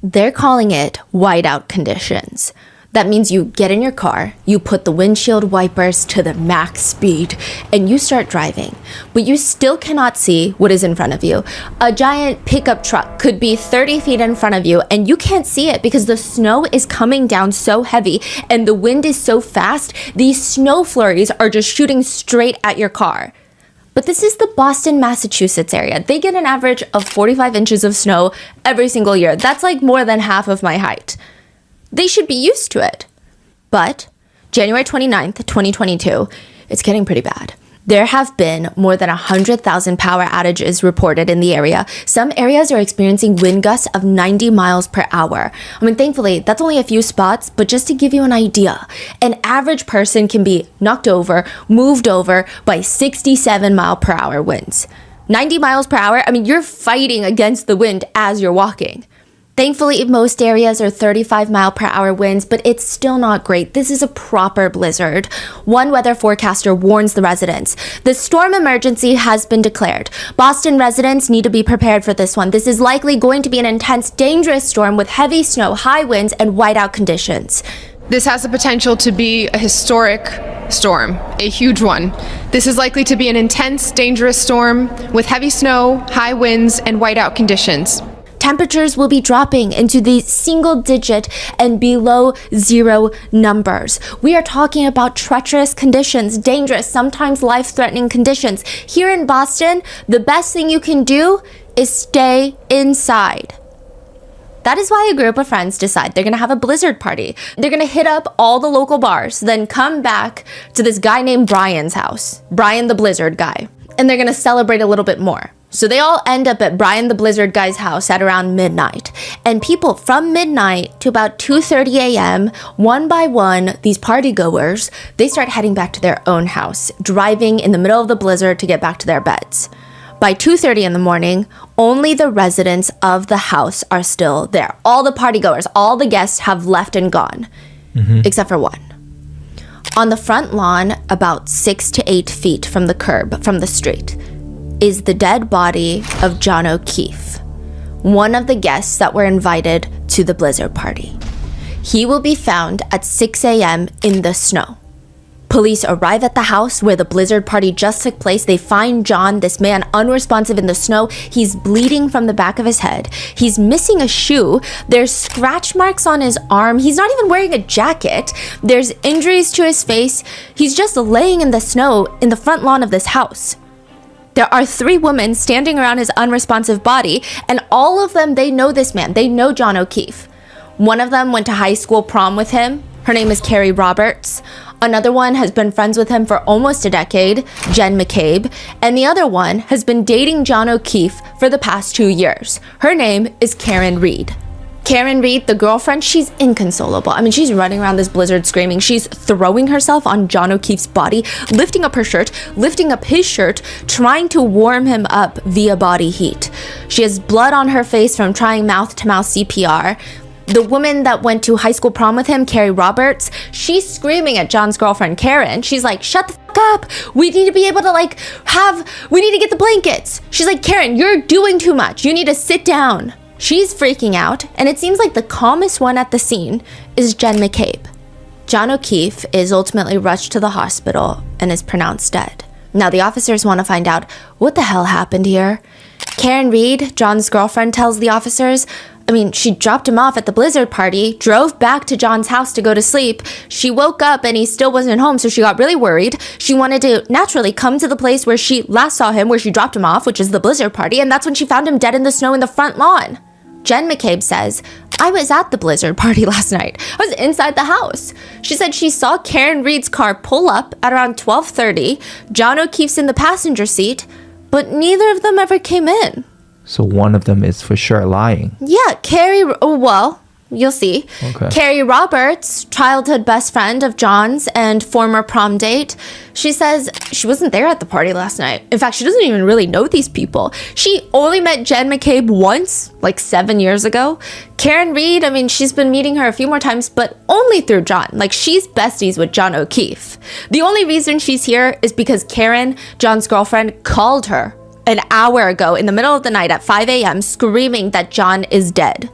They're calling it whiteout conditions. That means you get in your car, you put the windshield wipers to the max speed, and you start driving. But you still cannot see what is in front of you. A giant pickup truck could be 30 feet in front of you, and you can't see it because the snow is coming down so heavy and the wind is so fast, these snow flurries are just shooting straight at your car. But this is the Boston, Massachusetts area. They get an average of 45 inches of snow every single year. That's like more than half of my height. They should be used to it. But January 29th, 2022, it's getting pretty bad. There have been more than 100,000 power outages reported in the area. Some areas are experiencing wind gusts of 90 miles per hour. I mean, thankfully, that's only a few spots, but just to give you an idea, an average person can be knocked over, moved over by 67 mile per hour winds. 90 miles per hour, I mean, you're fighting against the wind as you're walking. Thankfully, most areas are 35 mile per hour winds, but it's still not great. This is a proper blizzard. One weather forecaster warns the residents. The storm emergency has been declared. Boston residents need to be prepared for this one. This is likely going to be an intense, dangerous storm with heavy snow, high winds, and whiteout conditions. This has the potential to be a historic storm, a huge one. This is likely to be an intense, dangerous storm with heavy snow, high winds, and whiteout conditions. Temperatures will be dropping into the single digit and below zero numbers. We are talking about treacherous conditions, dangerous, sometimes life-threatening conditions. Here in Boston, the best thing you can do is stay inside. That is why a group of friends decide they're gonna have a blizzard party. They're gonna hit up all the local bars, then come back to this guy named Brian's house, Brian the Blizzard guy, and they're gonna celebrate a little bit more. So they all end up at Brian the Blizzard guy's house at around midnight. And people from midnight to about 2:30 a.m., one by one, these party goers, they start heading back to their own house, driving in the middle of the blizzard to get back to their beds. By 2:30 in the morning, only the residents of the house are still there. All the party goers, all the guests have left and gone, except for one. On the front lawn, about 6 to 8 feet from the curb, from the street, is the dead body of John O'Keefe, one of the guests that were invited to the blizzard party. He will be found at 6 a.m. in the snow. Police arrive at the house where the blizzard party just took place. They find John, this man, unresponsive in the snow. He's bleeding from the back of his head. He's missing a shoe. There's scratch marks on his arm. He's not even wearing a jacket. There's injuries to his face. He's just laying in the snow in the front lawn of this house. There are 3 women standing around his unresponsive body, and all of them, they know this man. They know John O'Keefe. One of them went to high school prom with him. Her name is Carrie Roberts. Another one has been friends with him for almost a decade, Jen McCabe. And the other one has been dating John O'Keefe for the past 2 years. Her name is Karen Reed. Karen Reed, the girlfriend, she's inconsolable. I mean, she's running around this blizzard screaming. She's throwing herself on John O'Keefe's body, lifting up her shirt, lifting up his shirt, trying to warm him up via body heat. She has blood on her face from trying mouth-to-mouth CPR. The woman that went to high school prom with him, Carrie Roberts, she's screaming at John's girlfriend, Karen. She's like, shut the fuck up. We need to be able to we need to get the blankets. She's like, Karen, you're doing too much. You need to sit down. She's freaking out, and it seems like the calmest one at the scene is Jen McCabe. John O'Keefe is ultimately rushed to the hospital and is pronounced dead. Now, the officers want to find out what the hell happened here. Karen Reed, John's girlfriend, tells the officers, she dropped him off at the blizzard party, drove back to John's house to go to sleep. She woke up and he still wasn't home, so she got really worried. She wanted to naturally come to the place where she last saw him, where she dropped him off, which is the blizzard party, and that's when she found him dead in the snow in the front lawn. Jen McCabe says, I was at the blizzard party last night. I was inside the house. She said she saw Karen Reed's car pull up at around 12:30. John O'Keefe's in the passenger seat, but neither of them ever came in. So one of them is for sure lying. Yeah, you'll see. Okay. Carrie Roberts, childhood best friend of John's and former prom date, she says she wasn't there at the party last night. In fact, she doesn't even really know these people. She only met Jen McCabe once, like 7 years ago. Karen Reed, she's been meeting her a few more times, but only through John. Like, she's besties with John O'Keefe. The only reason she's here is because Karen, John's girlfriend, called her an hour ago in the middle of the night at 5 a.m. screaming that John is dead.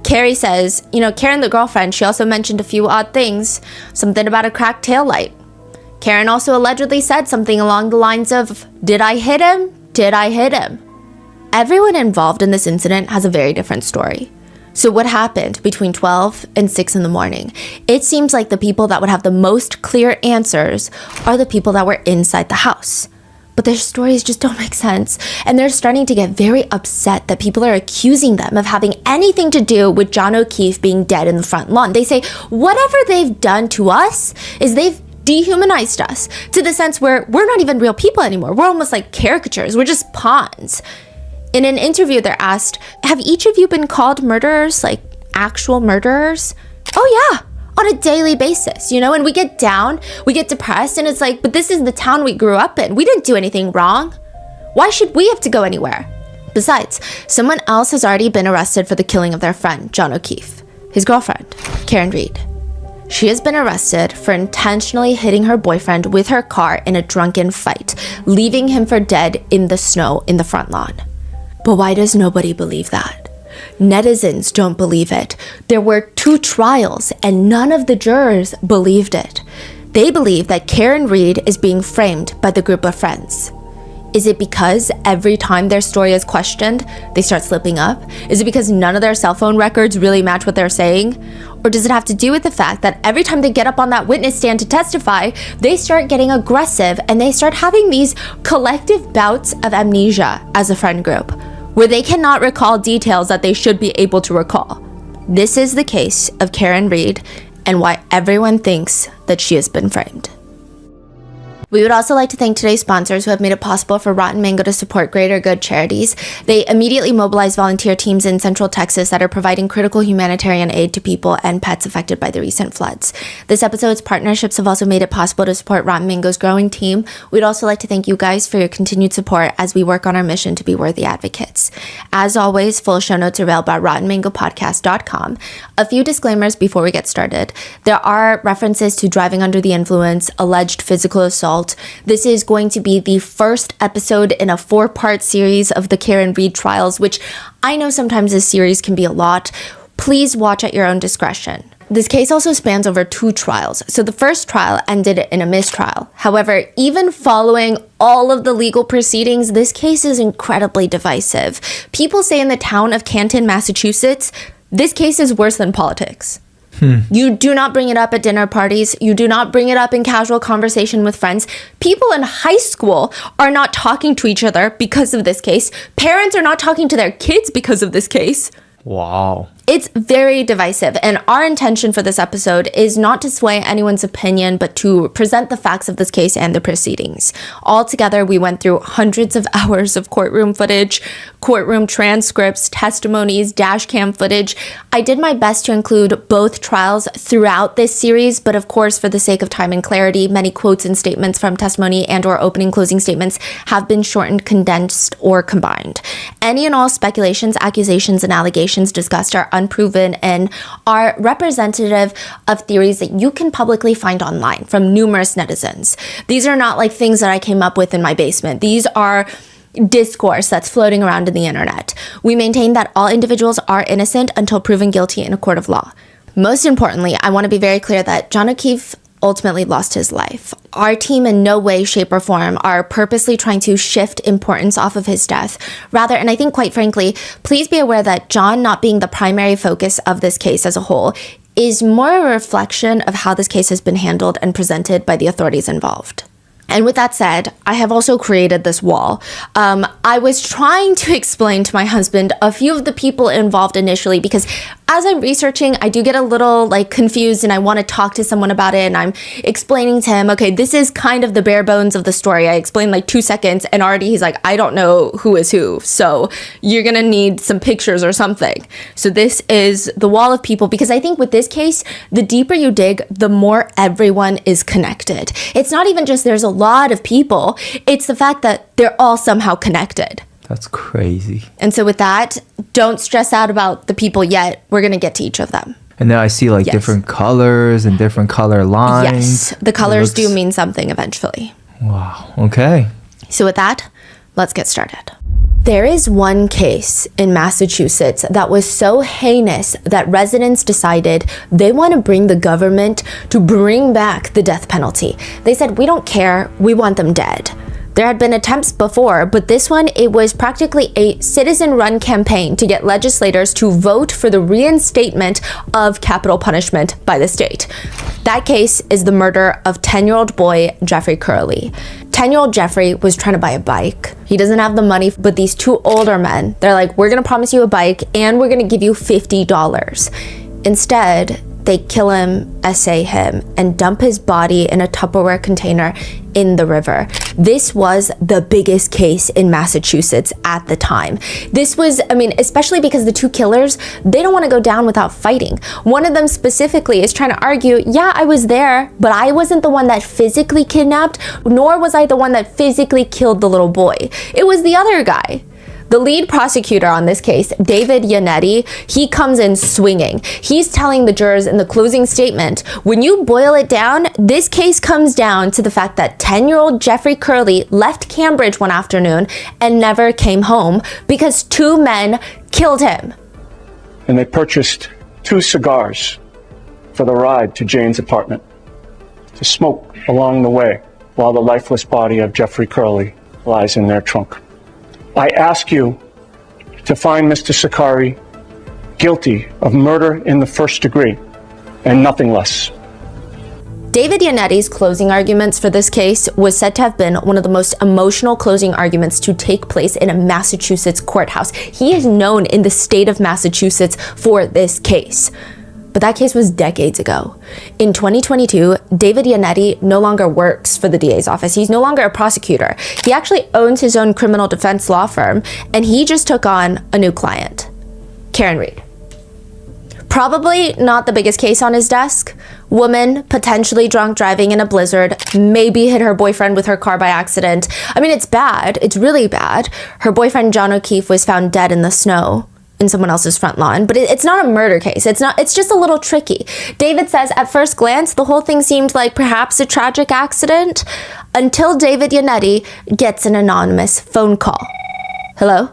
Carrie says, Karen, the girlfriend, she also mentioned a few odd things. Something about a cracked taillight. Karen also allegedly said something along the lines of, did I hit him? Did I hit him? Everyone involved in this incident has a very different story. So what happened between 12 and 6 in the morning? It seems like the people that would have the most clear answers are the people that were inside the house. But their stories just don't make sense. And they're starting to get very upset that people are accusing them of having anything to do with John O'Keefe being dead in the front lawn. They say whatever they've done to us is they've dehumanized us to the sense where we're not even real people anymore. We're almost like caricatures. We're just pawns. In an interview, they're asked, have each of you been called murderers, like actual murderers? Oh yeah, on a daily basis, and we get down, we get depressed, and it's like, but this is the town we grew up in. We didn't do anything wrong. Why should we have to go anywhere? Besides, someone else has already been arrested for the killing of their friend, John O'Keefe, his girlfriend, Karen Reed. She has been arrested for intentionally hitting her boyfriend with her car in a drunken fight, leaving him for dead in the snow in the front lawn. But why does nobody believe that? Netizens don't believe it. There were 2 trials and none of the jurors believed it. They believe that Karen Reed is being framed by the group of friends. Is it because every time their story is questioned, they start slipping up? Is it because none of their cell phone records really match what they're saying? Or does it have to do with the fact that every time they get up on that witness stand to testify, they start getting aggressive and they start having these collective bouts of amnesia as a friend group, where they cannot recall details that they should be able to recall? This is the case of Karen Reed and why everyone thinks that she has been framed. We would also like to thank today's sponsors who have made it possible for Rotten Mango to support greater good charities. They immediately mobilized volunteer teams in Central Texas that are providing critical humanitarian aid to people and pets affected by the recent floods. This episode's partnerships have also made it possible to support Rotten Mango's growing team. We'd also like to thank you guys for your continued support as we work on our mission to be worthy advocates. As always, full show notes are available at rottenmangopodcast.com. A few disclaimers before we get started. There are references to driving under the influence, alleged physical assault. This is going to be the first episode in a 4-part series of the Karen Reed trials, which I know sometimes this series can be a lot. Please watch at your own discretion. This case also spans over 2 trials. So the first trial ended in a mistrial. However, even following all of the legal proceedings, this case is incredibly divisive. People say in the town of Canton, Massachusetts, this case is worse than politics. You do not bring it up at dinner parties. You do not bring it up in casual conversation with friends. People in high school are not talking to each other because of this case. Parents are not talking to their kids because of this case. Wow. It's very divisive, and our intention for this episode is not to sway anyone's opinion, but to present the facts of this case and the proceedings. Altogether, we went through hundreds of hours of courtroom footage, courtroom transcripts, testimonies, dash cam footage. I did my best to include both trials throughout this series, but of course, for the sake of time and clarity, many quotes and statements from testimony and or opening closing statements have been shortened, condensed, or combined. Any and all speculations, accusations, and allegations discussed are unproven and are representative of theories that you can publicly find online from numerous netizens. These are not like things that I came up with in my basement. These are discourse that's floating around in the internet. We maintain that all individuals are innocent until proven guilty in a court of law. Most importantly, I want to be very clear that John O'Keefe ultimately lost his life. Our team in no way, shape, or form are purposely trying to shift importance off of his death. Rather, and I think quite frankly, please be aware that John not being the primary focus of this case as a whole is more a reflection of how this case has been handled and presented by the authorities involved. And with that said, I have also created this wall. I was trying to explain to my husband a few of the people involved initially because as I'm researching, I do get a little confused and I want to talk to someone about it, and I'm explaining to him, okay, this is kind of the bare bones of the story. I explained 2 seconds and already he's like, I don't know who is who. So you're going to need some pictures or something. So this is the wall of people because I think with this case, the deeper you dig, the more everyone is connected. It's not even just there's a lot of people. It's the fact that they're all somehow connected. That's crazy. And so with that, don't stress out about the people yet. We're going to get to each of them. And then I see Yes. different colors and different color lines. Yes, the colors do mean something eventually. Wow. Okay. So with that, let's get started. There is one case in Massachusetts that was so heinous that residents decided they want to bring the government to bring back the death penalty. They said, we don't care, we want them dead. There had been attempts before, but this one, it was practically a citizen-run campaign to get legislators to vote for the reinstatement of capital punishment by the state. That case is the murder of 10-year-old boy Jeffrey Curley. 10-year-old Jeffrey was trying to buy a bike. He doesn't have the money, but these two older men, they're like, we're gonna promise you a bike and we're gonna give you $50. Instead, they kill him, essay him, and dump his body in a Tupperware container in the river. This was the biggest case in Massachusetts at the time. This was, especially because the two killers, they don't want to go down without fighting. One of them specifically is trying to argue, yeah, I was there, but I wasn't the one that physically kidnapped, nor was I the one that physically killed the little boy. It was the other guy. The lead prosecutor on this case, David Yannetti, he comes in swinging. He's telling the jurors in the closing statement, when you boil it down, this case comes down to the fact that 10-year-old Jeffrey Curley left Cambridge one afternoon and never came home because two men killed him. And they purchased 2 cigars for the ride to Jane's apartment to smoke along the way while the lifeless body of Jeffrey Curley lies in their trunk. I ask you to find Mr. Sakari guilty of murder in the first degree and nothing less. David Yannetti's closing arguments for this case was said to have been one of the most emotional closing arguments to take place in a Massachusetts courthouse. He is known in the state of Massachusetts for this case. But that case was decades ago. In 2022, David Yannetti no longer works for the DA's office. He's no longer a prosecutor. He actually owns his own criminal defense law firm, and he just took on a new client, Karen Reed. Probably not the biggest case on his desk. Woman potentially drunk driving in a blizzard, maybe hit her boyfriend with her car by accident. It's bad. It's really bad. Her boyfriend, John O'Keefe, was found dead in the snow in someone else's front lawn, but it's not a murder case. It's just a little tricky. David says at first glance, the whole thing seemed like perhaps a tragic accident until David Yannetti gets an anonymous phone call. Hello?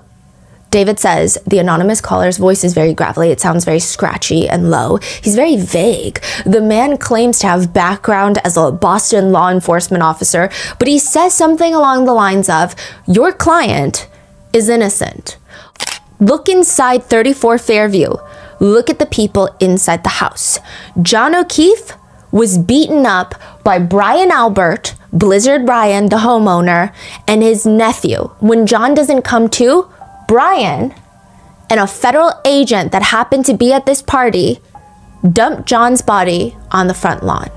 David says the anonymous caller's voice is very gravelly. It sounds very scratchy and low. He's very vague. The man claims to have background as a Boston law enforcement officer, but he says something along the lines of, your client is innocent. Look inside 34 Fairview. Look at the people inside the house. John O'Keefe was beaten up by Brian Albert, Blizzard Brian, the homeowner, and his nephew. When John doesn't come to, Brian and a federal agent that happened to be at this party dumped John's body on the front lawn.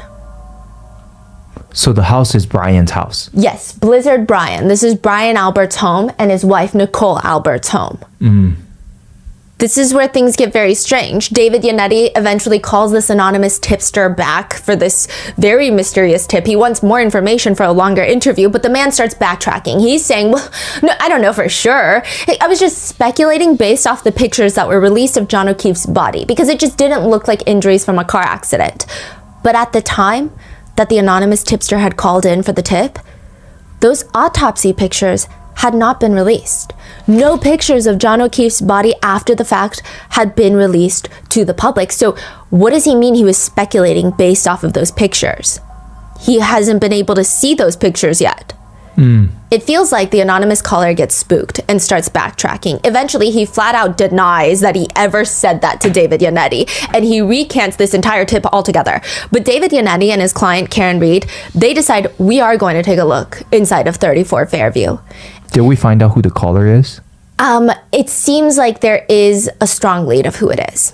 So the house is Brian's house? Yes, Blizzard Brian. This is Brian Albert's home and his wife Nicole Albert's home. This is where things get very strange. David Yannetti eventually calls this anonymous tipster back for this very mysterious tip. He wants more information for a longer interview, but the man starts backtracking. He's saying, well, no, I don't know for sure. I was just speculating based off the pictures that were released of John O'Keefe's body because it just didn't look like injuries from a car accident. But at the time that the anonymous tipster had called in for the tip, those autopsy pictures had not been released. No pictures of John O'Keefe's body after the fact had been released to the public. So what does he mean he was speculating based off of those pictures? He hasn't been able to see those pictures yet. It feels like the anonymous caller gets spooked and starts backtracking. Eventually, he flat out denies that he ever said that to David Yannetti, and he recants this entire tip altogether. But David Yannetti and his client, Karen Reed, they decide we are going to take a look inside of 34 Fairview. Did we find out who the caller is? It seems like there is a strong lead of who it is.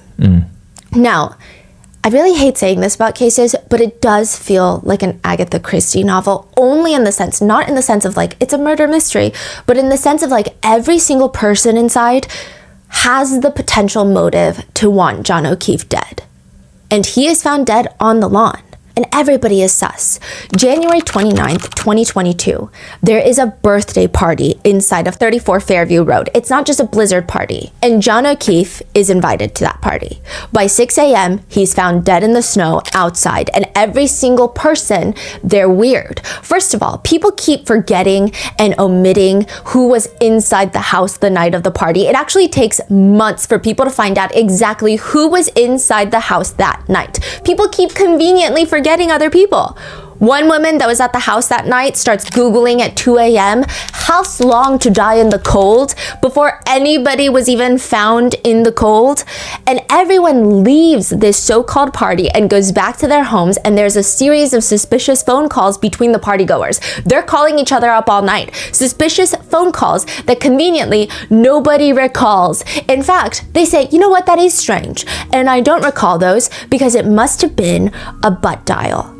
Now, I really hate saying this about cases, but it does feel like an Agatha Christie novel, only in the sense, not in the sense of like, it's a murder mystery, but in the sense of like every single person inside has the potential motive to want John O'Keefe dead. And he is found dead on the lawn. And everybody is sus. January 29th, 2022, there is a birthday party inside of 34 Fairview Road. It's not just a blizzard party. And John O'Keefe is invited to that party. By 6 a.m., he's found dead in the snow outside. And every single person, they're weird. First of all, people keep forgetting and omitting who was inside the house the night of the party. It actually takes months for people to find out exactly who was inside the house that night. People keep conveniently forgetting other people. One woman that was at the house that night starts Googling at 2 a.m. how long to die in the cold before anybody was even found in the cold. And everyone leaves this so-called party and goes back to their homes, and there's a series of suspicious phone calls between the partygoers. They're calling each other up all night. Suspicious phone calls that conveniently nobody recalls. In fact, they say, you know what, that is strange. And I don't recall those because it must have been a butt dial.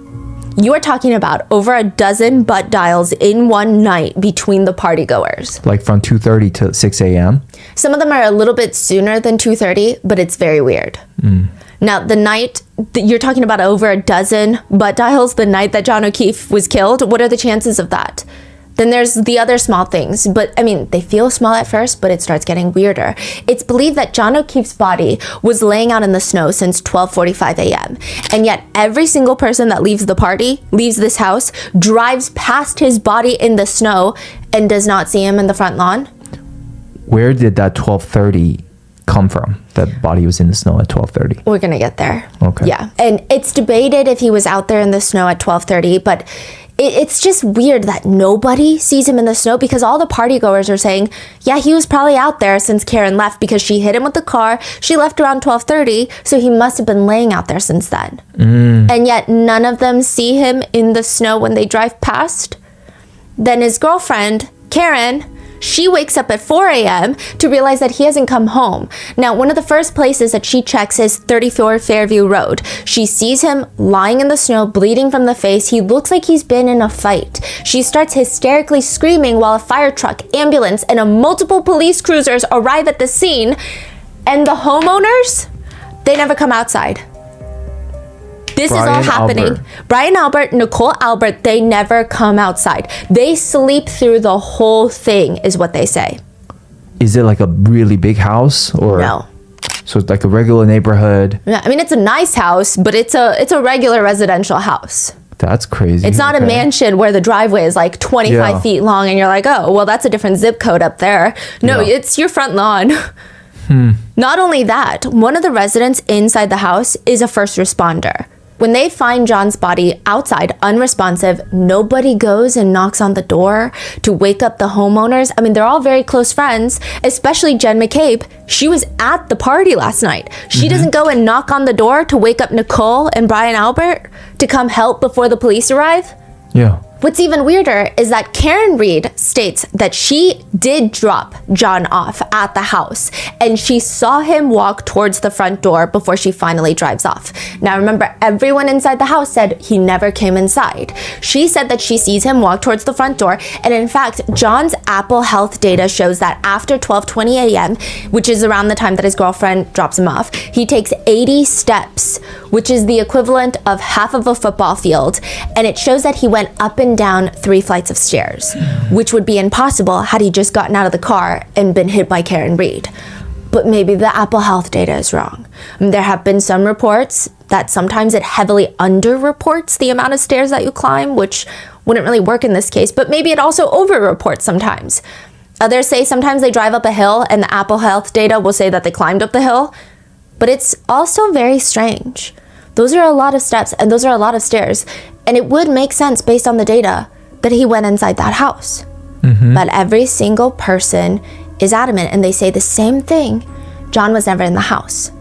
You are talking about over a dozen butt dials in one night between the partygoers. Like from 2:30 to 6 a.m.? Some of them are a little bit sooner than 2:30, but it's very weird. Now, the night, you're talking about over a dozen butt dials the night that John O'Keefe was killed. What are the chances of that? Then there's the other small things, but I mean, they feel small at first, but it starts getting weirder. It's believed that John O'Keefe's body was laying out in the snow since 12:45 a.m. And yet every single person that leaves the party, leaves this house, drives past his body in the snow and does not see him in the front lawn. Where did that 12:30 come from? That body was in the snow at 12:30. We're gonna get there. Okay. Yeah, and it's debated if he was out there in the snow at 12:30, but it's just weird that nobody sees him in the snow because all the partygoers are saying, yeah, he was probably out there since Karen left because she hit him with the car. She left around 12:30, so he must have been laying out there since then. And yet none of them see him in the snow when they drive past. Then his girlfriend, Karen, she wakes up at 4 a.m. to realize that he hasn't come home. Now, one of the first places that she checks is 34 Fairview Road. She sees him lying in the snow, bleeding from the face. He looks like he's been in a fight. She starts hysterically screaming while a fire truck, ambulance, and multiple police cruisers arrive at the scene. And the homeowners, they never come outside. This is all happening. Albert. Brian Albert, Nicole Albert, they never come outside. They sleep through the whole thing, is what they say. Is it like a really big house or No. So it's like a regular neighborhood? Yeah, I mean, it's a nice house, but it's a regular residential house. That's crazy. It's not a mansion where the driveway is like 25 feet long and you're like, oh, well, that's a different zip code up there. No, it's your front lawn. Not only that, one of the residents inside the house is a first responder. When they find John's body outside, unresponsive, nobody goes and knocks on the door to wake up the homeowners. I mean, they're all very close friends, especially Jen McCabe. She was at the party last night. She doesn't go and knock on the door to wake up Nicole and Brian Albert to come help before the police arrive. Yeah. What's even weirder is that Karen Reed states that she did drop John off at the house and she saw him walk towards the front door before she finally drives off. Now remember, everyone inside the house said he never came inside. She said that she sees him walk towards the front door, and in fact, John's Apple Health data shows that after 12:20 a.m., which is around the time that his girlfriend drops him off, he takes 80 steps, which is the equivalent of half of a football field, and it shows that he went up and down 3 flights of stairs, which would be impossible had he just gotten out of the car and been hit by Karen Reed. But maybe the Apple Health data is wrong. There have been some reports that sometimes it heavily underreports the amount of stairs that you climb, which wouldn't really work in this case, but maybe it also overreports sometimes. Others say sometimes they drive up a hill and the Apple Health data will say that they climbed up the hill, but it's also very strange. Those are a lot of steps and those are a lot of stairs, and it would make sense based on the data that he went inside that house. But every single person is adamant and they say the same thing. John was never in the house.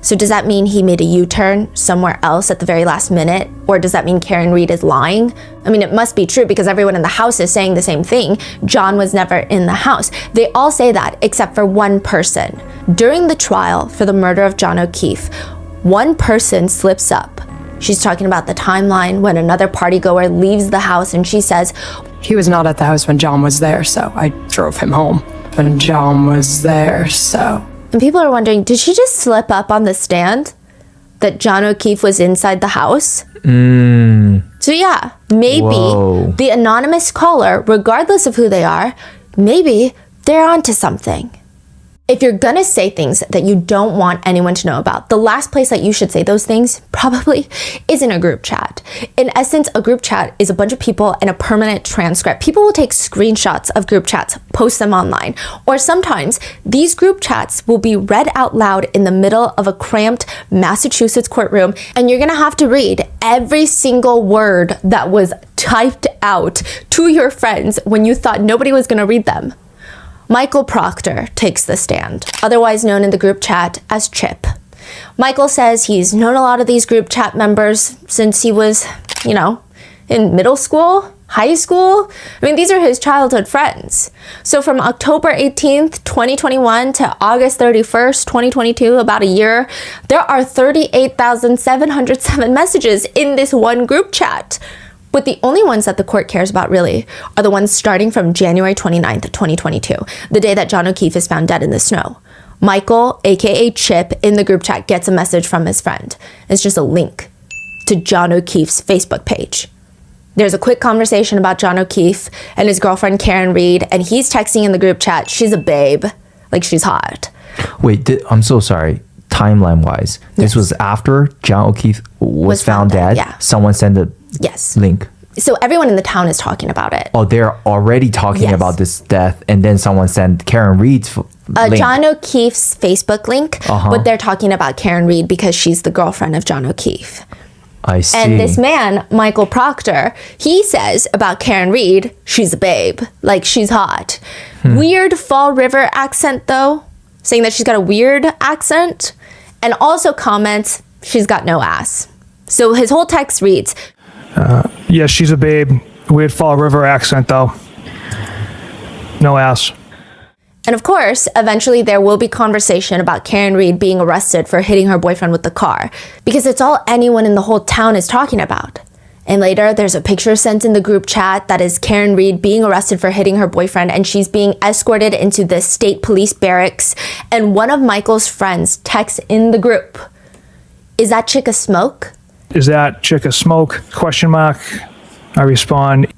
So does that mean he made a U-turn somewhere else at the very last minute? Or does that mean Karen Reed is lying? I mean, it must be true because everyone in the house is saying the same thing. John was never in the house. They all say that except for one person. During the trial for the murder of John O'Keefe, one person slips up. She's talking about the timeline when another partygoer leaves the house and she says, he was not at the house when John was there, so I drove him home. And John was there, so... And people are wondering, did she just slip up on the stand? that John O'Keefe was inside the house. So yeah, maybe Whoa. the anonymous caller, regardless of who they are, maybe they're onto something. If you're gonna say things that you don't want anyone to know about, the last place that you should say those things probably is in a group chat. In essence, a group chat is a bunch of people and a permanent transcript. People will take screenshots of group chats, post them online, or sometimes these group chats will be read out loud in the middle of a cramped Massachusetts courtroom, and you're gonna have to read every single word that was typed out to your friends when you thought nobody was gonna read them. Michael Proctor takes the stand, otherwise known in the group chat as Chip. Michael says he's known a lot of these group chat members since he was, in middle school, high school. I mean, these are his childhood friends. So from October 18th, 2021 to August 31st, 2022, about a year, there are 38,707 messages in this one group chat. But the only ones that the court cares about really are the ones starting from January 29th, 2022, the day that John O'Keefe is found dead in the snow. Michael, aka Chip, in the group chat gets a message from his friend. It's just a link to John O'Keefe's Facebook page. There's a quick conversation about John O'Keefe and his girlfriend Karen Reed, and he's texting in the group chat, she's a babe, like she's hot. Wait, I'm so sorry. Timeline-wise, this was after John O'Keefe was found dead? Yeah. Someone sent a link. So everyone in the town is talking about it. Oh, they're already talking Yes. about this death, and then someone sent Karen Reed's link. John O'Keefe's Facebook link, but they're talking about Karen Reed because she's the girlfriend of John O'Keefe. I see. And this man, Michael Proctor, he says about Karen Reed, she's a babe, like she's hot. Weird Fall River accent though, saying that she's got a weird accent, and also comments she's got no ass. So his whole text reads, Yes, she's a babe. Weird Fall River accent, though. No ass. and of course, eventually there will be conversation about Karen Reed being arrested for hitting her boyfriend with the car, because it's all anyone in the whole town is talking about. And later, there's a picture sent in the group chat that is Karen Reed being arrested for hitting her boyfriend, and she's being escorted into the state police barracks. And one of Michael's friends texts in the group, "Is that chick a smoke?" Is that chick a smoke? Question mark. I respond,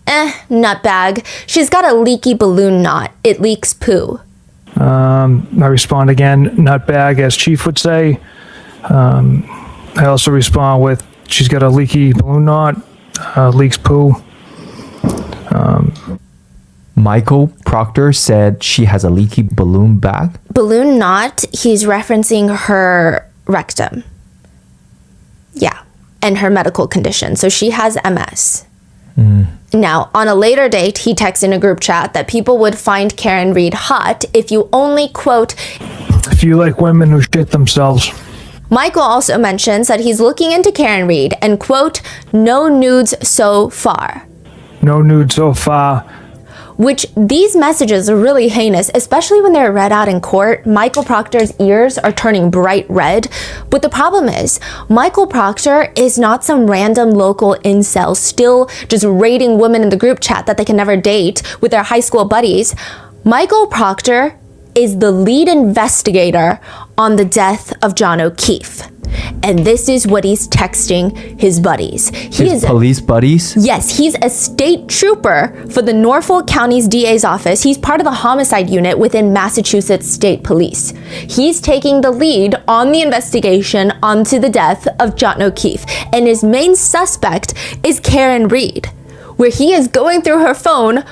Nutbag. She's got a leaky balloon knot. It leaks poo. I respond again, nutbag, as Chief would say. I also respond with, she's got a leaky balloon knot, leaks poo. Michael Proctor said she has a leaky balloon bag. Balloon knot, he's referencing her rectum. Yeah, and her medical condition. So she has MS. Now, on a later date, he texted in a group chat that people would find Karen Reed hot if you only, quote, If you like women who shit themselves. Michael also mentions that he's looking into Karen Reed and, quote, no nudes so far. No nude so far. Which these messages are really heinous, especially when they're read out in court. Michael Proctor's ears are turning bright red. But the problem is, Michael Proctor is not some random local incel still just rating women in the group chat that they can never date with their high school buddies. Michael Proctor is the lead investigator on the death of John O'Keefe. And this is what he's texting his buddies. His police buddies? Yes, he's a state trooper for the Norfolk County's DA's office. He's part of the homicide unit within Massachusetts State Police. He's taking the lead on the investigation onto the death of John O'Keefe. And his main suspect is Karen Reed, where he is going through her phone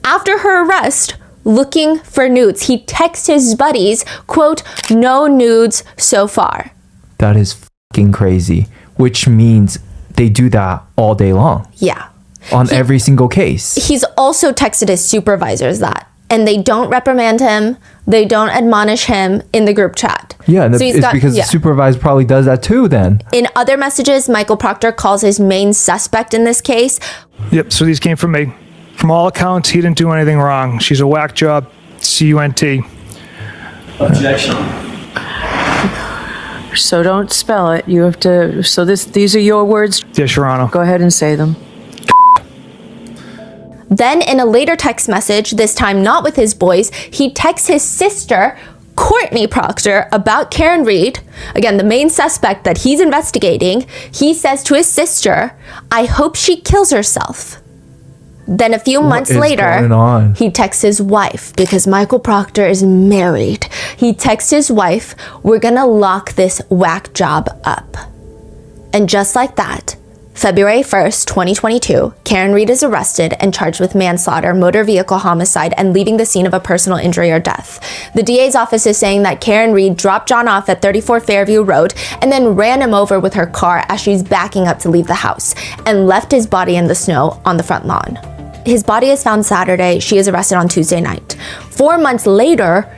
after her arrest looking for nudes. He texts his buddies, quote, no nudes so far. That is fucking crazy. Which means they do that all day long. Yeah. On every single case. He's also texted his supervisors that. And they don't reprimand him. They don't admonish him in the group chat. Yeah, and it's because the supervisor probably does that too then. In other messages, Michael Proctor calls his main suspect in this case. Yep, so these came from me. From all accounts, he didn't do anything wrong. She's a whack job. C-U-N-T. Objection. So don't spell it. You have to. So these are your words. Yes, Your Honor. Go ahead and say them. Then in a later text message, this time not with his boys, he texts his sister, Courtney Proctor about Karen Reed, again, the main suspect that he's investigating. He says to his sister, I hope she kills herself. Then a few months later, he texts his wife because Michael Proctor is married. He texts his wife, we're gonna lock this whack job up. And just like that, February 1st, 2022, Karen Reed is arrested and charged with manslaughter, motor vehicle homicide, and leaving the scene of a personal injury or death. The DA's office is saying that Karen Reed dropped John off at 34 Fairview Road and then ran him over with her car as she's backing up to leave the house and left his body in the snow on the front lawn. His body is found Saturday. She is arrested on Tuesday night. 4 months later,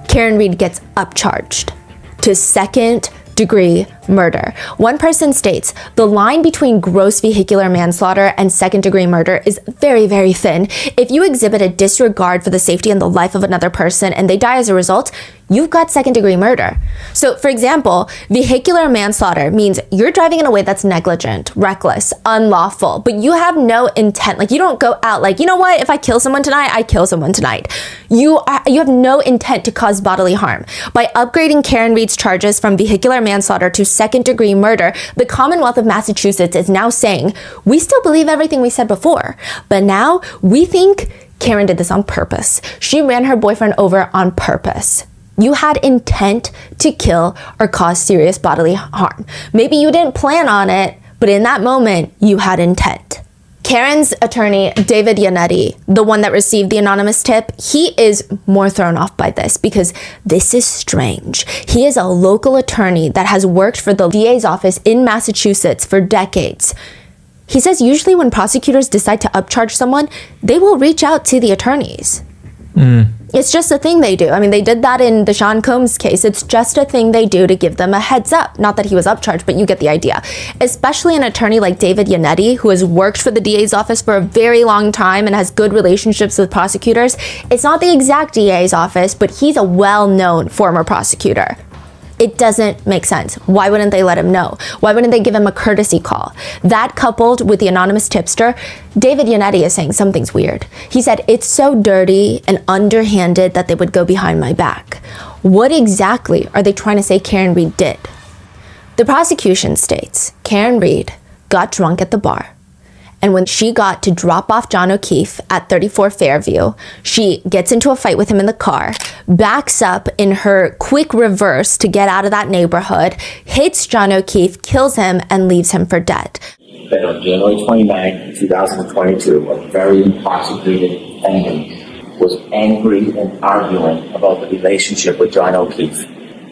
Karen Reed gets upcharged to second-degree murder. One person states, the line between gross vehicular manslaughter and second-degree murder is very, very thin. If you exhibit a disregard for the safety and the life of another person and they die as a result, you've got second-degree murder. So, for example, vehicular manslaughter means you're driving in a way that's negligent, reckless, unlawful, but you have no intent. Like, you don't go out like, you know what, if I kill someone tonight, I kill someone tonight. You have no intent to cause bodily harm. By upgrading Karen Reed's charges from vehicular manslaughter to second-degree murder, the Commonwealth of Massachusetts is now saying, we still believe everything we said before, but now we think Karen did this on purpose. She ran her boyfriend over on purpose. You had intent to kill or cause serious bodily harm. Maybe you didn't plan on it, but in that moment, you had intent. Karen's attorney, David Yannetti, the one that received the anonymous tip, he is more thrown off by this because this is strange. He is a local attorney that has worked for the DA's office in Massachusetts for decades. He says usually when prosecutors decide to upcharge someone, they will reach out to the attorneys. It's just a thing they do. I mean, they did that in the Sean Combs case. It's just a thing they do to give them a heads up. Not that he was upcharged, but you get the idea. Especially an attorney like David Yannetti, who has worked for the DA's office for a very long time and has good relationships with prosecutors. It's not the exact DA's office, but he's a well-known former prosecutor. It doesn't make sense. Why wouldn't they let him know? Why wouldn't they give him a courtesy call? That coupled with the anonymous tipster, David Yannetti is saying something's weird. He said, it's so dirty and underhanded that they would go behind my back. What exactly are they trying to say Karen Reed did? The prosecution states Karen Reed got drunk at the bar. And when she got to drop off John O'Keefe at 34 Fairview, she gets into a fight with him in the car, backs up in her quick reverse to get out of that neighborhood, hits John O'Keefe, kills him, and leaves him for dead. That on January 29, 2022, a very intoxicated defendant was angry and arguing about the relationship with John O'Keefe.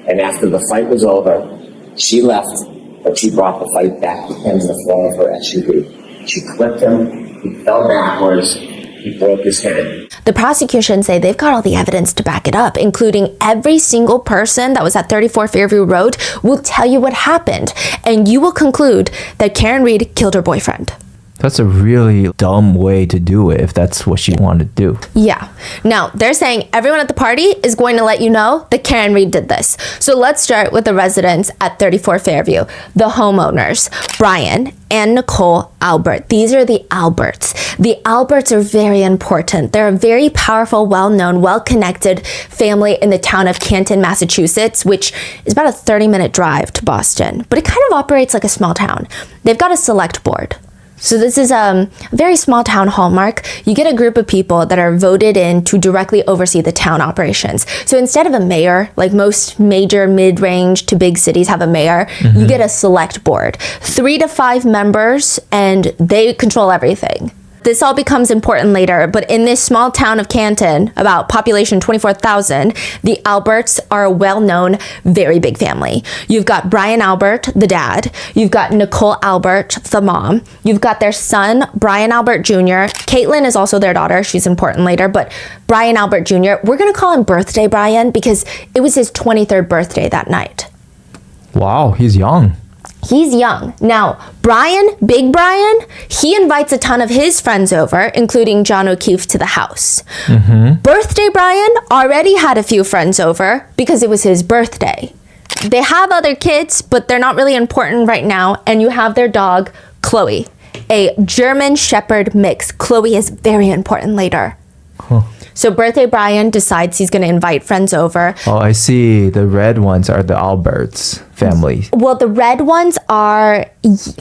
And after the fight was over, she left, but she brought the fight back to him in the form of her SUV. She clipped him, he fell backwards, he broke his head. The prosecution say they've got all the evidence to back it up, including every single person that was at 34 Fairview Road will tell you what happened, and you will conclude that Karen Reed killed her boyfriend. That's a really dumb way to do it if that's what she wanted to do. Yeah. Now, they're saying everyone at the party is going to let you know that Karen Reed did this. So let's start with the residents at 34 Fairview, the homeowners, Brian and Nicole Albert. These are the Alberts. The Alberts are very important. They're a very powerful, well-known, well-connected family in the town of Canton, Massachusetts, which is about a 30-minute drive to Boston. But it kind of operates like a small town. They've got a select board. So this is a very small town hallmark. You get a group of people that are voted in to directly oversee the town operations. So instead of a mayor, like most major mid-range to big cities have a mayor, you get a select board. 3 to 5 members, and they control everything. This all becomes important later, but in this small town of Canton, about population 24,000, the Alberts are a well-known, very big family. You've got Brian Albert, the dad. You've got Nicole Albert, the mom. You've got their son, Brian Albert Jr. Caitlin is also their daughter. She's important later, but Brian Albert Jr., we're going to call him Birthday Brian because it was his 23rd birthday that night. Wow, he's young. He's young. Now, Brian, Big Brian, he invites a ton of his friends over, including John O'Keefe, to the house. Birthday Brian already had a few friends over because it was his birthday. They have other kids, but they're not really important right now. And you have their dog, Chloe, a German Shepherd mix. Chloe is very important later. So Birthday Brian decides he's going to invite friends over. Oh, I see. The red ones are the Alberts family. Well, the red ones are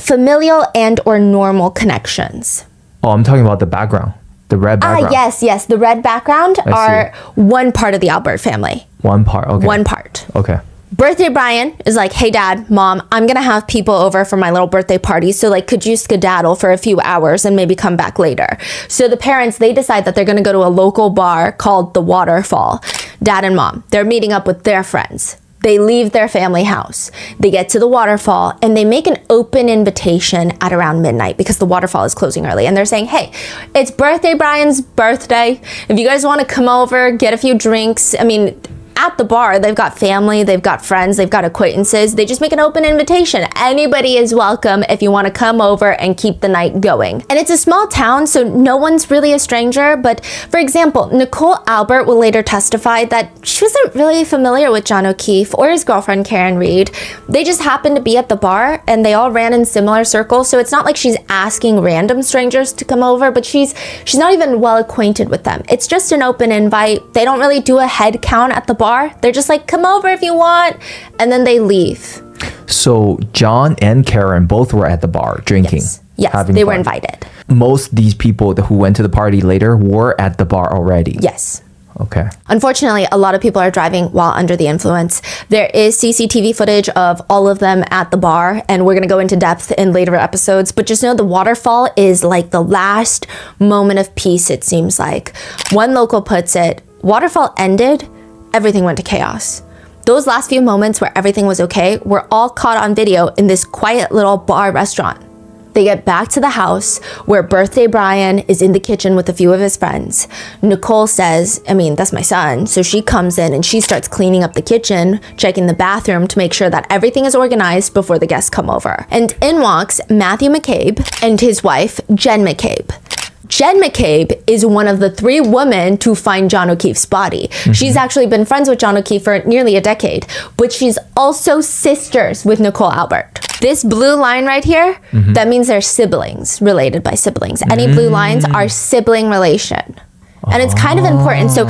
familial and or normal connections. Oh, I'm talking about the background. The red background. Yes. The red background I are one part of the Albert family. One part. Okay. One part. Okay. Birthday Brian is like, hey dad, mom, I'm gonna have people over for my little birthday party, so like could you skedaddle for a few hours and maybe come back later? So the parents, they decide that they're gonna go to a local bar called the Waterfall. Dad and mom, they're meeting up with their friends. They leave their family house. They get to the waterfall and they make an open invitation at around midnight because the waterfall is closing early. And they're saying, hey, it's Birthday Brian's birthday. If you guys want to come over, get a few drinks. I mean, at the bar, they've got family, they've got friends, they've got acquaintances. They just make an open invitation. Anybody is welcome if you want to come over and keep the night going. And it's a small town, so no one's really a stranger. But for example, Nicole Albert will later testify that she wasn't really familiar with John O'Keefe or his girlfriend Karen Reed. They just happened to be at the bar and they all ran in similar circles. So it's not like she's asking random strangers to come over, but she's not even well acquainted with them. It's just an open invite. They don't really do a head count at the bar. They're just like, come over if you want, and then they leave. So John and Karen both were at the bar drinking. Yes, having they fun. were invited. Most these people who went to the party later were at the bar already. Yes. Okay. Unfortunately, a lot of people are driving while under the influence. There is CCTV footage of all of them at the bar, and we're going to go into depth in later episodes. But just know the waterfall is like the last moment of peace, it seems like. One local puts it, waterfall ended, everything went to chaos. Those last few moments where everything was okay were all caught on video in this quiet little bar restaurant. They get back to the house where Birthday Brian is in the kitchen with a few of his friends. Nicole says, that's my son. So she comes in and she starts cleaning up the kitchen, checking the bathroom to make sure that everything is organized before the guests come over. And in walks Matthew McCabe and his wife, Jen McCabe. Jen McCabe is one of the 3 women to find John O'Keefe's body. Mm-hmm. She's actually been friends with John O'Keefe for nearly a decade, but she's also sisters with Nicole Albert. This blue line right here, that means they're siblings, related by siblings. Any blue lines are sibling relation. And it's kind of important. So,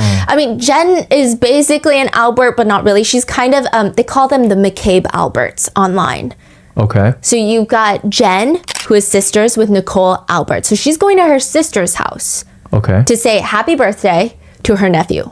Jen is basically an Albert, but not really. She's kind of, they call them the McCabe Alberts online. Okay. So you've got Jen, who is sisters with Nicole Albert. So she's going to her sister's house to say happy birthday to her nephew.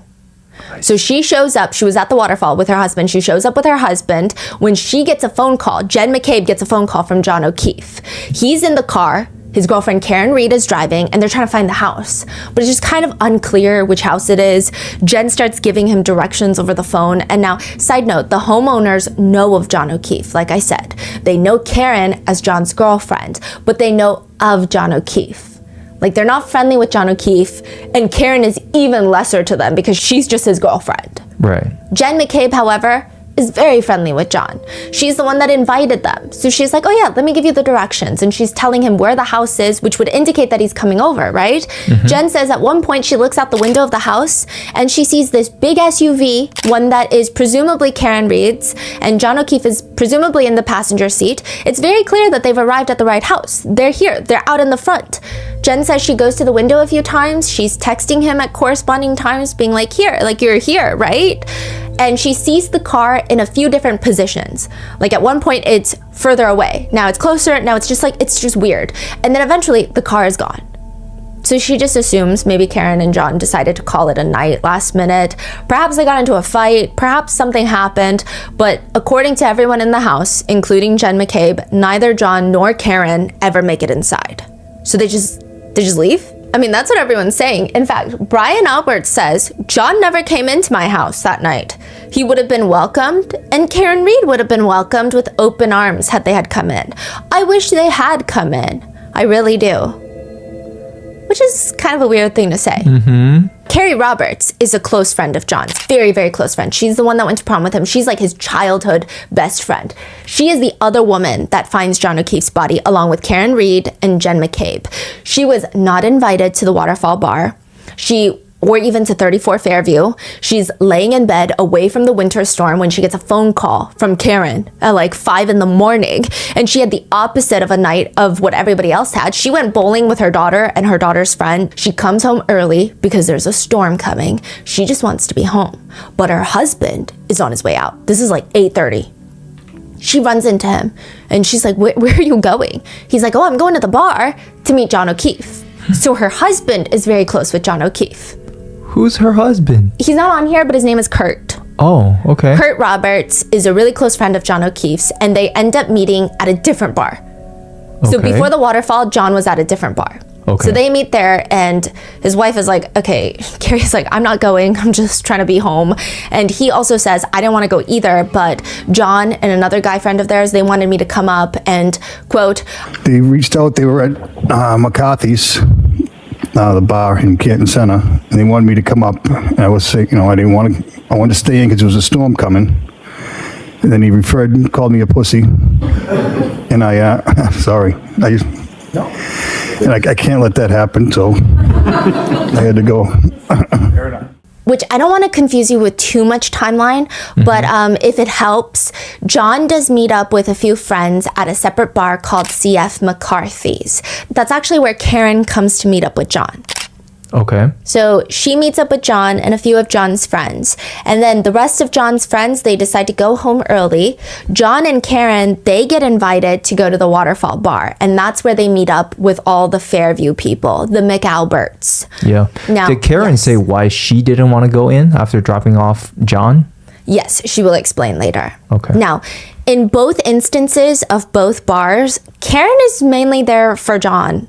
So she shows up. She was at the waterfall with her husband. She shows up with her husband when she gets a phone call. Jen McCabe gets a phone call from John O'Keefe. He's in the car. His girlfriend Karen Reed is driving and they're trying to find the house. But it's just kind of unclear which house it is. Jen starts giving him directions over the phone. And now, side note, the homeowners know of John O'Keefe, like I said. They know Karen as John's girlfriend, but they know of John O'Keefe. Like, they're not friendly with John O'Keefe, and Karen is even lesser to them because she's just his girlfriend. Right. Jen McCabe, however, is very friendly with John. She's the one that invited them. So she's like, oh yeah, let me give you the directions. And she's telling him where the house is, which would indicate that he's coming over, right? Mm-hmm. Jen says at one point she looks out the window of the house and she sees this big SUV, one that is presumably Karen Reed's, and John O'Keefe is presumably in the passenger seat. It's very clear that they've arrived at the right house. They're here. They're out in the front. Jen says she goes to the window a few times. She's texting him at corresponding times being like, here, like you're here, right? And she sees the car in a few different positions. Like at one point it's further away. Now it's closer. Now it's just weird. And then eventually the car is gone. So she just assumes maybe Karen and John decided to call it a night last minute. Perhaps they got into a fight. Perhaps something happened. But according to everyone in the house, including Jen McCabe, neither John nor Karen ever make it inside. So they just leave? That's what everyone's saying. In fact, Brian Albert says John never came into my house that night. He would have been welcomed, and Karen Reed would have been welcomed with open arms had they had come in. I wish they had come in. I really do. Which is kind of a weird thing to say. Mm-hmm. Carrie Roberts is a close friend of John's. Very, very close friend. She's the one that went to prom with him. She's like his childhood best friend. She is the other woman that finds John O'Keefe's body along with Karen Reed and Jen McCabe. She was not invited to the Waterfall bar. She or even to 34 Fairview. She's laying in bed away from the winter storm when she gets a phone call from Karen at like 5 in the morning. And she had the opposite of a night of what everybody else had. She went bowling with her daughter and her daughter's friend. She comes home early because there's a storm coming. She just wants to be home. But her husband is on his way out. This is like 8:30. She runs into him and she's like, where are you going? He's like, oh, I'm going to the bar to meet John O'Keefe. So her husband is very close with John O'Keefe. Who's her husband? He's not on here, but his name is Kurt. Oh, okay. Kurt Roberts is a really close friend of John O'Keefe's, and they end up meeting at a different bar. So Okay. before the waterfall, John was at a different bar. Okay. So they meet there, and his wife is like, okay, Carrie's like, I'm not going, I'm just trying to be home. And he also says, I didn't want to go either, but John and another guy friend of theirs, they wanted me to come up and, quote, They reached out, they were at McCarthy's, the bar in Canton Center, and they wanted me to come up. And I was saying, I didn't want to, I wanted to stay in because there was a storm coming. And then he called me a pussy. And I, sorry, and I can't let that happen, so I had to go. which I don't want to confuse you with too much timeline, but if it helps, John does meet up with a few friends at a separate bar called CF McCarthy's. That's actually where Karen comes to meet up with John. Okay. So she meets up with John and a few of John's friends. And then the rest of John's friends, they decide to go home early. John and Karen, they get invited to go to the Waterfall Bar. And that's where they meet up with all the Fairview people, the McAlberts. Yeah. Now, did Karen yes. say why she didn't want to go in after dropping off John? Yes, she will explain later. Okay. Now, in both instances of both bars, Karen is mainly there for John.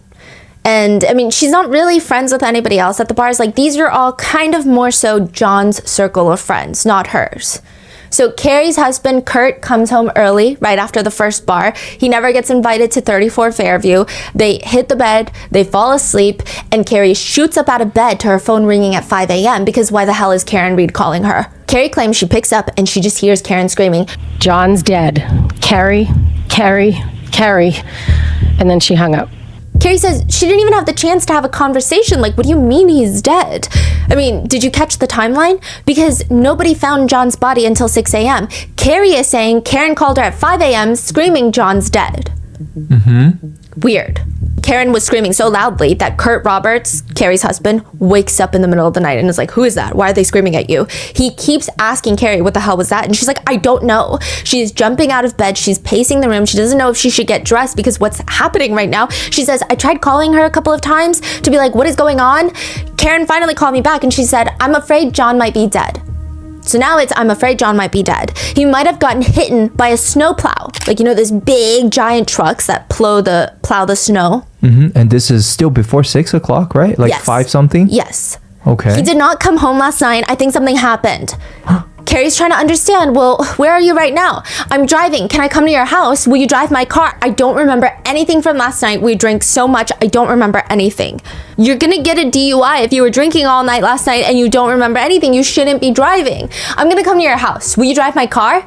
And I mean, she's not really friends with anybody else at the bars. Like, these are all kind of more so John's circle of friends, not hers. So Carrie's husband, Kurt, comes home early right after the first bar. He never gets invited to 34 Fairview. They hit the bed, they fall asleep, and Carrie shoots up out of bed to her phone ringing at 5 a.m. because why the hell is Karen Reed calling her? Carrie claims she picks up and she just hears Karen screaming, John's dead. Carrie, Carrie, Carrie. And then she hung up. Carrie says she didn't even have the chance to have a conversation. Like, what do you mean he's dead? I mean, did you catch the timeline? Because nobody found John's body until 6 a.m. Carrie is saying Karen called her at 5 a.m. screaming John's dead. Weird. Karen was screaming so loudly that Kurt Roberts, Carrie's husband, wakes up in the middle of the night and is like, who is that? Why are they screaming at you? He keeps asking Carrie, what the hell was that? And she's like, I don't know. She's jumping out of bed. She's pacing the room. She doesn't know if she should get dressed because what's happening right now. She says, I tried calling her a couple of times to be like, what is going on? Karen finally called me back and she said, I'm afraid John might be dead. So now it's, I'm afraid John might be dead. He might have gotten hit by a snowplow. Like, you know, those big giant trucks that plow the snow. And this is still before 6 o'clock, right? Like Yes. 5 something? Yes. Okay. He did not come home last night. I think something happened. Carrie's trying to understand, well, where are you right now? I'm driving. Can I come to your house? Will you drive my car? I don't remember anything from last night. We drank so much, I don't remember anything. You're gonna get a DUI if you were drinking all night last night and you don't remember anything. You shouldn't be driving. I'm gonna come to your house. Will you drive my car?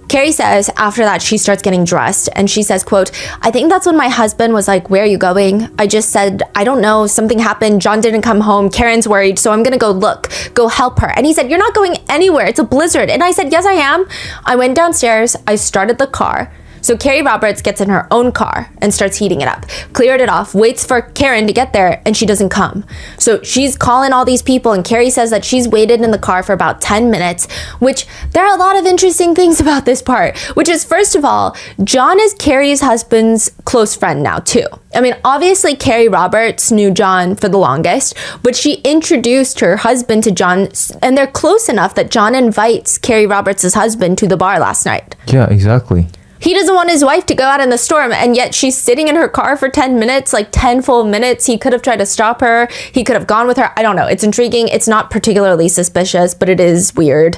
Carrie says after that she starts getting dressed and she says, quote, I think that's when my husband was like, where are you going? I just said, I don't know, something happened. John didn't come home. Karen's worried, so I'm gonna go look, go help her. And he said, you're not going anywhere. It's a blizzard. And I said, yes, I am. I went downstairs. I started the car. So Carrie Roberts gets in her own car and starts heating it up, cleared it off, waits for Karen to get there, and she doesn't come. So she's calling all these people, and Carrie says that she's waited in the car for about 10 minutes, which there are a lot of interesting things about this part, which is, first of all, John is Carrie's husband's close friend now, too. I mean, obviously, Carrie Roberts knew John for the longest, but she introduced her husband to John, and they're close enough that John invites Carrie Roberts' husband to the bar last night. Yeah, exactly. He doesn't want his wife to go out in the storm, and yet she's sitting in her car for 10 minutes, like 10 full minutes. He could have tried to stop her. He could have gone with her. I don't know. It's intriguing. It's not particularly suspicious, but it is weird.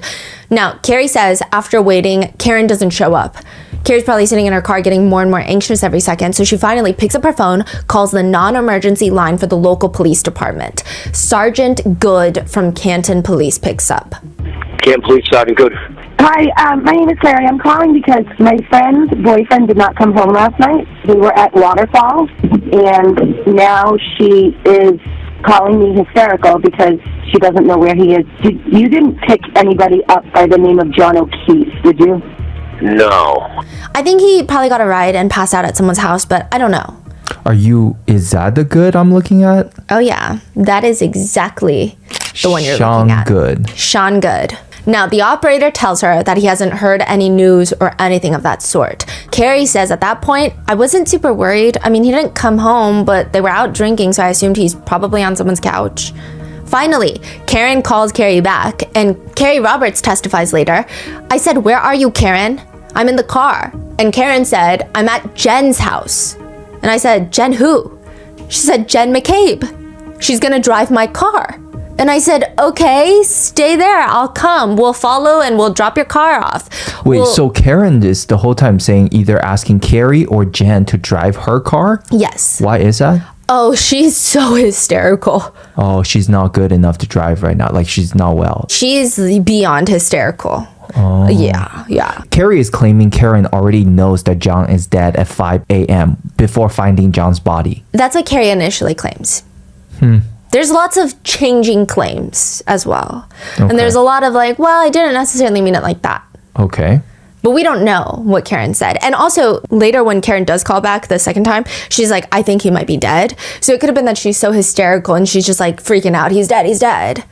Now, Carrie says after waiting, Karen doesn't show up. Carrie's probably sitting in her car getting more and more anxious every second, so she finally picks up her phone, calls the non-emergency line for the local police department. Sergeant Good from Canton Police picks up. Canton Police, Sergeant Good. Hi, my name is Larry. I'm calling because my friend's boyfriend did not come home last night. We were at Waterfall, and now she is calling me hysterical because she doesn't know where he is. You didn't pick anybody up by the name of John O'Keefe, did you? No. I think he probably got a ride and passed out at someone's house, but I don't know. Is that the Good I'm looking at? Oh yeah, that is exactly the one you're Sean looking at. Good. Sean Good. Now, the operator tells her that he hasn't heard any news or anything of that sort. Carrie says at that point, I wasn't super worried. I mean, he didn't come home, but they were out drinking, so I assumed he's probably on someone's couch. Finally, Karen calls Carrie back, and Carrie Roberts testifies later. I said, where are you, Karen? I'm in the car. And Karen said, I'm at Jen's house. And I said, Jen who? She said, Jen McCabe. She's gonna drive my car. And I said, okay, stay there. I'll come. We'll follow and we'll drop your car off. Wait, so Karen is the whole time saying either asking Carrie or Jen to drive her car? Yes. Why is that? Oh, she's so hysterical. Oh, she's not good enough to drive right now. Like, she's not well. She's beyond hysterical. Oh. Yeah. Carrie is claiming Karen already knows that John is dead at 5 a.m. before finding John's body. That's what Carrie initially claims. There's lots of changing claims as well. Okay. And there's a lot of like, well, I didn't necessarily mean it like that. Okay. But we don't know what Karen said. And also later when Karen does call back the second time, she's like, I think he might be dead. So it could have been that she's so hysterical and she's just like freaking out. He's dead.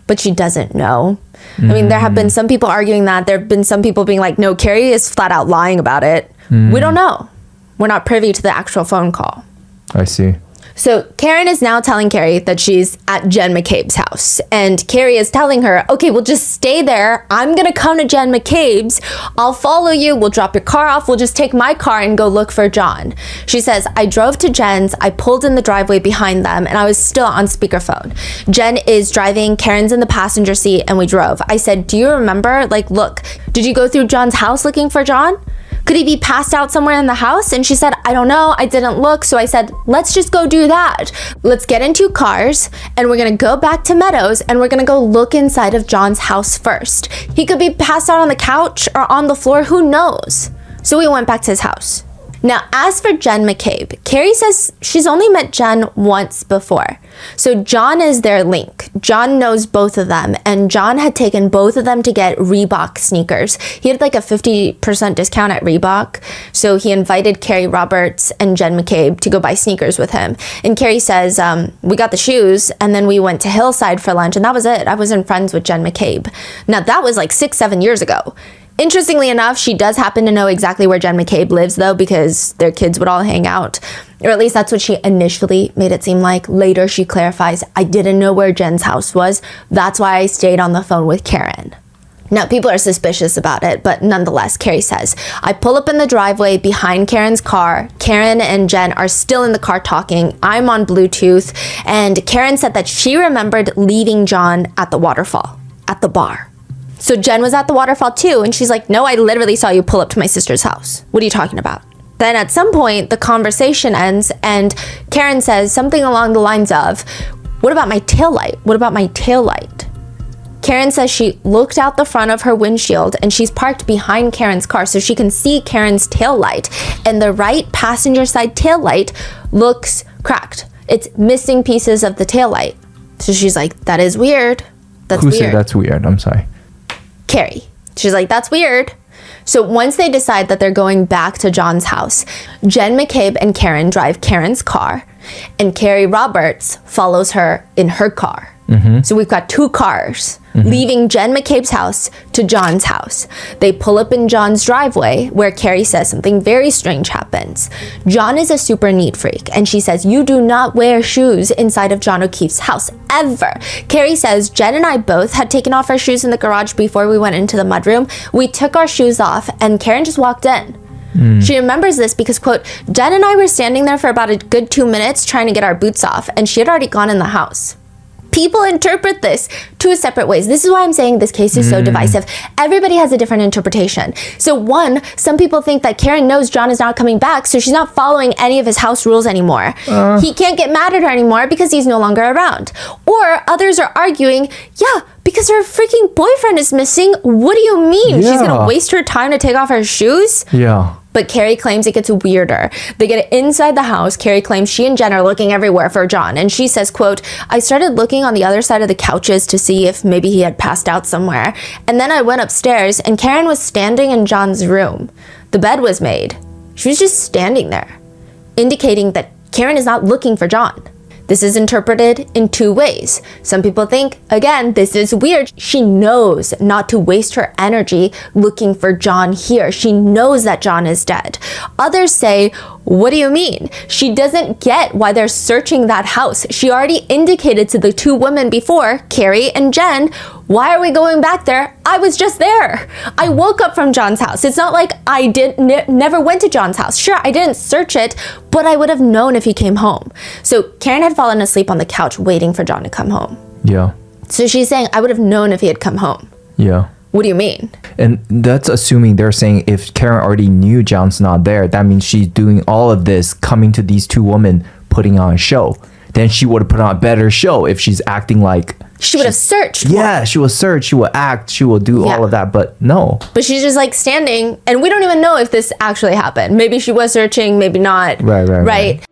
But she doesn't know. I mean, there have been some people arguing that. There have been some people being like, no, Carrie is flat out lying about it. We don't know. We're not privy to the actual phone call. I see. So Karen is now telling Carrie that she's at Jen McCabe's house. And Carrie is telling her, okay, well, just stay there. I'm going to come to Jen McCabe's. I'll follow you. We'll drop your car off. We'll just take my car and go look for John. She says, I drove to Jen's. I pulled in the driveway behind them and I was still on speakerphone. Jen is driving. Karen's in the passenger seat and we drove. I said, do you remember? Like, look, did you go through John's house looking for John? Could he be passed out somewhere in the house? And she said, I don't know. I didn't look. So I said, let's just go do that. Let's get into cars and we're going to go back to Meadows and we're going to go look inside of John's house first. He could be passed out on the couch or on the floor. Who knows? So we went back to his house. Now, as for Jen McCabe, Carrie says she's only met Jen once before. So John is their link. John knows both of them, and John had taken both of them to get Reebok sneakers. He had like a 50% discount at Reebok, so he invited Carrie Roberts and Jen McCabe to go buy sneakers with him. And Carrie says, we got the shoes, and then we went to Hillside for lunch, and that was it. I wasn't friends with Jen McCabe. Now, that was like 6-7 years ago. Interestingly enough, she does happen to know exactly where Jen McCabe lives, though, because their kids would all hang out. Or at least that's what she initially made it seem like. Later, she clarifies, I didn't know where Jen's house was. That's why I stayed on the phone with Karen. Now, people are suspicious about it, but nonetheless, Carrie says, I pull up in the driveway behind Karen's car. Karen and Jen are still in the car talking. I'm on Bluetooth. And Karen said that she remembered leaving John at the waterfall, at the bar. So Jen was at the waterfall too, and she's like, no, I literally saw you pull up to my sister's house. What are you talking about? Then at some point, the conversation ends, and Karen says something along the lines of, what about my taillight? What about my taillight? Karen says she looked out the front of her windshield, and she's parked behind Karen's car, so she can see Karen's taillight, and the right passenger side taillight looks cracked. It's missing pieces of the taillight. So she's like, that is weird. That's weird. Who said that's weird? I'm sorry. Carrie. She's like, that's weird. So once they decide that they're going back to John's house, Jen McCabe and Karen drive Karen's car, and Carrie Roberts follows her in her car. So we've got two cars leaving Jen McCabe's house to John's house. They pull up in John's driveway where Carrie says something very strange happens. John is a super neat freak, and she says, you do not wear shoes inside of John O'Keefe's house, ever. Carrie says, Jen and I both had taken off our shoes in the garage before we went into the mudroom. We took our shoes off, and Karen just walked in. She remembers this because, quote, Jen and I were standing there for about a good 2 minutes trying to get our boots off, and she had already gone in the house. People interpret this two separate ways. This is why I'm saying this case is so divisive. Everybody has a different interpretation. So one, some people think that Karen knows John is not coming back, so she's not following any of his house rules anymore. He can't get mad at her anymore because he's no longer around. Or others are arguing, yeah, because Because her freaking boyfriend is missing. What do you mean? She's Yeah. gonna waste her time to take off her shoes? Yeah. But Carrie claims it gets weirder. They get inside the house. Carrie claims she and Jen are looking everywhere for John. And she says, quote, I started looking on the other side of the couches to see if maybe he had passed out somewhere. And then I went upstairs and Karen was standing in John's room. The bed was made. She was just standing there, indicating that Karen is not looking for John. This is interpreted in two ways. Some people think, again, this is weird. She knows not to waste her energy looking for John here. She knows that John is dead. Others say, what do you mean? She doesn't get why they're searching that house. She already indicated to the two women before, Carrie and Jen, why are we going back there? I was just there. I woke up from John's house. It's not like I never went to John's house. Sure, I didn't search it, but I would have known if he came home. So Karen had fallen asleep on the couch waiting for John to come home. Yeah. So she's saying, I would have known if he had come home. Yeah. What do you mean? And that's assuming they're saying if Karen already knew John's not there, that means she's doing all of this, coming to these two women, putting on a show. Then she would have put on a better show if she's acting like... She would have searched. Yeah, she will search, she will act, she will do all of that, but no. But she's just like standing, and we don't even know if this actually happened. Maybe she was searching, maybe not. Right.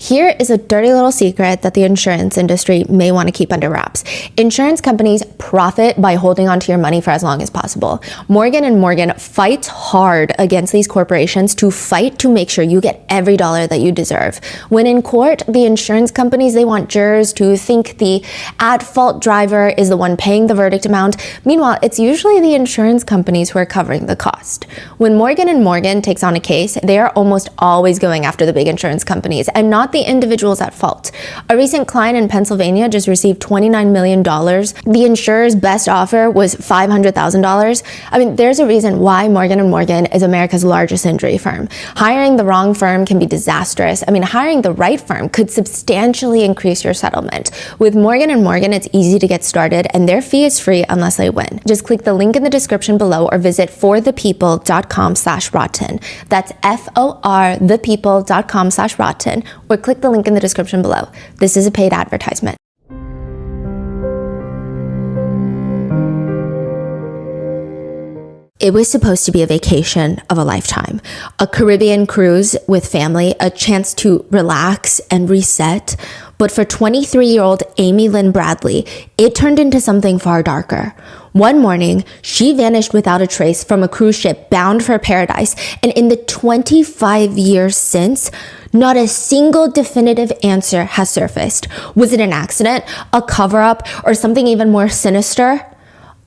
Here is a dirty little secret that the insurance industry may want to keep under wraps. Insurance companies profit by holding onto your money for as long as possible. Morgan & Morgan fights hard against these corporations to fight to make sure you get every dollar that you deserve. When in court, the insurance companies, they want jurors to think the at-fault driver is the one paying the verdict amount. Meanwhile, it's usually the insurance companies who are covering the cost. When Morgan & Morgan takes on a case, they are almost always going after the big insurance companies and not the individuals at fault. A recent client in Pennsylvania just received $29 million. The insurer's best offer was $500,000. I mean, there's a reason why Morgan & Morgan is America's largest injury firm. Hiring the wrong firm can be disastrous. I mean, hiring the right firm could substantially increase your settlement. With Morgan & Morgan, it's easy to get started, and their fee is free unless they win. Just click the link in the description below or visit forthepeople.com/rotten. That's forthepeople.com/rotten, or click the link in the description below. This is a paid advertisement. It was supposed to be a vacation of a lifetime, a Caribbean cruise with family, a chance to relax and reset. But for 23-year-old Amy Lynn Bradley, it turned into something far darker. One morning, she vanished without a trace from a cruise ship bound for paradise, and in the 25 years since, not a single definitive answer has surfaced. Was it an accident, a cover-up, or something even more sinister?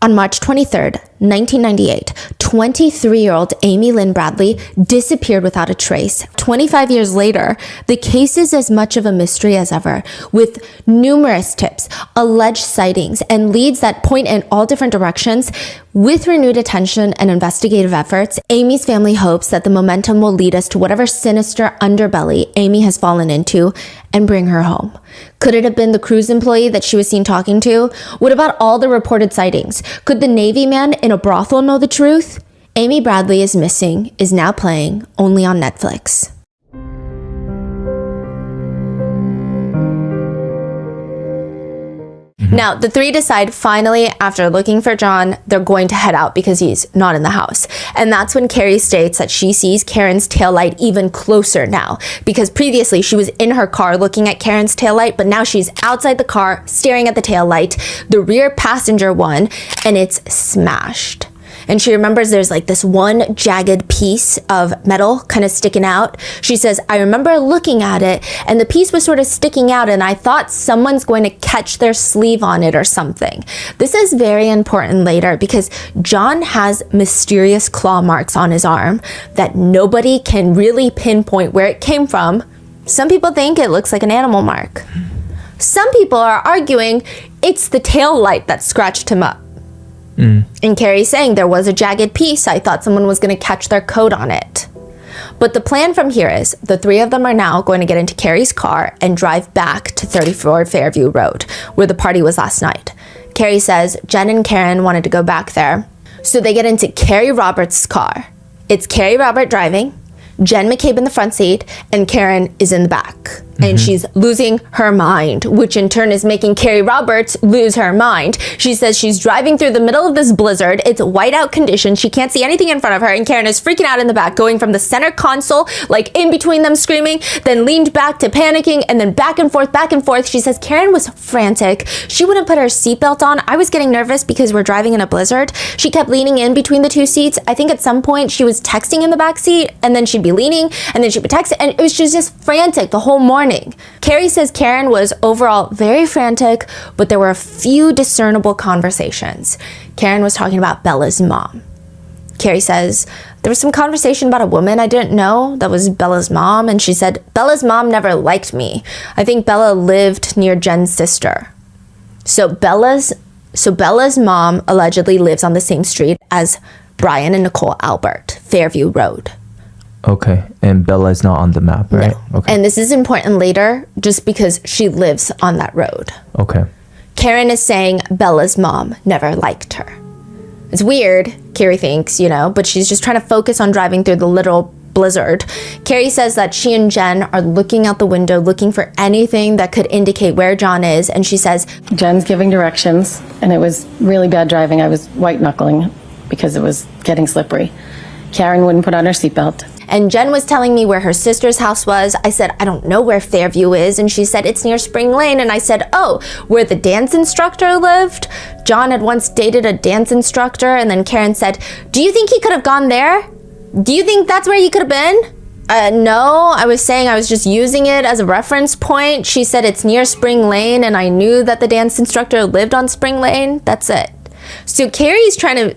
On March 23rd, 1998, 23-year-old Amy Lynn Bradley disappeared without a trace. 25 years later, the case is as much of a mystery as ever, with numerous tips, alleged sightings, and leads that point in all different directions. With renewed attention and investigative efforts, Amy's family hopes that the momentum will lead us to whatever sinister underbelly Amy has fallen into and bring her home. Could it have been the cruise employee that she was seen talking to? What about all the reported sightings? Could the Navy man in a brothel know the truth? Amy Bradley is Missing is now playing only on Netflix. Now, the three decide finally, after looking for John, they're going to head out because he's not in the house. And that's when Carrie states that she sees Karen's taillight even closer now, because previously she was in her car looking at Karen's taillight, but now she's outside the car staring at the taillight, the rear passenger one, and it's smashed. And she remembers there's like this one jagged piece of metal kind of sticking out. She says, I remember looking at it and the piece was sort of sticking out and I thought someone's going to catch their sleeve on it or something. This is very important later because John has mysterious claw marks on his arm that nobody can really pinpoint where it came from. Some people think it looks like an animal mark. Some people are arguing it's the tail light that scratched him up. And Carrie's saying there was a jagged piece. I thought someone was going to catch their coat on it. But the plan from here is the three of them are now going to get into Carrie's car and drive back to 34 Fairview Road, where the party was last night. Carrie says Jen and Karen wanted to go back there. So they get into Carrie Roberts' car. It's Carrie Robert driving, Jen McCabe in the front seat, and Karen is in the back. And she's losing her mind, which in turn is making Carrie Roberts lose her mind. She says she's driving through the middle of this blizzard. It's whiteout conditions. She can't see anything in front of her. And Karen is freaking out in the back, going from the center console, like in between them screaming, then leaned back to panicking, and then back and forth, back and forth. She says Karen was frantic. She wouldn't put her seatbelt on. I was getting nervous because we're driving in a blizzard. She kept leaning in between the two seats. I think at some point she was texting in the back seat, and then she'd be leaning, and then she would text, and it was just frantic the whole morning. Carrie says Karen was overall very frantic, but there were a few discernible conversations. Karen was talking about Bella's mom. Carrie says there was some conversation about a woman I didn't know that was Bella's mom, and she said Bella's mom never liked me. I think Bella lived near Jen's sister. So Bella's mom allegedly lives on the same street as Brian and Nicole Albert, Fairview Road. Okay, and Bella is not on the map, right? No. Okay. And this is important later just because she lives on that road. Okay. Karen is saying Bella's mom never liked her. It's weird, Carrie thinks, but she's just trying to focus on driving through the literal blizzard. Carrie says that she and Jen are looking out the window, looking for anything that could indicate where John is. And she says, Jen's giving directions, and it was really bad driving. I was white knuckling because it was getting slippery. Karen wouldn't put on her seatbelt. And Jen was telling me where her sister's house was. I said, I don't know where Fairview is. And she said, it's near Spring Lane. And I said, oh, where the dance instructor lived? John had once dated a dance instructor. And then Karen said, do you think he could have gone there? Do you think that's where he could have been? No, I was saying I was just using it as a reference point. She said it's near Spring Lane, and I knew that the dance instructor lived on Spring Lane. That's it. So Carrie's trying to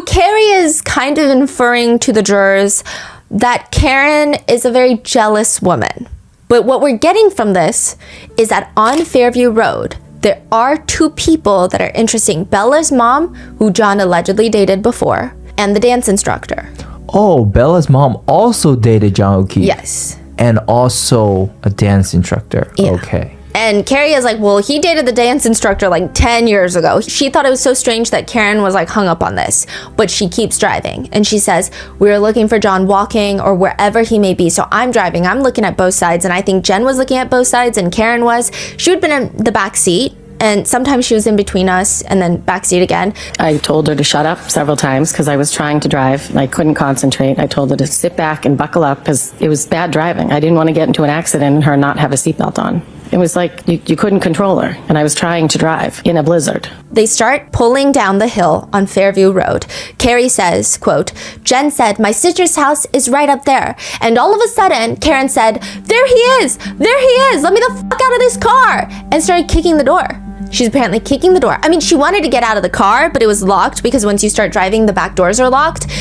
Carrie is kind of inferring to the jurors that Karen is a very jealous woman. But what we're getting from this is that on Fairview Road, there are two people that are interesting. Bella's mom, who John allegedly dated before, and the dance instructor. Oh, Bella's mom also dated John O'Keefe. Yes. And also a dance instructor. Yeah. Okay. And Carrie is like, well, he dated the dance instructor like 10 years ago. She thought it was so strange that Karen was like hung up on this, but she keeps driving. And she says, we were looking for John walking or wherever he may be. So I'm driving, I'm looking at both sides. And I think Jen was looking at both sides and Karen was. She had been in the back seat. And sometimes she was in between us and then backseat again. I told her to shut up several times because I was trying to drive and I couldn't concentrate. I told her to sit back and buckle up because it was bad driving. I didn't want to get into an accident and her not have a seatbelt on. It was like you couldn't control her, and I was trying to drive in a blizzard. They start pulling down the hill on Fairview Road. Carrie says, quote, Jen said, my sister's house is right up there. And all of a sudden, Karen said, there he is, let me the fuck out of this car, and started kicking the door. She's apparently kicking the door. I mean, she wanted to get out of the car, but it was locked because once you start driving, the back doors are locked.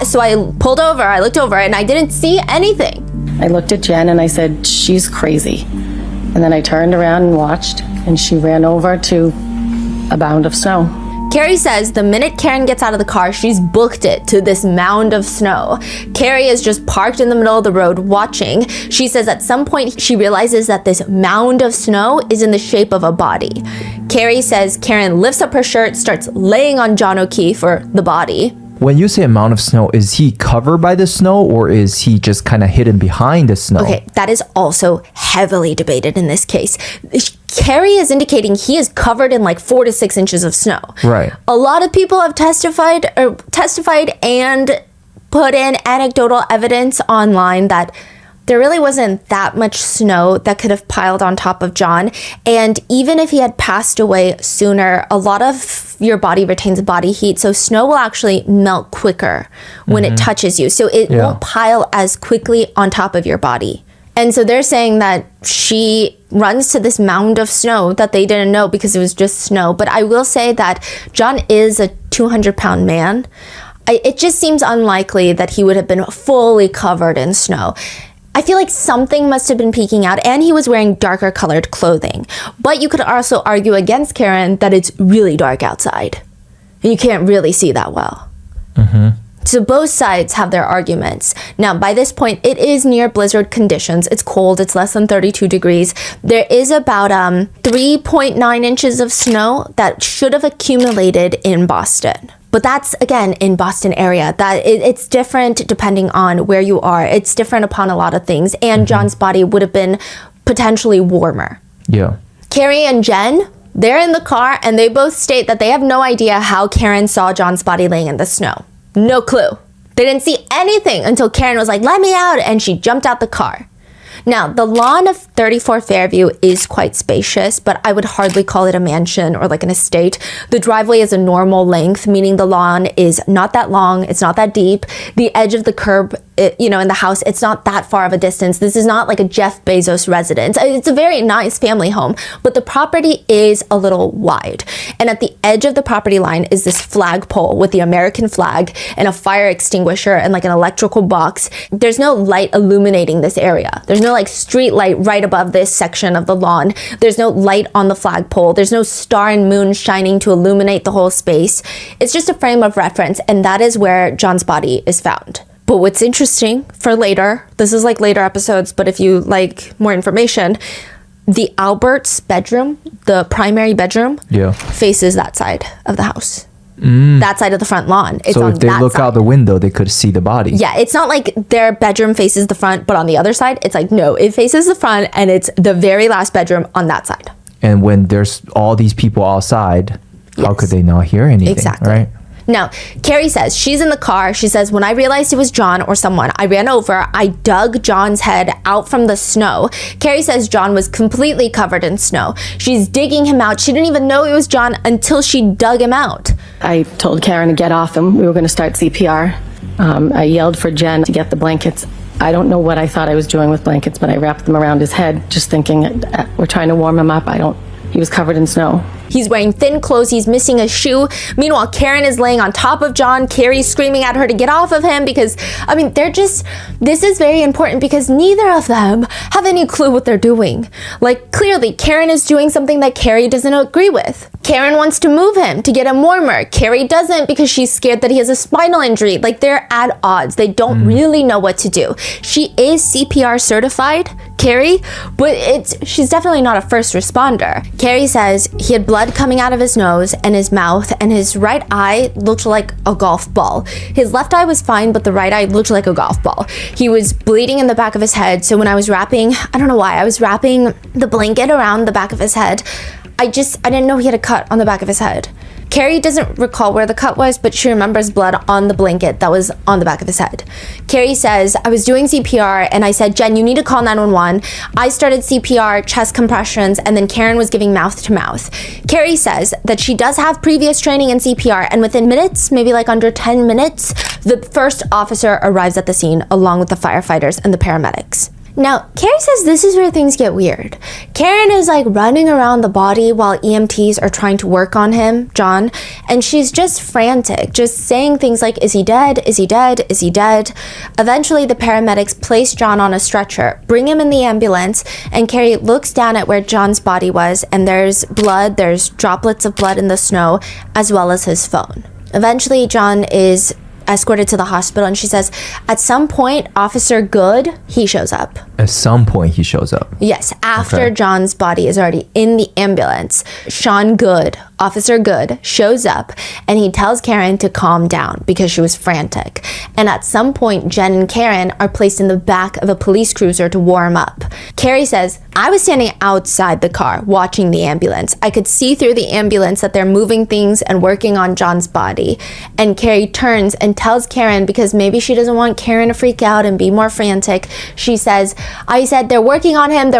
So I pulled over, I looked over, and I didn't see anything. I looked at Jen and I said, she's crazy. And then I turned around and watched, and she ran over to a mound of snow. Carrie says the minute Karen gets out of the car, she's booked it to this mound of snow. Carrie is just parked in the middle of the road watching. She says at some point she realizes that this mound of snow is in the shape of a body. Carrie says Karen lifts up her shirt, starts laying on John O'Keefe or the body. When you say amount of snow, is he covered by the snow or is he just kind of hidden behind the snow? Okay, that is also heavily debated in this case. Carrie is indicating he is covered in like 4 to 6 inches of snow. Right. A lot of people have testified and put in anecdotal evidence online that there really wasn't that much snow that could have piled on top of John. And even if he had passed away sooner, a lot of your body retains body heat. So snow will actually melt quicker when it touches you. So it won't pile as quickly on top of your body. And so they're saying that she runs to this mound of snow that they didn't know because it was just snow. But I will say that John is a 200-pound man. It just seems unlikely that he would have been fully covered in snow. I feel like something must have been peeking out, and he was wearing darker colored clothing. But you could also argue against Karen that it's really dark outside and you can't really see that well. So both sides have their arguments. Now, by this point, it is near blizzard conditions. It's cold. It's less than 32 degrees. There is about 3.9 inches of snow that should have accumulated in Boston. But that's, again, in Boston area. That it's different depending on where you are. It's different upon a lot of things. And John's body would have been potentially warmer. Yeah. Carrie and Jen, they're in the car, and they both state that they have no idea how Karen saw John's body laying in the snow. No clue. They didn't see anything until Karen was like, let me out, and she jumped out the car. Now, the lawn of 34 Fairview is quite spacious, but I would hardly call it a mansion or like an estate. The driveway is a normal length, meaning the lawn is not that long, it's not that deep. The edge of the curb, in the house, it's not that far of a distance. This is not like a Jeff Bezos residence. It's a very nice family home, but the property is a little wide. And at the edge of the property line is this flagpole with the American flag and a fire extinguisher and like an electrical box. There's no light illuminating this area. There's no like street light right above this section of the lawn. There's no light on the flagpole. There's no star and moon shining to illuminate the whole space. It's just a frame of reference, and that is where John's body is found. But what's interesting for later, this is like later episodes, but if you like more information, the Albert's bedroom, the primary bedroom, faces that side of the house. That side of the front lawn. It's so on if they that look side. out the window, they could see the body. Yeah, it's not like their bedroom faces the front, but on the other side, it's like, no, it faces the front, and it's the very last bedroom on that side. And when there's all these people outside, how could they not hear anything? Exactly. Right? Now, Carrie says she's in the car. She says, when I realized it was John or someone, I ran over. I dug John's head out from the snow. Carrie says John was completely covered in snow. She's digging him out. She didn't even know it was John until she dug him out. I told Karen to get off him. We were going to start CPR. I yelled for Jen to get the blankets. I don't know what I thought I was doing with blankets, but I wrapped them around his head, just thinking we're trying to warm him up. He was covered in snow. He's wearing thin clothes. He's missing a shoe. Meanwhile, Karen is laying on top of John. Carrie's screaming at her to get off of him because, this is very important because neither of them have any clue what they're doing. Like, clearly, Karen is doing something that Carrie doesn't agree with. Karen wants to move him to get him warmer. Carrie doesn't because she's scared that he has a spinal injury. Like, they're at odds. They don't really know what to do. She is CPR certified, Carrie, but she's definitely not a first responder. Carrie says he had blood coming out of his nose and his mouth, and his right eye looked like a golf ball. His left eye was fine, but the right eye looked like a golf ball. He was bleeding in the back of his head, so when I was wrapping the blanket around the back of his head, I didn't know he had a cut on the back of his head. Carrie doesn't recall where the cut was, but she remembers blood on the blanket that was on the back of his head. Carrie says, I was doing CPR and I said, Jen, you need to call 911. I started CPR, chest compressions, and then Karen was giving mouth to mouth. Carrie says that she does have previous training in CPR, and within minutes, maybe like under 10 minutes, the first officer arrives at the scene along with the firefighters and the paramedics. Now, Carrie says this is where things get weird. Karen is like running around the body while EMTs are trying to work on him, John, and she's just frantic, just saying things like, is he dead? Is he dead? Is he dead? Eventually, the paramedics place John on a stretcher, bring him in the ambulance, and Carrie looks down at where John's body was, and there's blood, there's droplets of blood in the snow, as well as his phone. Eventually, John is escorted to the hospital, and she says, at some point, Officer Good, he shows up. At some point, he shows up. Yes, after John's body is already in the ambulance, Sean Good, Officer Good, shows up, and he tells Karen to calm down because she was frantic. And at some point, Jen and Karen are placed in the back of a police cruiser to warm up. Carrie says, I was standing outside the car watching the ambulance. I could see through the ambulance that they're moving things and working on John's body. And Carrie turns and tells Karen, because maybe she doesn't want Karen to freak out and be more frantic, she says, I said, they're working on him.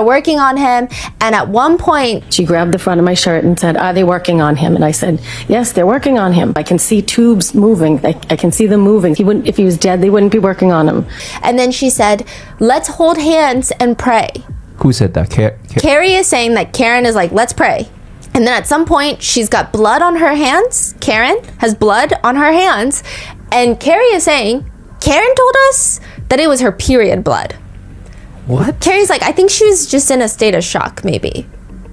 And at one point, she grabbed the front of my shirt and said, are they working on him? And I said, yes, they're working on him. I can see tubes moving. I can see them moving. If he was dead, they wouldn't be working on him. And then she said, let's hold hands and pray. Who said that? Carrie is saying that Karen is like, let's pray. And then at some point, she's got blood on her hands. Karen has blood on her hands. And Carrie is saying, Karen told us that it was her period blood. What? Carrie's like, I think she was just in a state of shock, maybe.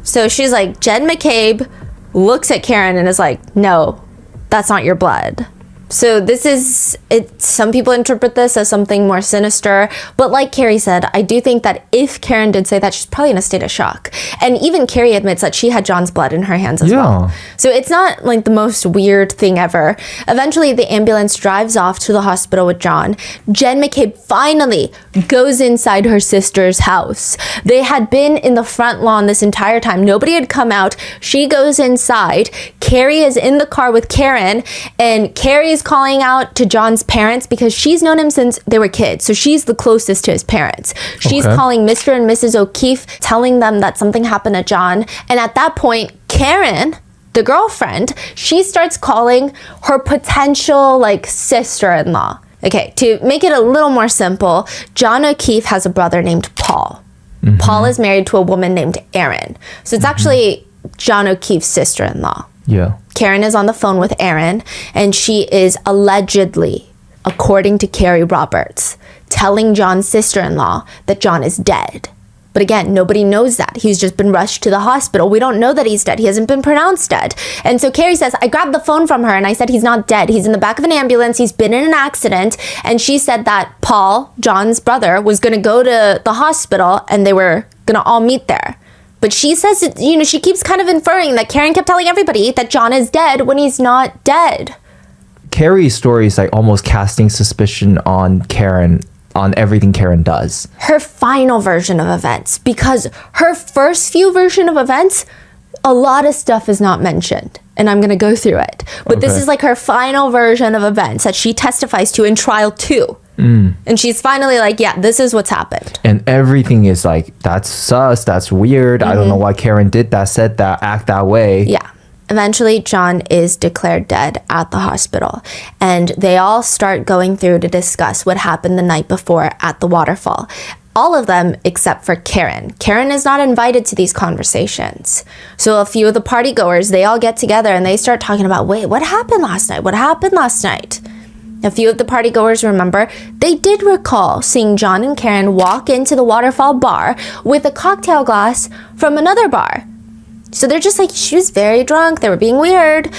So she's like, Jen McCabe looks at Karen and is like, no, that's not your blood. So this is it. Some people interpret this as something more sinister, but like Carrie said, I do think that if Karen did say that, she's probably in a state of shock. And even Carrie admits that she had John's blood in her hands as well. So it's not like the most weird thing ever. Eventually, the ambulance drives off to the hospital with John. Jen McCabe finally goes inside her sister's house. They had been in the front lawn this entire time. Nobody had come out. She goes inside. Carrie is in the car with Karen, and Carrie is calling out to John's parents because she's known him since they were kids. So she's the closest to his parents. She's calling Mr. and Mrs. O'Keefe, telling them that something happened to John. And at that point, Karen, the girlfriend, she starts calling her potential like sister-in-law. Okay, to make it a little more simple, John O'Keefe has a brother named Paul. Paul is married to a woman named Erin. So it's actually John O'Keefe's sister-in-law. Yeah. Karen is on the phone with Erin, and she is allegedly, according to Carrie Roberts, telling John's sister-in-law that John is dead. But again, nobody knows that. He's just been rushed to the hospital. We don't know that he's dead. He hasn't been pronounced dead. And so Carrie says, I grabbed the phone from her and I said, he's not dead. He's in the back of an ambulance. He's been in an accident. And she said that Paul, John's brother, was going to go to the hospital and they were going to all meet there. But she says, she keeps kind of inferring that Karen kept telling everybody that John is dead when he's not dead. Carrie's story is like almost casting suspicion on Karen, on everything Karen does. Her final version of events, because her first few version of events, a lot of stuff is not mentioned. And I'm going to go through it. But this is like her final version of events that she testifies to in trial 2. And she's finally like, yeah, this is what's happened. And everything is like, that's sus, that's weird. I don't know why Karen did that, said that, act that way. Yeah. Eventually, John is declared dead at the hospital, and they all start going through to discuss what happened the night before at the waterfall. All of them except for Karen. Karen is not invited to these conversations. So a few of the party goers, they all get together and they start talking about, wait, what happened last night? What happened last night? A few of the party goers remember they did recall seeing John and Karen walk into the waterfall bar with a cocktail glass from another bar. So they're just like, she was very drunk. They were being weird.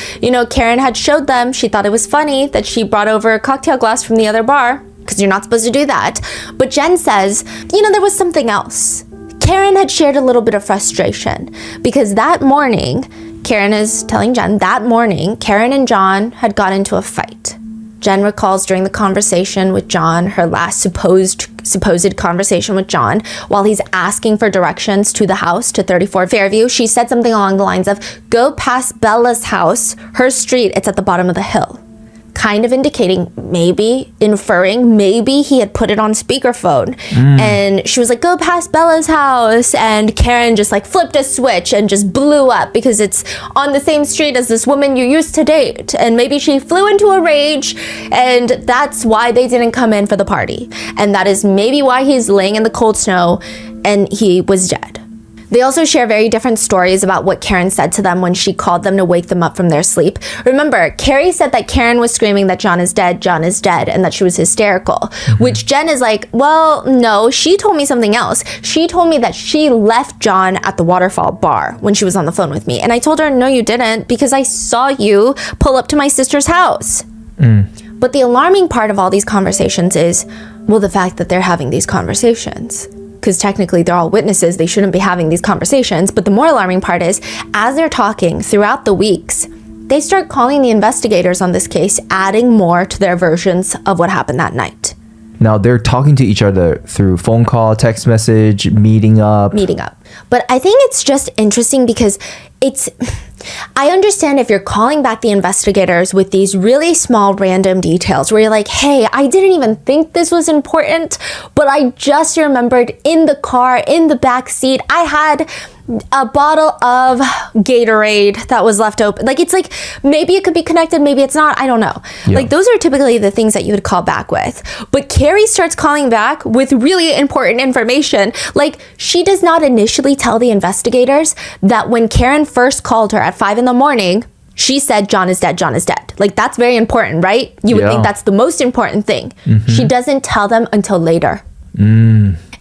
Karen had showed them. She thought it was funny that she brought over a cocktail glass from the other bar because you're not supposed to do that. But Jen says, there was something else. Karen had shared a little bit of frustration because that morning, Karen is telling Jen, that morning, Karen and John had got into a fight. Jen recalls during the conversation with John, her last supposed conversation with John, while he's asking for directions to the house, to 34 Fairview, she said something along the lines of, go past Bella's house, her street, it's at the bottom of the hill. Kind of indicating, inferring maybe he had put it on speakerphone. And she was like, go past Bella's house. And Karen just like flipped a switch and just blew up because it's on the same street as this woman you used to date. And maybe she flew into a rage and that's why they didn't come in for the party. And that is maybe why he's laying in the cold snow and he was dead. They also share very different stories about what Karen said to them when she called them to wake them up from their sleep. Remember, Carrie said that Karen was screaming that John is dead, and that she was hysterical, which Jen is like, well, no, she told me something else. She told me that she left John at the waterfall bar when she was on the phone with me. And I told her, no, you didn't, because I saw you pull up to my sister's house. But the alarming part of all these conversations is, well, the fact that they're having these conversations. Because technically they're all witnesses, they shouldn't be having these conversations. But the more alarming part is, as they're talking throughout the weeks, they start calling the investigators on this case, adding more to their versions of what happened that night. Now they're talking to each other through phone call, text message, meeting up. But I think it's just interesting because I understand if you're calling back the investigators with these really small random details where you're like, hey, I didn't even think this was important, but I just remembered in the car, in the back seat, I had a bottle of Gatorade that was left open. Like, it's like, maybe it could be connected, maybe it's not, I don't know. Yeah. Like, those are typically the things that you would call back with. But Carrie starts calling back with really important information. Like, she does not initially tell the investigators that when Karen first called her at 5 a.m, she said, John is dead, John is dead. Like, that's very important, right? You would think that's the most important thing. She doesn't tell them until later.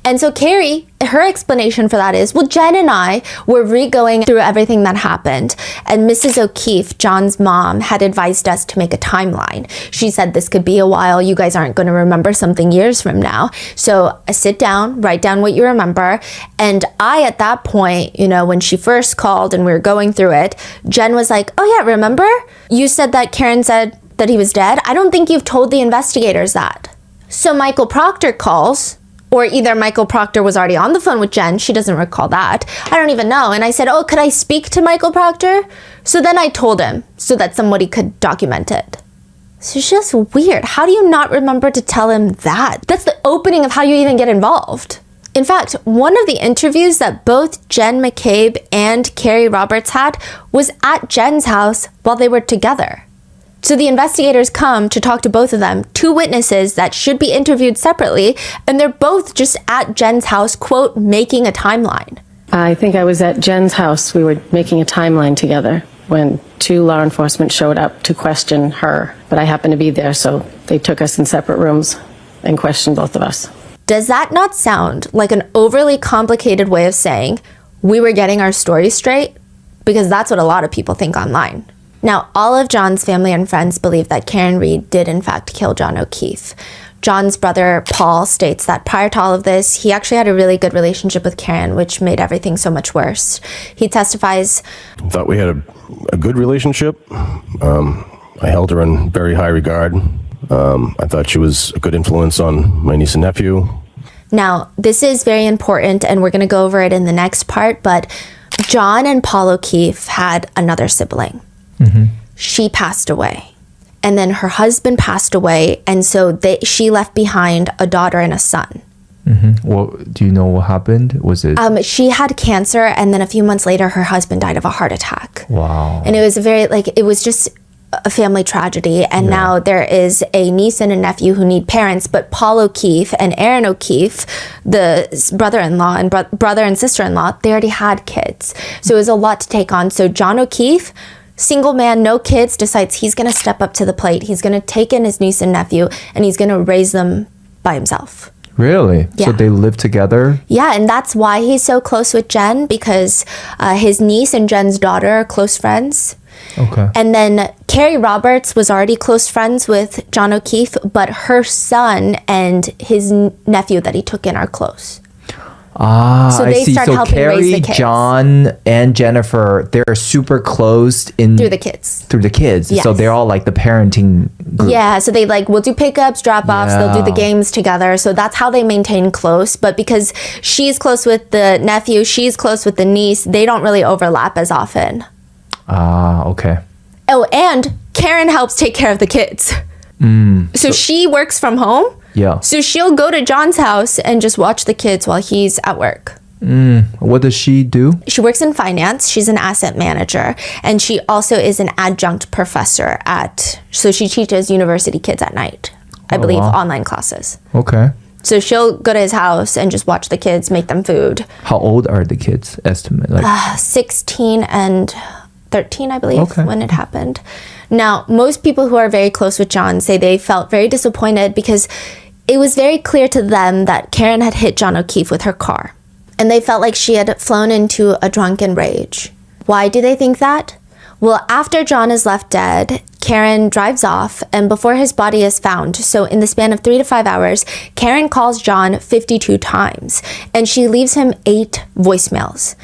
And so Carrie, her explanation for that is, well, Jen and I were re-going through everything that happened, and Mrs. O'Keefe, John's mom, had advised us to make a timeline. She said this could be a while. You guys aren't going to remember something years from now. So sit down, write down what you remember. And I, at that point, you know, when she first called and we were going through it, Jen was like, oh yeah, remember? You said that Karen said that he was dead? I don't think you've told the investigators that. So Michael Proctor calls, or either Michael Proctor was already on the phone with Jen. She doesn't recall that. I don't even know. And I said, oh, could I speak to Michael Proctor? So then I told him so that somebody could document it. So it's just weird. How do you not remember to tell him that? That's the opening of how you even get involved. In fact, one of the interviews that both Jen McCabe and Carrie Roberts had was at Jen's house while they were together. So the investigators come to talk to both of them, two witnesses that should be interviewed separately, and they're both just at Jen's house, quote, making a timeline. I think I was at Jen's house. We were making a timeline together when two law enforcement showed up to question her. But I happened to be there, so they took us in separate rooms and questioned both of us. Does that not sound like an overly complicated way of saying we were getting our story straight? Because that's what a lot of people think online. Now, all of John's family and friends believe that Karen Read did in fact kill John O'Keefe. John's brother, Paul, states that prior to all of this, he actually had a really good relationship with Karen, which made everything so much worse. He testifies, I thought we had a good relationship. I held her in very high regard. I thought she was a good influence on my niece and nephew. Now, this is very important, and we're going to go over it in the next part, but John and Paul O'Keefe had another sibling. Mm-hmm. She passed away, and then her husband passed away, and so she left behind a daughter and a son. Mm-hmm. Well, do you know what happened? Was it? She had cancer, and then a few months later, her husband died of a heart attack. Wow. And it was it was just a family tragedy, and now there is a niece and a nephew who need parents, but Paul O'Keefe and Aaron O'Keefe, the brother-in-law and brother and sister-in-law, they already had kids. So it was a lot to take on. So John O'Keefe, single man, no kids, decides he's going to step up to the plate. He's going to take in his niece and nephew, and he's going to raise them by himself. Really? Yeah. So they live together? Yeah, and that's why he's so close with Jen, because his niece and Jen's daughter are close friends. Okay. And then Carrie Roberts was already close friends with John O'Keefe, but her son and his nephew that he took in are close. Ah, so they I see. start So helping raise Carrie, the kids. John, and Jennifer, they're super close Through the kids. Through the kids. Yes. So they're all like the parenting group. Yeah, so they we'll do pickups, drop-offs, they'll do the games together. So that's how they maintain close. But because she's close with the nephew, she's close with the niece, they don't really overlap as often. Ah, okay. Oh, and Karen helps take care of the kids. So she works from home. Yeah. So she'll go to John's house and just watch the kids while he's at work. What does she do? She works in finance. She's an asset manager. And she also is an adjunct professor so she teaches university kids at night. I believe online classes. Okay. So she'll go to his house and just watch the kids, make them food. How old are the kids, estimate? 16 and 13, I believe, when it happened. Now, most people who are very close with John say they felt very disappointed because it was very clear to them that Karen had hit John O'Keefe with her car. And they felt like she had flown into a drunken rage. Why do they think that? Well, after John is left dead, Karen drives off, and before his body is found, so in the span of 3 to 5 hours, Karen calls John 52 times, and she leaves him 8 voicemails.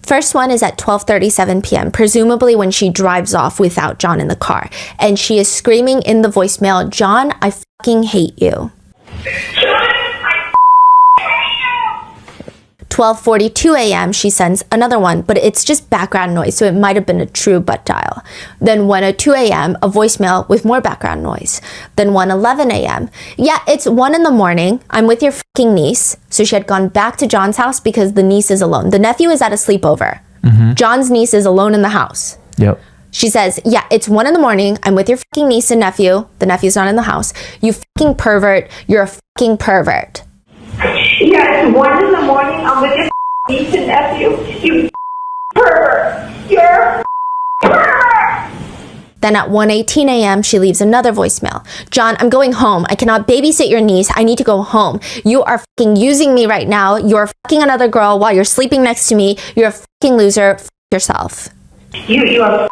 First one is at 12:37 p.m., presumably when she drives off without John in the car. And she is screaming in the voicemail, "John, I fucking hate you." 12:42 a.m., she sends another one, but it's just background noise, so it might have been a true butt dial. Then 1:02 a.m., a voicemail with more background noise. Then 1:11 a.m. Yeah, it's 1 in the morning. I'm with your fucking niece. So she had gone back to John's house because the niece is alone. The nephew is at a sleepover. John's niece is alone in the house. Yep. She says, yeah, it's 1 in the morning. I'm with your fucking niece and nephew. The nephew's not in the house. You fucking pervert. You're a fucking pervert. Yeah, it's 1 in the morning. I'm with your niece and nephew. You pervert. You're a pervert. Then at 1:18 a.m., she leaves another voicemail. John, I'm going home. I cannot babysit your niece. I need to go home. You are fucking using me right now. You're fucking another girl while you're sleeping next to me. You're a fucking loser. F yourself. You are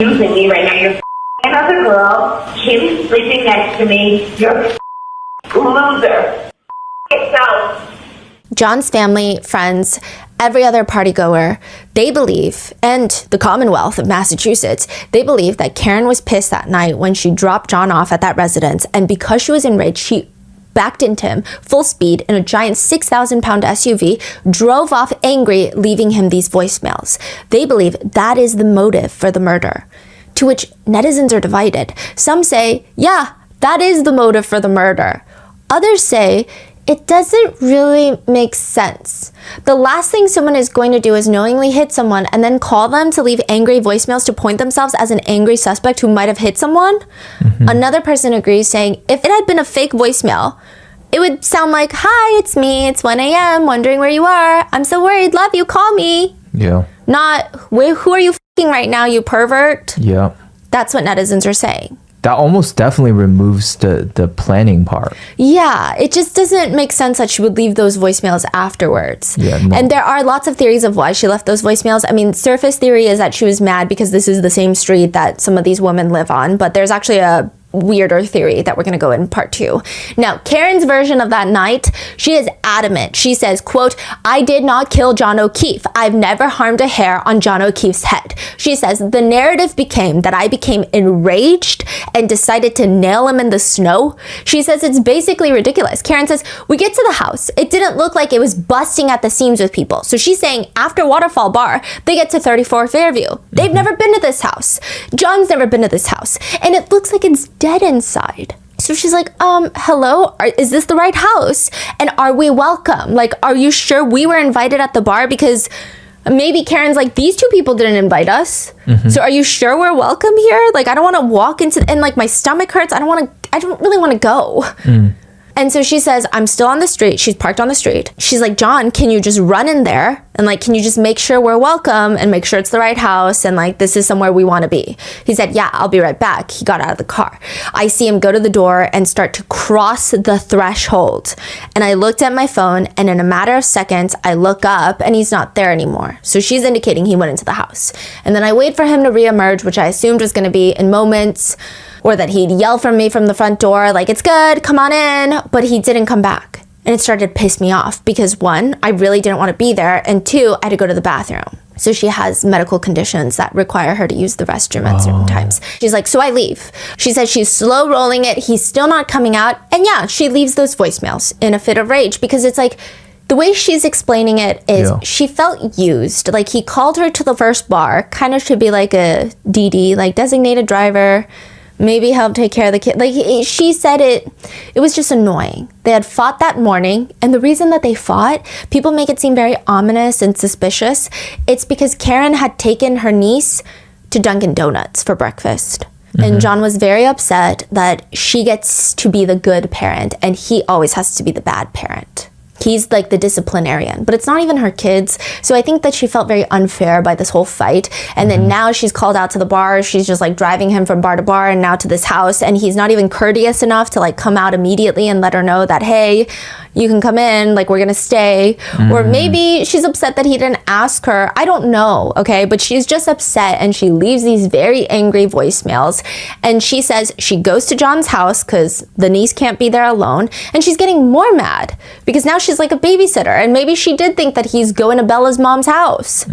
using me right now. You're another girl. Kim's sleeping next to me. You're a loser. Yourself. John's family, friends, every other party goer, they believe, and the Commonwealth of Massachusetts, they believe that Karen was pissed that night when she dropped John off at that residence, and because she was enraged, she backed into him full speed in a giant 6,000-pound SUV, drove off angry, leaving him these voicemails. They believe that is the motive for the murder, to which netizens are divided. Some say, yeah, that is the motive for the murder. Others say, it doesn't really make sense. The last thing someone is going to do is knowingly hit someone and then call them to leave angry voicemails to point themselves as an angry suspect who might have hit someone. Another person agrees, saying, if it had been a fake voicemail, it would sound like, hi, it's me, it's 1 a.m., wondering where you are. I'm so worried, love you, call me. Yeah. Not, who are you f***ing right now, you pervert? Yeah. That's what netizens are saying. That almost definitely removes the planning part. Yeah, it just doesn't make sense that she would leave those voicemails afterwards. Yeah, no. And there are lots of theories of why she left those voicemails. I mean, surface theory is that she was mad because this is the same street that some of these women live on, but there's actually a weirder theory that we're going to go in part 2. Now, Karen's version of that night, she is adamant. She says, quote, I did not kill John O'Keefe. I've never harmed a hair on John O'Keefe's head. She says, the narrative became that I became enraged and decided to nail him in the snow. She says it's basically ridiculous. Karen says, we get to the house. It didn't look like it was busting at the seams with people. So she's saying after Waterfall Bar, they get to 34 Fairview. They've never been to this house. John's never been to this house. And it looks like it's dead inside. So she's like, hello, is this the right house? And are we welcome? Like, are you sure we were invited at the bar? Because maybe Karen's like, these two people didn't invite us. So are you sure we're welcome here? Like, I don't want to walk into, and like my stomach hurts. I don't really want to go. And so she says, I'm still on the street. She's parked on the street. She's like, John, can you just run in there? And like, can you just make sure we're welcome and make sure it's the right house? And like, this is somewhere we want to be. He said, yeah, I'll be right back. He got out of the car. I see him go to the door and start to cross the threshold. And I looked at my phone, and in a matter of seconds, I look up and he's not there anymore. So she's indicating he went into the house. And then I wait for him to reemerge, which I assumed was going to be in moments, or that he'd yell from me from the front door, like, it's good, come on in. But he didn't come back. And it started to piss me off because 1, I really didn't want to be there. And 2, I had to go to the bathroom. So she has medical conditions that require her to use the restroom at certain times. She's like, so I leave. She says she's slow rolling it. He's still not coming out. And yeah, she leaves those voicemails in a fit of rage because it's like, the way she's explaining it is she felt used. Like, he called her to the first bar, kind of should be like a DD, like designated driver, maybe help take care of the kid. Like, she said it was just annoying. They had fought that morning, and the reason that they fought, people make it seem very ominous and suspicious. It's because Karen had taken her niece to Dunkin' Donuts for breakfast. And John was very upset that she gets to be the good parent, and he always has to be the bad parent. He's like the disciplinarian, but it's not even her kids. So I think that she felt very unfair by this whole fight. And then now she's called out to the bar. She's just like driving him from bar to bar and now to this house. And he's not even courteous enough to like come out immediately and let her know that, hey, you can come in, like, we're gonna stay. Or maybe she's upset that he didn't ask her. I don't know, okay? But she's just upset, and she leaves these very angry voicemails. And she says she goes to John's house because the niece can't be there alone. And she's getting more mad because now she's like a babysitter. And maybe she did think that he's going to Bella's mom's house.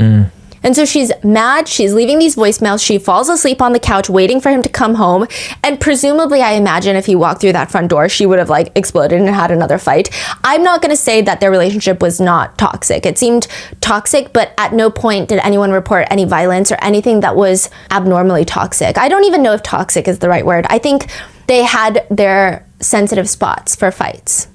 And so she's mad, she's leaving these voicemails, she falls asleep on the couch waiting for him to come home, and presumably, I imagine if he walked through that front door, she would have like exploded and had another fight. I'm not gonna say that their relationship was not toxic. It seemed toxic, but at no point did anyone report any violence or anything that was abnormally toxic. I don't even know if toxic is the right word. I think they had their sensitive spots for fights.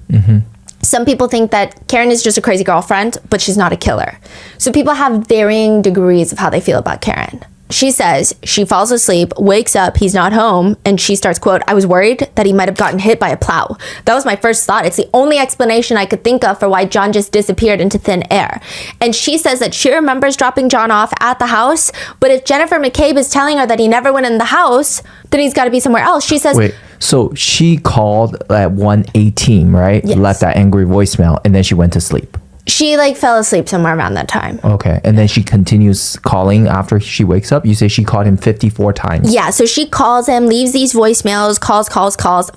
Some people think that Karen is just a crazy girlfriend, but she's not a killer. So people have varying degrees of how they feel about Karen. She says she falls asleep, wakes up, he's not home, and she starts, quote, I was worried that he might have gotten hit by a plow. That was my first thought. It's the only explanation I could think of for why John just disappeared into thin air. And she says that she remembers dropping John off at the house, but if Jennifer McCabe is telling her that he never went in the house, then he's got to be somewhere else. She says... Wait, so she called at 1:18, right? Yes. Left that angry voicemail, and then she went to sleep. She fell asleep somewhere around that time. Okay. And then she continues calling after she wakes up. You say she called him 54 times. Yeah, so she calls him, leaves these voicemails, calls,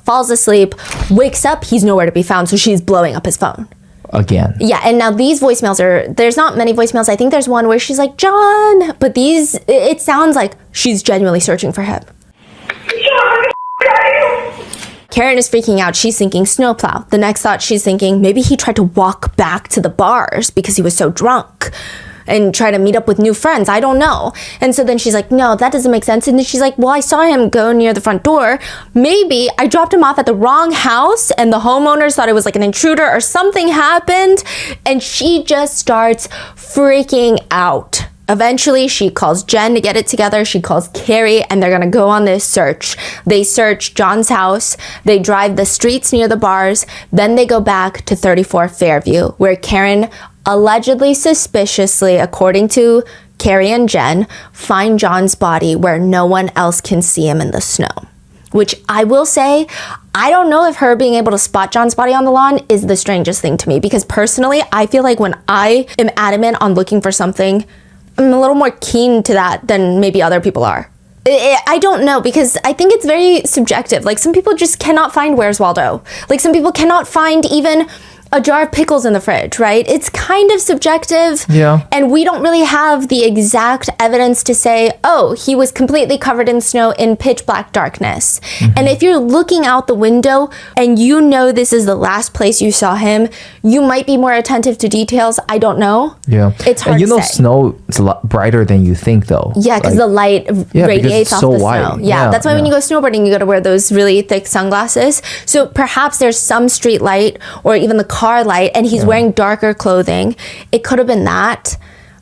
falls asleep, wakes up, he's nowhere to be found, so she's blowing up his phone. Again. Yeah, and now these voicemails there's not many voicemails. I think there's one where she's like, John, but it sounds like she's genuinely searching for him. Karen is freaking out. She's thinking snowplow. The next thought she's thinking, maybe he tried to walk back to the bars because he was so drunk and try to meet up with new friends. I don't know. And so then she's like, no, that doesn't make sense. And then she's like, well, I saw him go near the front door. Maybe I dropped him off at the wrong house and the homeowners thought it was like an intruder or something happened. And she just starts freaking out. Eventually, she calls Jen to get it together. She calls Carrie, and they're going to go on this search. They search John's house. They drive the streets near the bars. Then they go back to 34 Fairview, where Karen allegedly, suspiciously, according to Carrie and Jen, find John's body where no one else can see him in the snow. Which I will say, I don't know if her being able to spot John's body on the lawn is the strangest thing to me. Because personally, I feel like when I am adamant on looking for something, I'm a little more keen to that than maybe other people are. I don't know, because I think it's very subjective. Like, some people just cannot find Where's Waldo. Like, some people cannot find even a jar of pickles in the fridge, right? It's kind of subjective. Yeah. And we don't really have the exact evidence to say, oh, he was completely covered in snow in pitch black darkness. Mm-hmm. And if you're looking out the window and you know this is the last place you saw him, you might be more attentive to details. I don't know. Yeah. It's hard and to say. Snow is a lot brighter than you think, though. Yeah, because the light radiates off so the white. snow. Yeah, that's why when you go snowboarding, you got to wear those really thick sunglasses. So perhaps there's some street light or even the car light, and he's wearing darker clothing. It could have been that,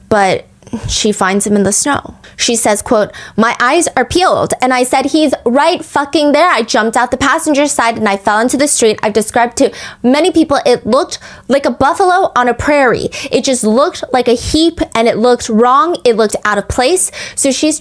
but she finds him in the snow. She says, quote, my eyes are peeled, and I said, he's right fucking there. I jumped out the passenger side and I fell into the street. I've described to many people, it looked like a buffalo on a prairie. It just looked like a heap, and it looked wrong. It looked out of place. So she's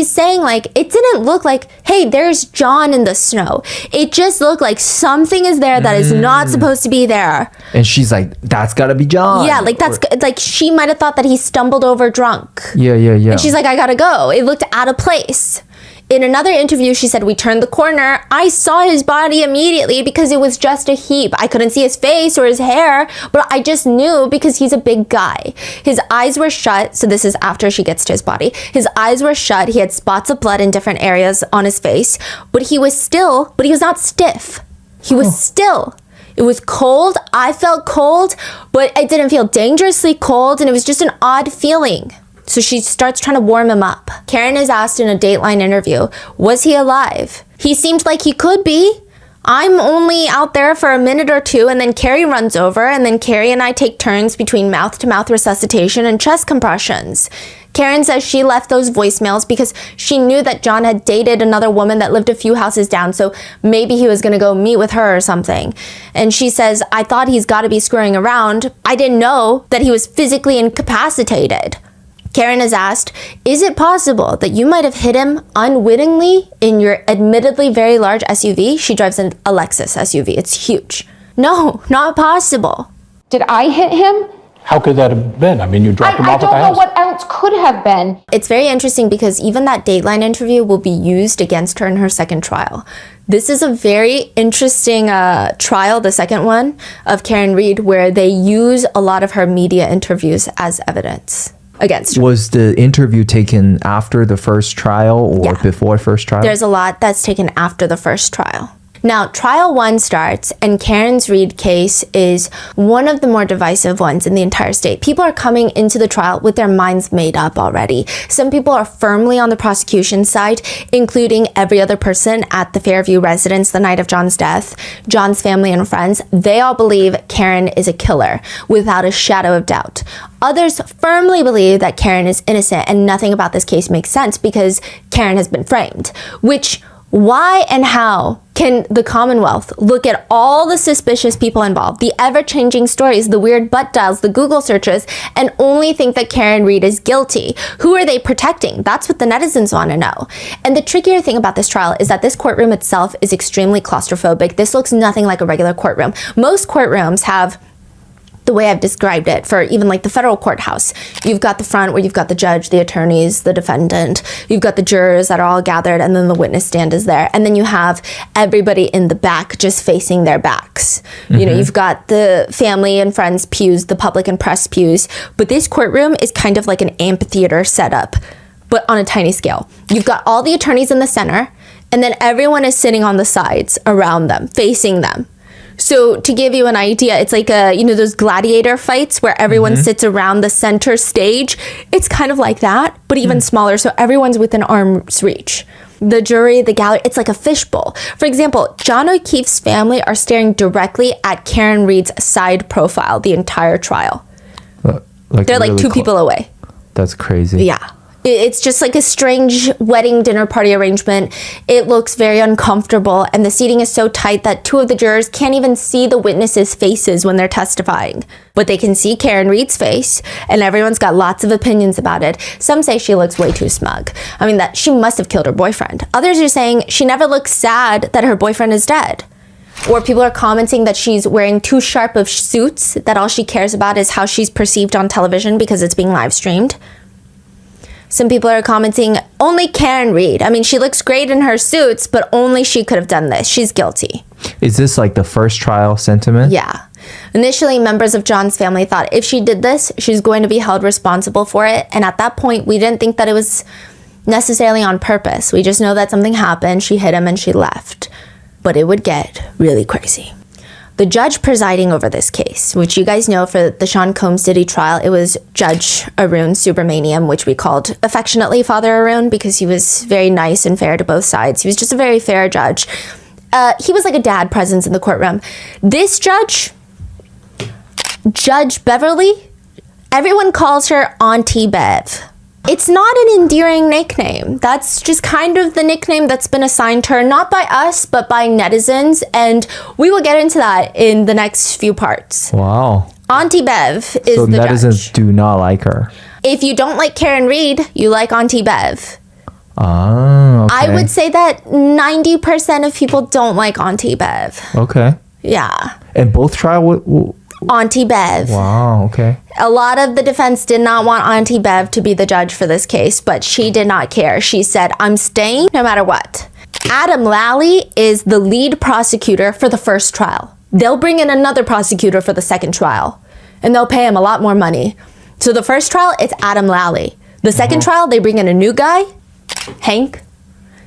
saying, like, it didn't look like, hey, there's John in the snow. It just looked like something is there that is not supposed to be there. And she's like, that's gotta be John. Yeah, like like she might have thought that he stumbled over drunk. Yeah. And she's like, I gotta go. It looked out of place. In another interview, she said, we turned the corner. I saw his body immediately because it was just a heap. I couldn't see his face or his hair, but I just knew because he's a big guy. His eyes were shut. So this is after she gets to his body. His eyes were shut. He had spots of blood in different areas on his face, but he was not stiff. He was still. It was cold. I felt cold, but I didn't feel dangerously cold, and it was just an odd feeling. So she starts trying to warm him up. Karen is asked in a Dateline interview, was he alive? He seemed like he could be. I'm only out there for a minute or two, and then Carrie runs over, and then Carrie and I take turns between mouth-to-mouth resuscitation and chest compressions. Karen says she left those voicemails because she knew that John had dated another woman that lived a few houses down, so maybe he was going to go meet with her or something. And she says, I thought he's got to be screwing around. I didn't know that he was physically incapacitated. Karen is asked, is it possible that you might have hit him unwittingly in your admittedly very large SUV? She drives an Lexus SUV. It's huge. No, not possible. Did I hit him? How could that have been? I mean, you dropped him off at the house. I don't know what else could have been. It's very interesting because even that Dateline interview will be used against her in her second trial. This is a very interesting trial, the second one, of Karen Read, where they use a lot of her media interviews as evidence against her. Was the interview taken after the first trial or before first trial? There's a lot that's taken after the first trial. Now, trial 1 starts, and Karen's Reed case is one of the more divisive ones in the entire state. People are coming into the trial with their minds made up already. Some people are firmly on the prosecution side, including every other person at the Fairview residence the night of John's death, John's family and friends. They all believe Karen is a killer, without a shadow of doubt. Others firmly believe that Karen is innocent, and nothing about this case makes sense because Karen has been framed. Which, why and how can the Commonwealth look at all the suspicious people involved, the ever-changing stories, the weird butt dials, the Google searches, and only think that Karen Reed is guilty? Who are they protecting? That's what the netizens want to know. And the trickier thing about this trial is that this courtroom itself is extremely claustrophobic. This looks nothing like a regular courtroom. Most courtrooms have the way I've described it for even like the federal courthouse. You've got the front where you've got the judge, the attorneys, the defendant, you've got the jurors that are all gathered, and then the witness stand is there. And then you have everybody in the back just facing their backs. You know, you've got the family and friends pews, the public and press pews, but this courtroom is kind of like an amphitheater setup, but on a tiny scale. You've got all the attorneys in the center, and then everyone is sitting on the sides around them, facing them. So to give you an idea, it's like those gladiator fights where everyone sits around the center stage. It's kind of like that, but even smaller. So everyone's within arm's reach. The jury, the gallery, it's like a fishbowl. For example, John O'Keefe's family are staring directly at Karen Reed's side profile the entire trial. They're like two people away. That's crazy. Yeah. It's just like a strange wedding dinner party arrangement. It looks very uncomfortable, and the seating is so tight that 2 of the jurors can't even see the witnesses' faces when they're testifying. But they can see Karen Reed's face, and everyone's got lots of opinions about it. Some say she looks way too smug. I mean, that she must have killed her boyfriend. Others are saying she never looks sad that her boyfriend is dead. Or people are commenting that she's wearing too sharp of suits, that all she cares about is how she's perceived on television because it's being live streamed. Some people are commenting, only Karen Reed. I mean, she looks great in her suits, but only she could have done this. She's guilty. Is this like the first trial sentiment? Yeah. Initially, members of John's family thought if she did this, she's going to be held responsible for it. And at that point, we didn't think that it was necessarily on purpose. We just know that something happened, she hit him, and she left. But it would get really crazy. The judge presiding over this case, which you guys know for the Sean Combs Diddy trial, it was Judge Arun Subramaniam, which we called affectionately Father Arun because he was very nice and fair to both sides. He was just a very fair judge. He was like a dad presence in the courtroom. This judge, Judge Beverly, everyone calls her Auntie Bev. It's not an endearing nickname. That's just kind of the nickname that's been assigned to her, not by us, but by netizens. And we will get into that in the next few parts. Wow. Auntie Bev is so the netizens judge. do not like her. If you don't like Karen Reed, you like Auntie Bev. Oh, okay. I would say that 90% of people don't like Auntie Bev. Okay. Yeah. And both trial... Auntie Bev. Wow, okay. A lot of the defense did not want Auntie Bev to be the judge for this case, but she did not care. She said, I'm staying no matter what. Adam Lally is the lead prosecutor for the first trial. They'll bring in another prosecutor for the second trial, and they'll pay him a lot more money. So the first trial, it's Adam Lally. The second trial, they bring in a new guy, Hank,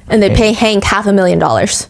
and they pay Hank $500,000.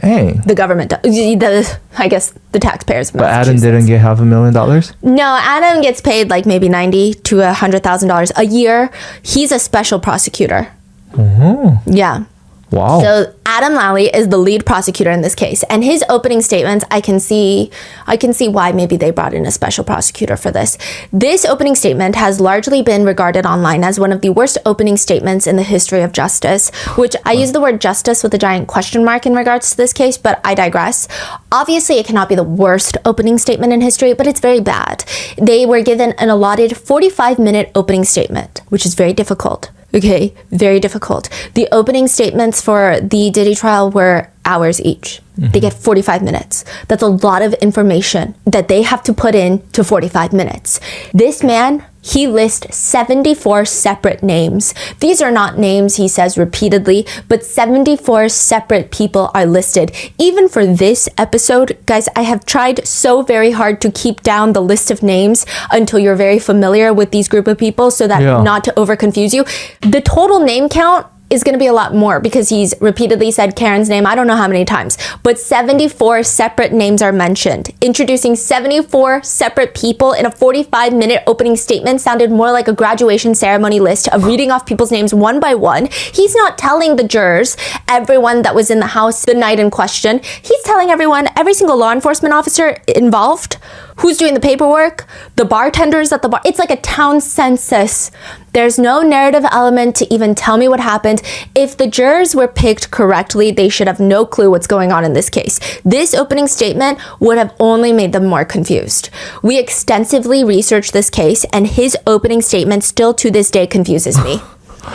Dang. The government does. I guess the taxpayers. But Adam didn't get $500,000? No, Adam gets paid like maybe $90,000 to $100,000 a year. He's a special prosecutor. Yeah. Wow. So Adam Lally is the lead prosecutor in this case, and his opening statements, I can see why maybe they brought in a special prosecutor for this. This opening statement has largely been regarded online as one of the worst opening statements in the history of justice, which I use the word justice with a giant question mark in regards to this case, but I digress. Obviously, it cannot be the worst opening statement in history, but it's very bad. They were given an allotted 45-minute opening statement, which is very difficult. Okay, very difficult. The opening statements for the Diddy trial were hours each. They get 45 minutes. That's a lot of information that they have to put in to 45 minutes. This man, he lists 74 separate names. These are not names he says repeatedly, but 74 separate people are listed. Even for this episode, guys, I have tried so very hard to keep down the list of names until you're very familiar with these group of people so that not to over confuse you. The total name count is going to be a lot more because he's repeatedly said Karen's name, I don't know how many times, but 74 separate names are mentioned. Introducing 74 separate people in a 45-minute opening statement sounded more like a graduation ceremony list of reading off people's names one by one. He's not telling the jurors everyone that was in the house the night in question. He's telling everyone, every single law enforcement officer involved, who's doing the paperwork, the bartenders at the bar. It's like a town census. There's no narrative element to even tell me what happened. If the jurors were picked correctly, they should have no clue what's going on in this case. This opening statement would have only made them more confused. We extensively researched this case, and his opening statement still to this day confuses me.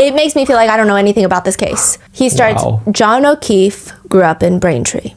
It makes me feel like I don't know anything about this case. He starts, John O'Keefe grew up in Braintree.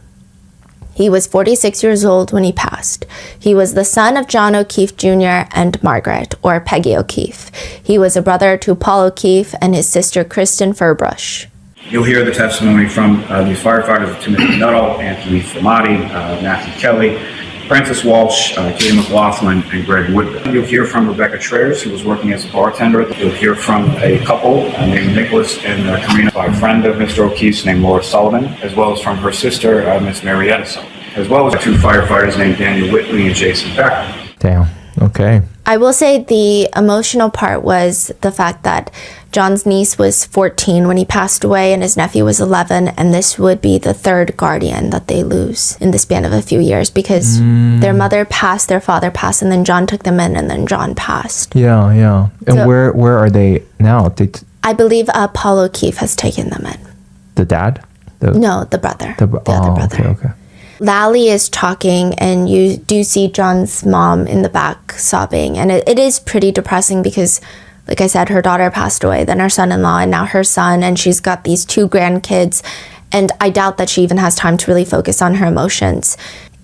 He was 46 years old when he passed. He was the son of John O'Keefe Jr. and Margaret, or Peggy O'Keefe. He was a brother to Paul O'Keefe and his sister Kristen Furbrush. You'll hear the testimony from these firefighters, Timothy Nuttall, Anthony Formati, Matthew Kelly, Francis Walsh, Katie McLaughlin, and Greg Woodman. You'll hear from Rebecca Traers, who was working as a bartender. You'll hear from a couple named Nicholas and Karina, a friend of Mr. O'Keefe's named Laura Sullivan, as well as from her sister, Miss Mary Edison, as well as two firefighters named Daniel Whitley and Jason Becker. Damn. Okay. I will say the emotional part was the fact that John's niece was 14 when he passed away and his nephew was 11, and this would be the third guardian that they lose in the span of a few years because their mother passed, their father passed, and then John took them in, and then John passed. Yeah, yeah. And So- where are they now? I believe Paul O'Keefe has taken them in. The dad? No, the brother. The other brother. Okay. Lally is talking, and you do see John's mom in the back sobbing, and it is pretty depressing because, like I said, her daughter passed away, then her son-in-law, and now her son, and she's got these two grandkids, and I doubt that she even has time to really focus on her emotions.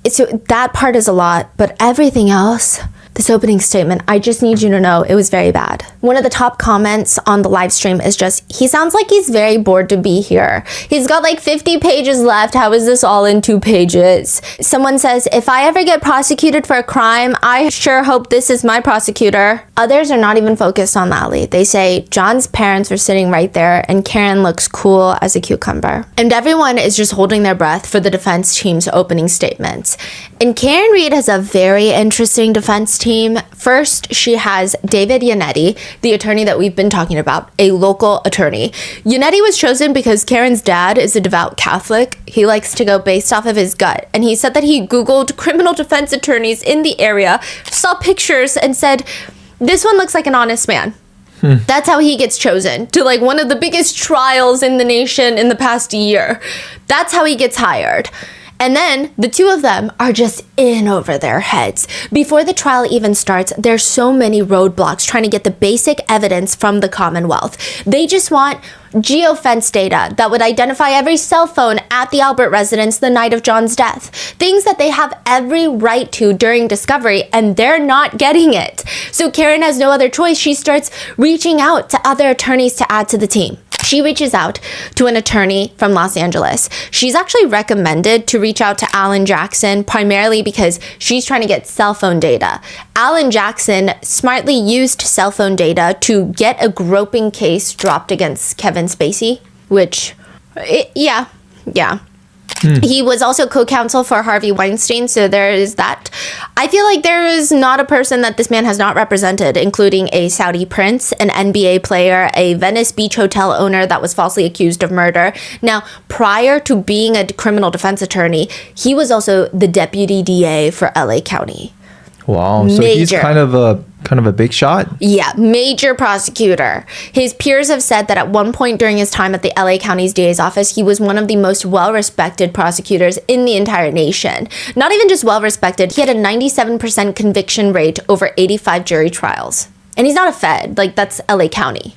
So that part is a lot, but everything else, this opening statement, I just need you to know it was very bad. One of the top comments on the live stream is just, he sounds like he's very bored to be here. He's got like 50 pages left. How is this all in 2 pages? Someone says, if I ever get prosecuted for a crime, I sure hope this is my prosecutor. Others are not even focused on Lally. They say John's parents were sitting right there and Karen looks cool as a cucumber. And everyone is just holding their breath for the defense team's opening statements. And Karen Reed has a very interesting defense team. First, she has David Yannetti, the attorney that we've been talking about, a local attorney. Yannetti was chosen because Karen's dad is a devout Catholic. He likes to go based off of his gut. And he said that he Googled criminal defense attorneys in the area, saw pictures, and said, this one looks like an honest man. That's how he gets chosen to like one of the biggest trials in the nation in the past year. That's how he gets hired. And then the two of them are just in over their heads. Before the trial even starts, there's so many roadblocks trying to get the basic evidence from the Commonwealth. They just want geofence data that would identify every cell phone at the Albert residence the night of John's death. Things that they have every right to during discovery, and they're not getting it. So Karen has no other choice. She starts reaching out to other attorneys to add to the team. She reaches out to an attorney from Los Angeles. She's actually recommended to reach out to Alan Jackson primarily because she's trying to get cell phone data. Alan Jackson smartly used cell phone data to get a groping case dropped against Kevin Spacey, which, yeah. He was also co-counsel for Harvey Weinstein, so there is that. I feel like there is not a person that this man has not represented, including a Saudi prince, an NBA player, a Venice Beach hotel owner that was falsely accused of murder. Now, prior to being a criminal defense attorney, he was also the deputy DA for LA County. Wow. So he's kind of a big shot? Yeah, major prosecutor. His peers have said that at one point during his time at the LA County's DA's office, he was one of the most well-respected prosecutors in the entire nation. Not even just well-respected, he had a 97% conviction rate over 85 jury trials. And he's not a Fed, like that's LA County.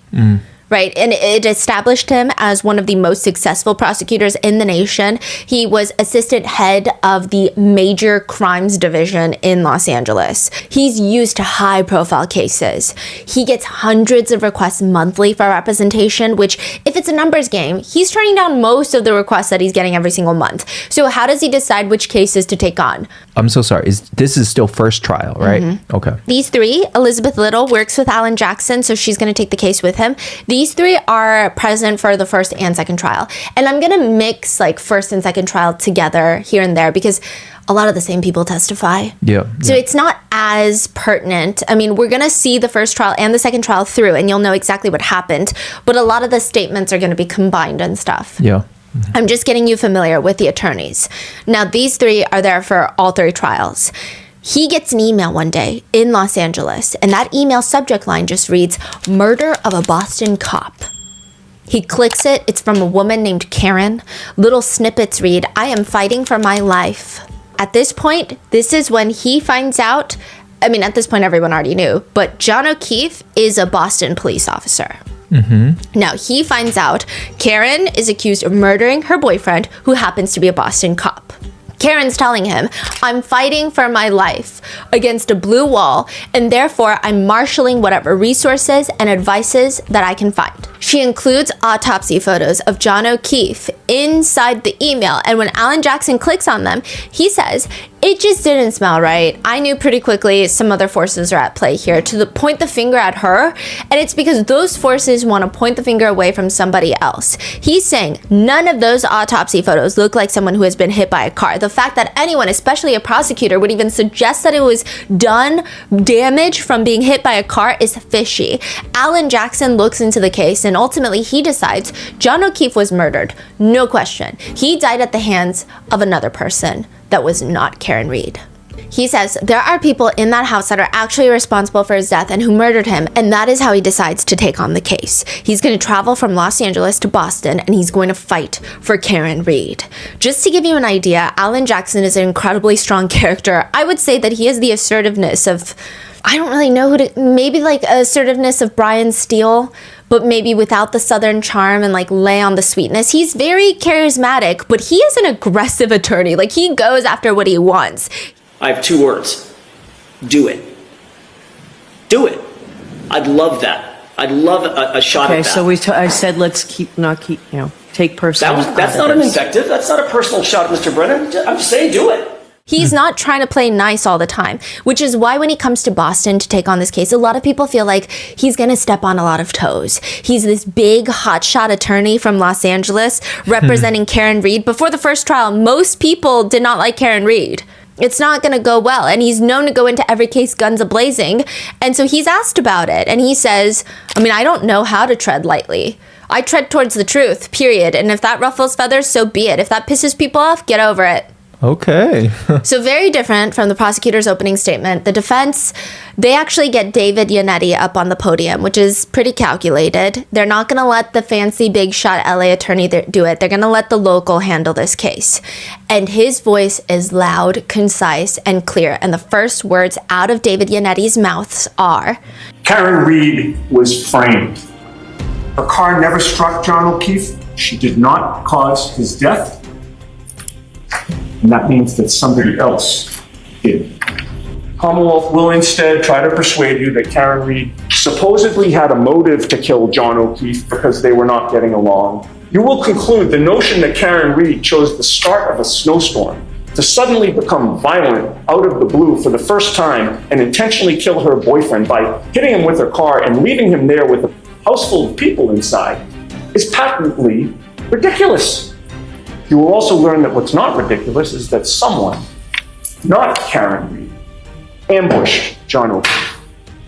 Right, and it established him as one of the most successful prosecutors in the nation. He was assistant head of the Major Crimes Division in Los Angeles. He's used to high-profile cases. He gets hundreds of requests monthly for representation, which, if it's a numbers game, he's turning down most of the requests that he's getting every single month. So how does he decide which cases to take on? I'm so sorry. This is still first trial, right? Okay. These three, Elizabeth Little works with Alan Jackson, so she's going to take the case with him. These three are present for the first and second trial. And I'm going to mix like first and second trial together here and there because a lot of the same people testify. Yeah. So it's not as pertinent. I mean, we're going to see the first trial and the second trial through, and you'll know exactly what happened. But a lot of the statements are going to be combined and stuff. Yeah. I'm just getting you familiar with the attorneys. Now, these three are there for all three trials. He gets an email one day in Los Angeles, and that email subject line just reads, "Murder of a Boston cop." He clicks it. It's from a woman named Karen. Little snippets read, "I am fighting for my life." At this point, this is when he finds out, I mean, at this point, everyone already knew, but John O'Keefe is a Boston police officer. Now, he finds out Karen is accused of murdering her boyfriend, who happens to be a Boston cop. Karen's telling him, "I'm fighting for my life against a blue wall, and therefore I'm marshaling whatever resources and advices that I can find." She includes autopsy photos of John O'Keefe inside the email, and when Alan Jackson clicks on them, he says, "It just didn't smell right. I knew pretty quickly some other forces are at play here," to point the finger at her, and it's because those forces want to point the finger away from somebody else. He's saying none of those autopsy photos look like someone who has been hit by a car. The fact that anyone, especially a prosecutor, would even suggest that it was done damage from being hit by a car is fishy. Alan Jackson looks into the case, and ultimately he decides John O'Keefe was murdered. No question. He died at the hands of another person that was not Karen Reed. He says there are people in that house that are actually responsible for his death and who murdered him, and that is how he decides to take on the case. He's going to travel from Los Angeles to Boston, and he's going to fight for Karen Reed. Just to give you an idea, Alan Jackson is an incredibly strong character. I would say that he has the assertiveness of, I don't really know who to, maybe like assertiveness of Brian Steele, but maybe without the Southern charm and like lay on the sweetness. He's very charismatic, but he is an aggressive attorney. Like he goes after what he wants. I have 2 words. Do it. Do it. I'd love that. I'd love a shot at that. Okay, so I said let's take personal. That's not an invective. That's not a personal shot at Mr. Brennan. I'm just saying, do it. He's not trying to play nice all the time, which is why when he comes to Boston to take on this case, a lot of people feel like he's going to step on a lot of toes. He's this big hotshot attorney from Los Angeles representing Karen Reed. Before the first trial, most people did not like Karen Reed. It's not going to go well. And he's known to go into every case guns a-blazing. And so he's asked about it. And he says, I don't know how to tread lightly. I tread towards the truth, period. And if that ruffles feathers, so be it. If that pisses people off, get over it. Okay. So very different from the prosecutor's opening statement. The defense, they actually get David Yannetti up on the podium, which is pretty calculated. They're not going to let the fancy big shot LA attorney do it. They're going to let the local handle this case. And his voice is loud, concise, and clear. And the first words out of David Yannetti's mouths are, Karen Reed was framed. Her car never struck John O'Keefe. She did not cause his death. And that means that somebody else did. Commonwealth will instead try to persuade you that Karen Reed supposedly had a motive to kill John O'Keefe because they were not getting along. You will conclude the notion that Karen Reed chose the start of a snowstorm to suddenly become violent out of the blue for the first time and intentionally kill her boyfriend by hitting him with her car and leaving him there with a house full of people inside is patently ridiculous. You will also learn that what's not ridiculous is that someone, not Karen Reed, ambushed John O'Keefe.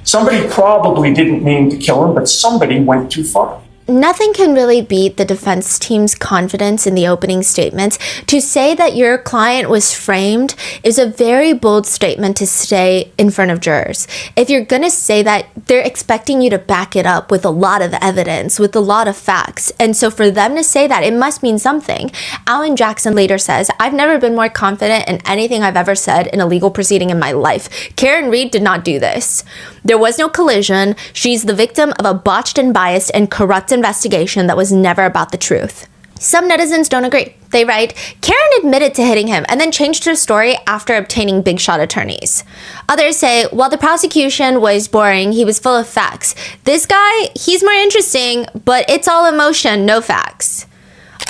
Somebody probably didn't mean to kill him, but somebody went too far. Nothing can really beat the defense team's confidence in the opening statements. To say that your client was framed is a very bold statement to say in front of jurors. If you're going to say that, they're expecting you to back it up with a lot of evidence, with a lot of facts. And so for them to say that, it must mean something. Alan Jackson later says, I've never been more confident in anything I've ever said in a legal proceeding in my life. Karen Reed did not do this. There was no collision. She's the victim of a botched and biased and corrupt investigation that was never about the truth. Some netizens don't agree. They write, Karen admitted to hitting him and then changed her story after obtaining big shot attorneys. Others say, while the prosecution was boring, he was full of facts. This guy, he's more interesting, but it's all emotion, no facts.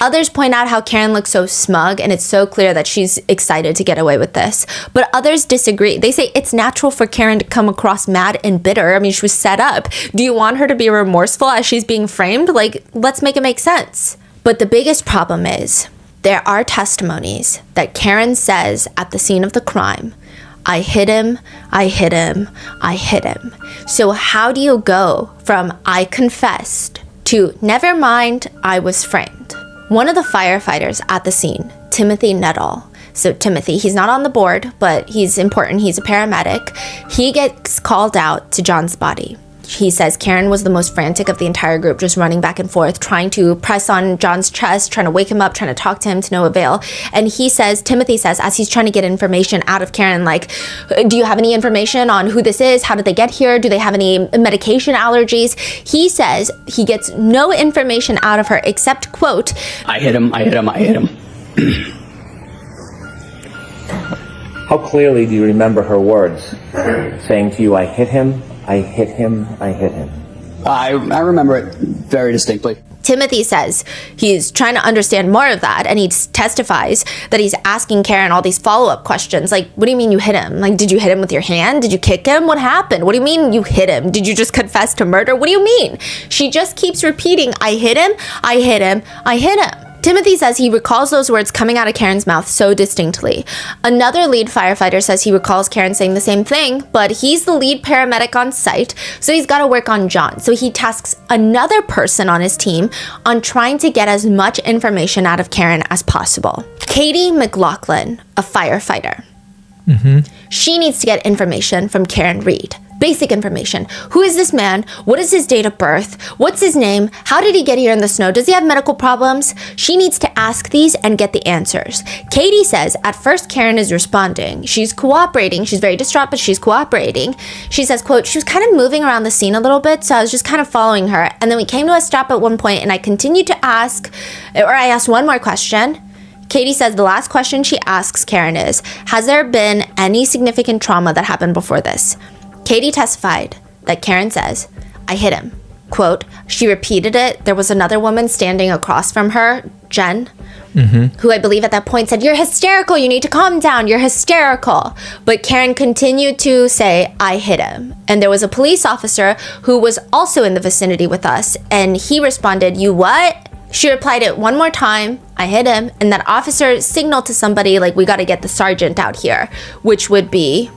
Others point out how Karen looks so smug, and it's so clear that she's excited to get away with this. But others disagree. They say it's natural for Karen to come across mad and bitter. I mean, she was set up. Do you want her to be remorseful as she's being framed? Like, let's make it make sense. But the biggest problem is there are testimonies that Karen says at the scene of the crime, I hit him, I hit him, I hit him. So how do you go from I confessed to never mind, I was framed? One of the firefighters at the scene, Timothy Nettle. So Timothy, he's not on the board, but he's important. He's a paramedic. He gets called out to John's body. He says Karen was the most frantic of the entire group, just running back and forth, trying to press on John's chest, trying to wake him up, trying to talk to him to no avail. And he says, Timothy says, as he's trying to get information out of Karen, like, do you have any information on who this is? How did they get here? Do they have any medication allergies? He says he gets no information out of her except, quote, I hit him, I hit him, I hit him. How clearly do you remember her words saying to you, I hit him, I hit him, I hit him? I remember it very distinctly. Timothy says he's trying to understand more of that, and he testifies that he's asking Karen all these follow-up questions. Like, what do you mean you hit him? Like, did you hit him with your hand? Did you kick him? What happened? What do you mean you hit him? Did you just confess to murder? What do you mean? She just keeps repeating, I hit him, I hit him, I hit him. Timothy says he recalls those words coming out of Karen's mouth so distinctly. Another lead firefighter says he recalls Karen saying the same thing, but he's the lead paramedic on site, so he's got to work on John. So he tasks another person on his team on trying to get as much information out of Karen as possible. Katie McLaughlin, a firefighter. She needs to get information from Karen Reed. Basic information. Who is this man? What is his date of birth? What's his name? How did he get here in the snow? Does he have medical problems? She needs to ask these and get the answers. Katie says at first Karen is responding. She's cooperating. She's very distraught, but she's cooperating. She says, quote, she was kind of moving around the scene a little bit, so I was just kind of following her. And then we came to a stop at one point and I continued to ask, or I asked one more question. Katie says the last question she asks Karen is, has there been any significant trauma that happened before this? Katie testified that Karen says, I hit him. Quote, she repeated it. There was another woman standing across from her, Jen, who I believe at that point said, you're hysterical. You need to calm down. You're hysterical. But Karen continued to say, I hit him. And there was a police officer who was also in the vicinity with us. And he responded, you what? She replied it one more time, I hit him. And that officer signaled to somebody like, we got to get the sergeant out here, which would be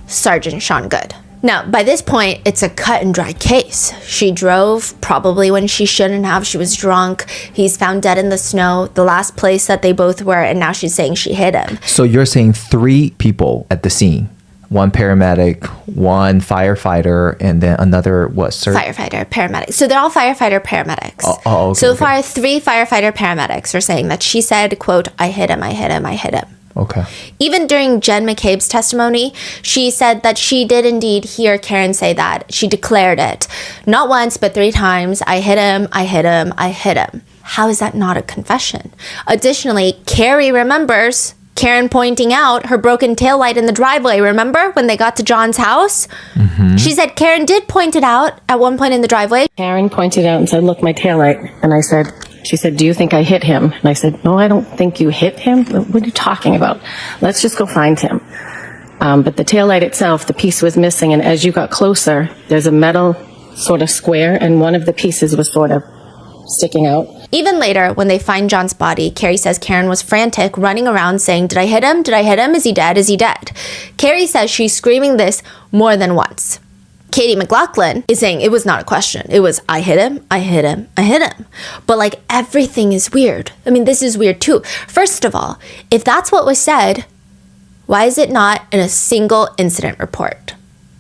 Sergeant Sean Good. Now, by this point, it's a cut and dry case. She drove probably when she shouldn't have. She was drunk. He's found dead in the snow, the last place that they both were, and now she's saying she hit him. So you're saying 3 people at the scene. One paramedic, one firefighter, and then another, what, sir? Firefighter, paramedic. So they're all firefighter paramedics. Okay, so far, 3 firefighter paramedics are saying that she said, quote, I hit him, I hit him, I hit him. Okay. Even during Jen McCabe's testimony, she said that she did indeed hear Karen say that. She declared it. Not once, but 3 times. I hit him, I hit him, I hit him. How is that not a confession? Additionally, Carrie remembers Karen pointing out her broken taillight in the driveway. Remember when they got to John's house? She said Karen did point it out at one point in the driveway. Karen pointed out and said, look, my taillight. And I said, she said, do you think I hit him? And I said, no, I don't think you hit him. What are you talking about? Let's just go find him. But the taillight itself, the piece was missing. And as you got closer, there's a metal sort of square, and one of the pieces was sort of sticking out. Even later, when they find John's body, Carrie says Karen was frantic, running around saying, did I hit him? Did I hit him? Is he dead? Is he dead? Carrie says she's screaming this more than once. Katie McLaughlin is saying it was not a question. It was, I hit him, I hit him, I hit him. But like, everything is weird. I mean, this is weird too. First of all, if that's what was said, why is it not in a single incident report?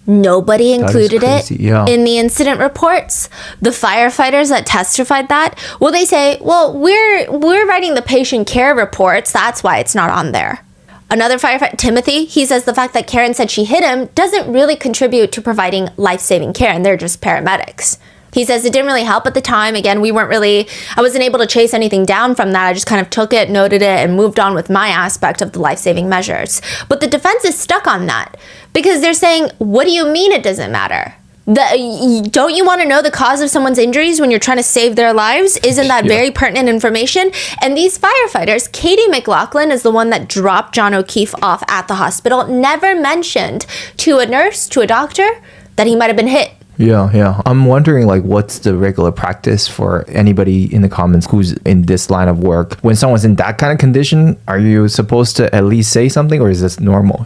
Nobody included it in the incident reports. The firefighters that testified that, well, they say, well, we're writing the patient care reports. That's why it's not on there. Another firefighter, Timothy, he says the fact that Karen said she hit him doesn't really contribute to providing life-saving care, and they're just paramedics. He says it didn't really help at the time. Again, I wasn't able to chase anything down from that. I just kind of took it, noted it, and moved on with my aspect of the life-saving measures. But the defense is stuck on that because they're saying, what do you mean it doesn't matter? Don't you want to know the cause of someone's injuries when you're trying to save their lives? Isn't that very pertinent information? And these firefighters, Katie McLaughlin is the one that dropped John O'Keefe off at the hospital, never mentioned to a nurse, to a doctor, that he might have been hit. Yeah. I'm wondering, like, what's the regular practice for anybody in the comments who's in this line of work? When someone's in that kind of condition, are you supposed to at least say something, or is this normal?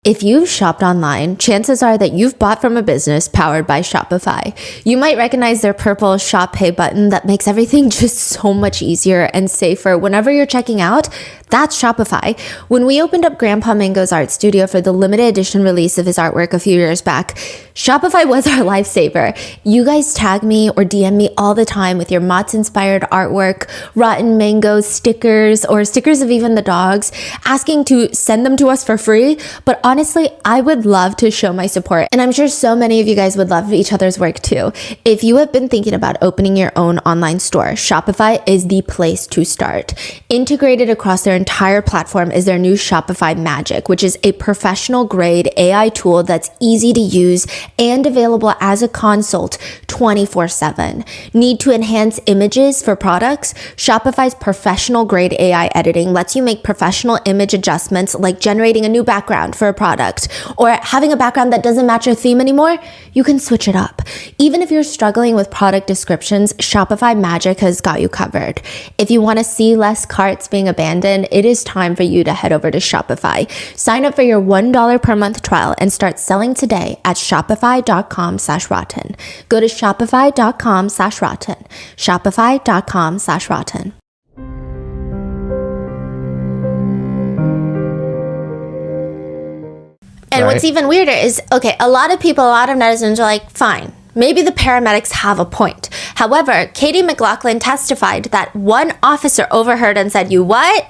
If you've shopped online, chances are that you've bought from a business powered by Shopify. You might recognize their purple Shop Pay button that makes everything just so much easier and safer whenever you're checking out. That's Shopify. When we opened up Grandpa Mango's art studio for the limited edition release of his artwork a few years back, Shopify was our lifesaver. You guys tag me or DM me all the time with your Mott's-inspired artwork, Rotten Mango stickers, or stickers of even the dogs, asking to send them to us for free. But honestly, I would love to show my support, and I'm sure so many of you guys would love each other's work too. If you have been thinking about opening your own online store, Shopify is the place to start. Integrated across their entire platform is their new Shopify Magic, which is a professional-grade AI tool that's easy to use and available as a consult 24/7. Need to enhance images for products? Shopify's professional-grade AI editing lets you make professional image adjustments, like generating a new background for a product, or having a background that doesn't match your theme anymore. You can switch it up. Even if you're struggling with product descriptions, Shopify Magic has got you covered. If you want to see less carts being abandoned, it is time for you to head over to Shopify. Sign up for your $1 per month trial and start selling today at shopify.com/rotten. Go to shopify.com/rotten. Shopify.com/rotten. And what's even weirder is, okay, a lot of netizens are like, fine, maybe the paramedics have a point. However, Katie McLaughlin testified that one officer overheard and said, "You what?"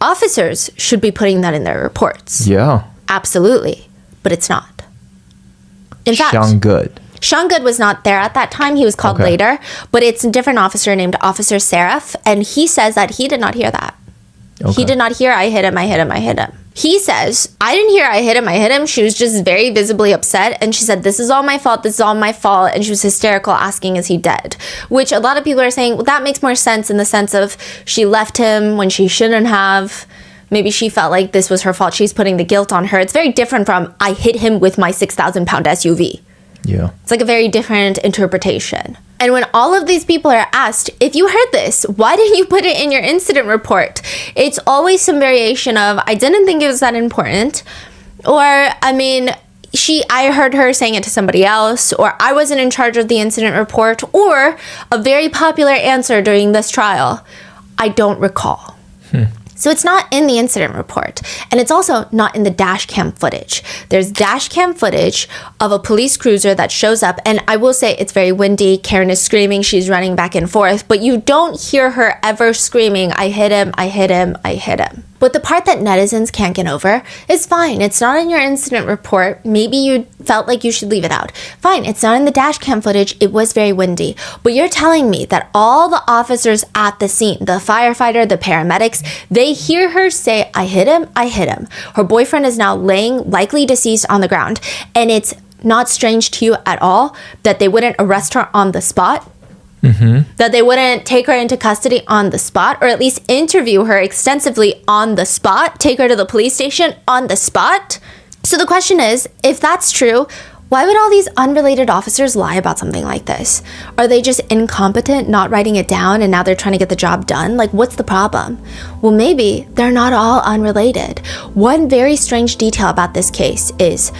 Officers should be putting that in their reports. Yeah. Absolutely. But it's not. In fact, Sean Good was not there at that time. He was called later. But it's a different officer named Officer Seraph. And he says that he did not hear that. He did not hear, "I hit him, I hit him, I hit him." He says, "I didn't hear I hit him, I hit him." She was just very visibly upset. And she said, "This is all my fault. This is all my fault." And she was hysterical, asking, "Is he dead?" Which a lot of people are saying, well, that makes more sense in the sense of she left him when she shouldn't have. Maybe she felt like this was her fault. She's putting the guilt on her. It's very different from, "I hit him with my 6,000-pound SUV." Yeah. It's like a very different interpretation. And when all of these people are asked, if you heard this, why didn't you put it in your incident report? It's always some variation of, "I didn't think it was that important," or, I mean, I heard her saying it to somebody else, or "I wasn't in charge of the incident report," or a very popular answer during this trial, "I don't recall." So it's not in the incident report. And it's also not in the dash cam footage. There's dash cam footage of a police cruiser that shows up. And I will say it's very windy. Karen is screaming. She's running back and forth. But you don't hear her ever screaming, "I hit him, I hit him, I hit him." But the part that netizens can't get over is fine. It's not in your incident report. Maybe you felt like you should leave it out. Fine, it's not in the dash cam footage. It was very windy. But you're telling me that all the officers at the scene, the firefighter, the paramedics, they hear her say, "I hit him, I hit him." Her boyfriend is now laying, likely deceased, on the ground. And it's not strange to you at all that they wouldn't arrest her on the spot? That they wouldn't take her into custody on the spot, or at least interview her extensively on the spot, take her to the police station on the spot? So the question is, if that's true, why would all these unrelated officers lie about something like this? Are they just incompetent, not writing it down, and now they're trying to get the job done? Like, what's the problem? Well, maybe they're not all unrelated. One very strange detail about this case is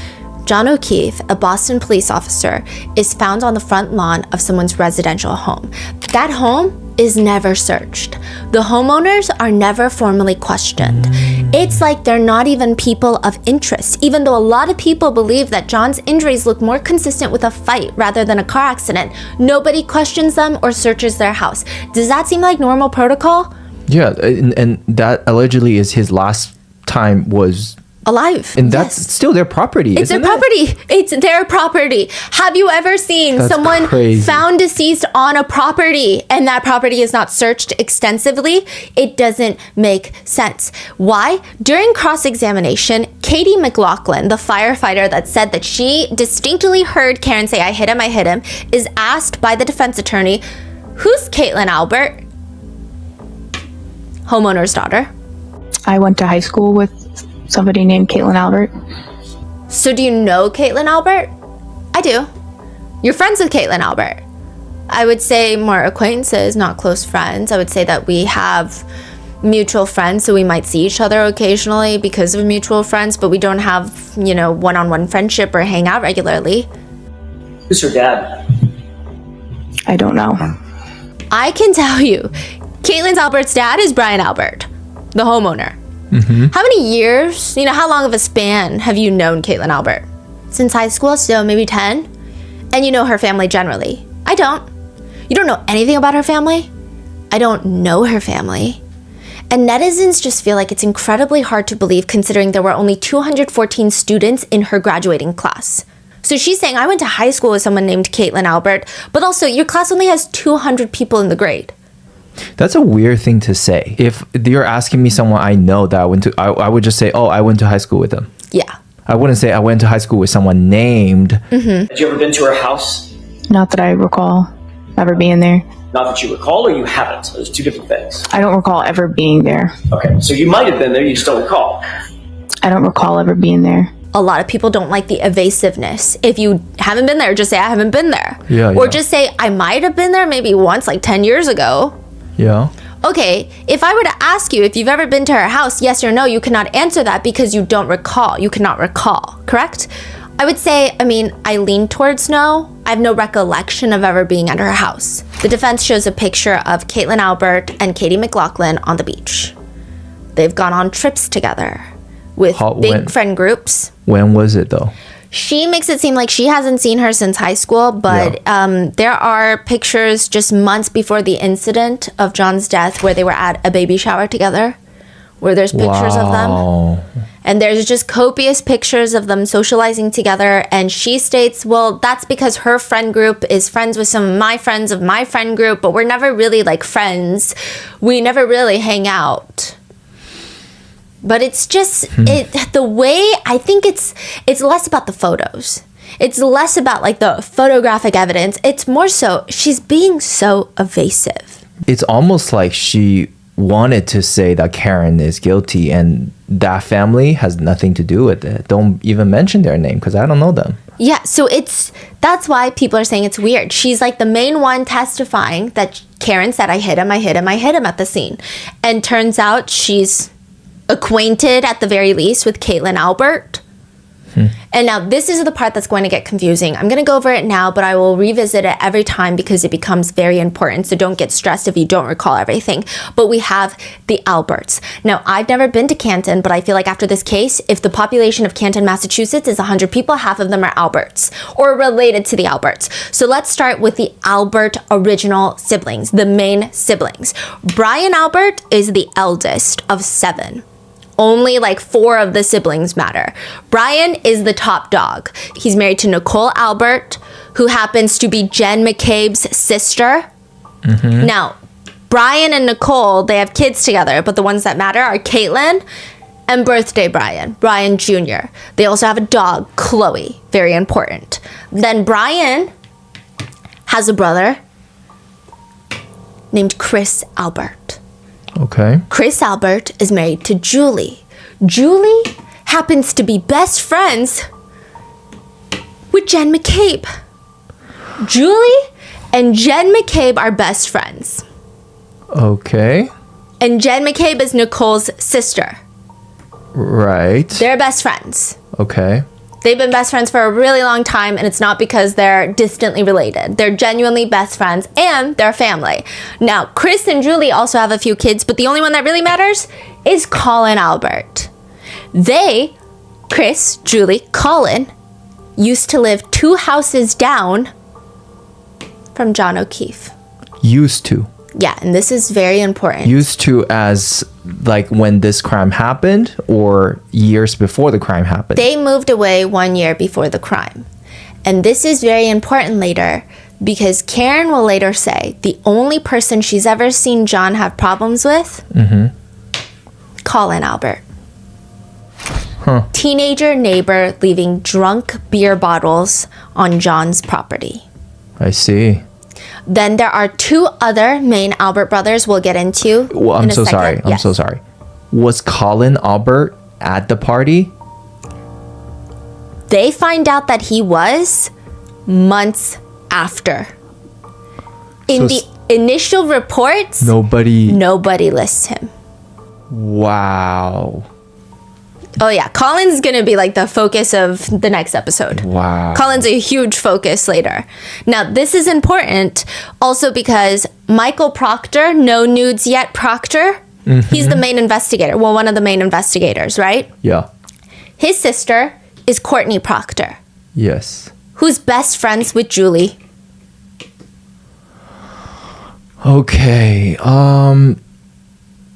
John O'Keefe, a Boston police officer, is found on the front lawn of someone's residential home. That home is never searched. The homeowners are never formally questioned. It's like they're not even people of interest, even though a lot of people believe that John's injuries look more consistent with a fight rather than a car accident. Nobody questions them or searches their house. Does that seem like normal protocol? Yeah, and that allegedly is his last time was alive. And that's still their property, It's their isn't it? property. It's their property. Have you ever seen That's someone crazy. found deceased on a property and that property is not searched extensively? It doesn't make sense. Why? During cross-examination, Katie McLaughlin, the firefighter that said that she distinctly heard Karen say, I hit him, is asked by the defense attorney, who's Caitlin Albert? Homeowner's daughter. I went to high school with somebody named Caitlin Albert. So do you know Caitlin Albert? I do. You're friends with Caitlin Albert. I would say more acquaintances, not close friends. I would say that we have mutual friends, so we might see each other occasionally because of mutual friends, but we don't have, one-on-one friendship or hang out regularly. Who's her dad? I don't know. I can tell you, Caitlin Albert's dad is Brian Albert, the homeowner. How many years, how long of a span have you known Caitlin Albert? Since high school, so maybe 10? And you know her family generally. I don't. You don't know anything about her family? I don't know her family. And netizens just feel like it's incredibly hard to believe considering there were only 214 students in her graduating class. So she's saying, I went to high school with someone named Caitlin Albert, but also your class only has 200 people in the grade. That's a weird thing to say. If you're asking me someone I know that I went to, I would just say, oh, I went to high school with them. Yeah. I wouldn't say I went to high school with someone named. Have you ever been to her house? Not that I recall ever being there. Not that you recall, or you haven't. Those are two different things. I don't recall ever being there. Okay, so you might have been there, you just don't recall. I don't recall ever being there. A lot of people don't like the evasiveness. If you haven't been there, just say, I haven't been there. Yeah, or yeah. just say, I might have been there maybe once, like 10 years ago. Yeah. Okay, if I were to ask you if you've ever been to her house, yes or no, you cannot answer that because you don't recall. You cannot recall, correct? I would say, I lean towards no. I have no recollection of ever being at her house. The defense shows a picture of Caitlin Albert and Katie McLaughlin on the beach. They've gone on trips together with big friend groups. When was it though? She makes it seem like she hasn't seen her since high school, but there are pictures just months before the incident of John's death where they were at a baby shower together, where there's pictures of them. And there's just copious pictures of them socializing together. And she states, well, that's because her friend group is friends with some of my friend group, but we're never really like friends. We never really hang out. But it's just the way I think it's less about the photos. It's less about like the photographic evidence. It's more so she's being so evasive. It's almost like she wanted to say that Karen is guilty and that family has nothing to do with it. Don't even mention their name because I don't know them. Yeah, so that's why people are saying it's weird. She's like the main one testifying that Karen said, I hit him at the scene. And turns out she's acquainted at the very least with Caitlin Albert. And now this is the part that's going to get confusing. I'm going to go over it now, but I will revisit it every time because it becomes very important. So don't get stressed if you don't recall everything. But we have the Alberts. Now, I've never been to Canton, but I feel like after this case, if the population of Canton, Massachusetts is 100 people, half of them are Alberts or related to the Alberts. So let's start with the Albert original siblings, the main siblings. Brian Albert is the eldest of 7. Only like 4 of the siblings matter. Brian is the top dog. He's married to Nicole Albert, who happens to be Jen McCabe's sister. Now, Brian and Nicole, they have kids together, but the ones that matter are Caitlin and birthday Brian Jr. They also have a dog, Chloe, very important. Then Brian has a brother named Chris Albert. Okay. Chris Albert is married to Julie. Julie happens to be best friends with Jen McCabe. Julie and Jen McCabe are best friends. Okay. And Jen McCabe is Nicole's sister. Right. They're best friends. Okay. They've been best friends for a really long time, and it's not because they're distantly related. They're genuinely best friends, and they're family. Now, Chris and Julie also have a few kids, but the only one that really matters is Colin Albert. They, Chris, Julie, Colin, used to live 2 houses down from John O'Keefe. Used to. Yeah, and this is very important. Used to as like when this crime happened or years before the crime happened? They moved away 1 year before the crime. And this is very important later because Karen will later say the only person she's ever seen John have problems with, Colin Albert. Teenager neighbor leaving drunk beer bottles on John's property. I see. Then there are two other main Albert brothers we'll get into. Well, I'm so sorry. I'm so sorry. Was Colin Albert at the party? They find out that he was months after. In the initial reports, nobody lists him. Wow. Oh yeah, Colin's gonna be like the focus of the next episode. Wow. Colin's a huge focus later. Now this is important also because Michael Proctor, no nudes yet Proctor, he's the main investigator. Well, one of the main investigators, right? Yeah. His sister is Courtney Proctor, Yes. who's best friends with Julie. Okay.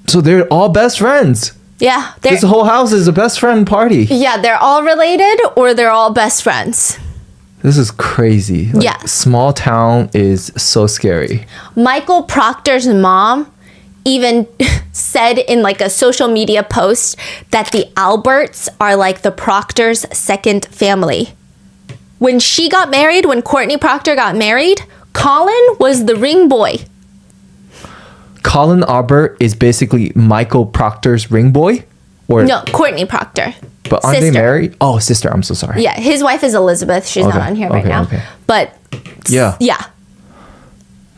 So they're all best friends. Yeah, This whole house is a best friend party. yeah, they're all related or they're all best friends. This is crazy. Like, Yeah. Small town is so scary. Michael Proctor's mom even said in like a social media post that the Alberts are like the Proctor's second family. When she got married, when Courtney Proctor got married, Colin was the ring boy. Colin Albert is basically Michael Proctor's ring boy? Or No, Courtney Proctor. But aren't they sister. married? Oh, sister. I'm so sorry. Yeah, his wife is Elizabeth. She's not Okay, on here right okay, now. okay. But Yeah. yeah.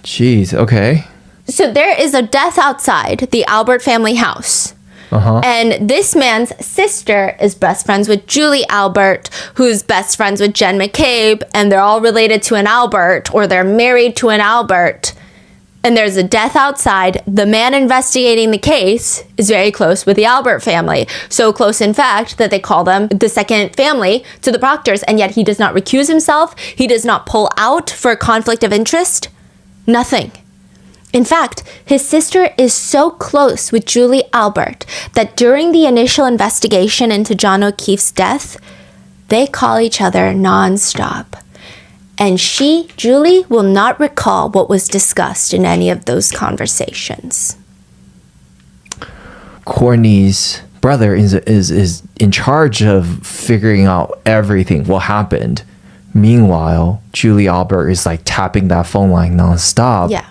Jeez. Okay. So there is a death outside the Albert family house. And this man's sister is best friends with Julie Albert, who's best friends with Jen McCabe, and they're all related to an Albert, or they're married to an Albert. And there's a death outside. The man investigating the case is very close with the Albert family. So close, in fact, that they call them the second family to the Proctors, and yet he does not recuse himself. He does not pull out for a conflict of interest. Nothing. In fact, his sister is so close with Julie Albert that during the initial investigation into John O'Keefe's death, they call each other nonstop. And Julie, will not recall what was discussed in any of those conversations. Courtney's brother is in charge of figuring out everything, what happened. Meanwhile, Julie Albert is like tapping that phone line nonstop. Yeah.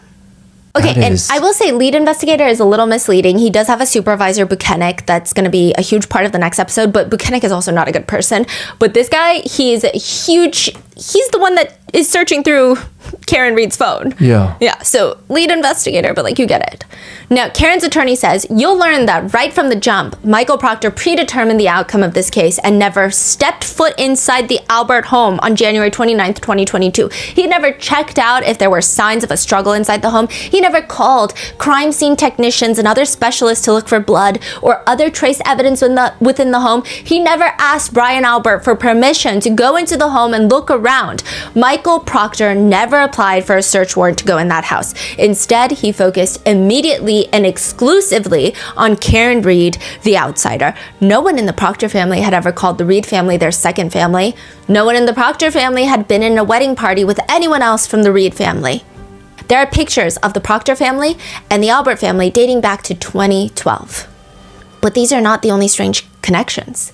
Okay, That and is- I will say lead investigator is a little misleading. He does have a supervisor, Buchanek, that's going to be a huge part of the next episode, but Buchanek is also not a good person. But this guy, he's the one that is searching through Karen Reed's phone. Yeah. Yeah, so lead investigator, but like you get it. Now, Karen's attorney says, you'll learn that right from the jump, Michael Proctor predetermined the outcome of this case and never stepped foot inside the Albert home on January 29th, 2022. He never checked out if there were signs of a struggle inside the home. He never called crime scene technicians and other specialists to look for blood or other trace evidence within the home. He never asked Brian Albert for permission to go into the home and look around. Michael Proctor never applied for a search warrant to go in that house. Instead, he focused immediately and exclusively on Karen Reed, the outsider. No one in the Proctor family had ever called the Reed family their second family. No one in the Proctor family had been in a wedding party with anyone else from the Reed family. There are pictures of the Proctor family and the Albert family dating back to 2012. But these are not the only strange connections.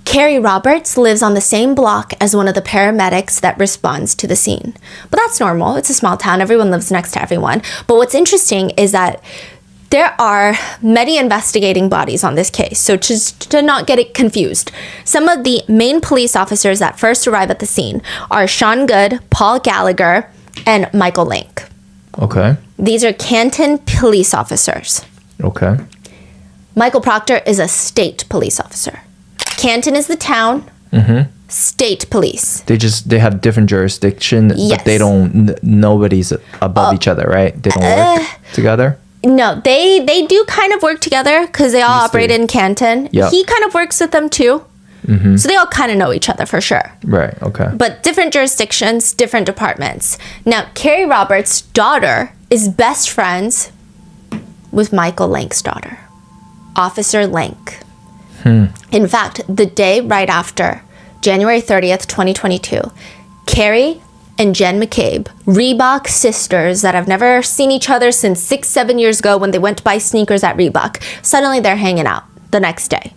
Carrie Roberts lives on the same block as one of the paramedics that responds to the scene. But that's normal. It's a small town. Everyone lives next to everyone. But what's interesting is that there are many investigating bodies on this case. So just to not get it confused, some of the main police officers that first arrive at the scene are Sean Good, Paul Gallagher, and Michael Link. Okay. These are Canton police officers. Okay. Michael Proctor is a state police officer. Canton is the town. State police. They have different jurisdiction, Yes. but they don't. Nobody's above each other, right? They don't work together. No, they do kind of work together because they all operate in Canton. Yep. He kind of works with them too. So they all kind of know each other for sure. Right. Okay. But different jurisdictions, different departments. Now, Carrie Roberts' daughter is best friends with Michael Lank's daughter, Officer Lank. In fact, the day right after, January 30th, 2022, Carrie and Jen McCabe, Reebok sisters that have never seen each other since 6-7 years ago when they went to buy sneakers at Reebok, suddenly they're hanging out the next day.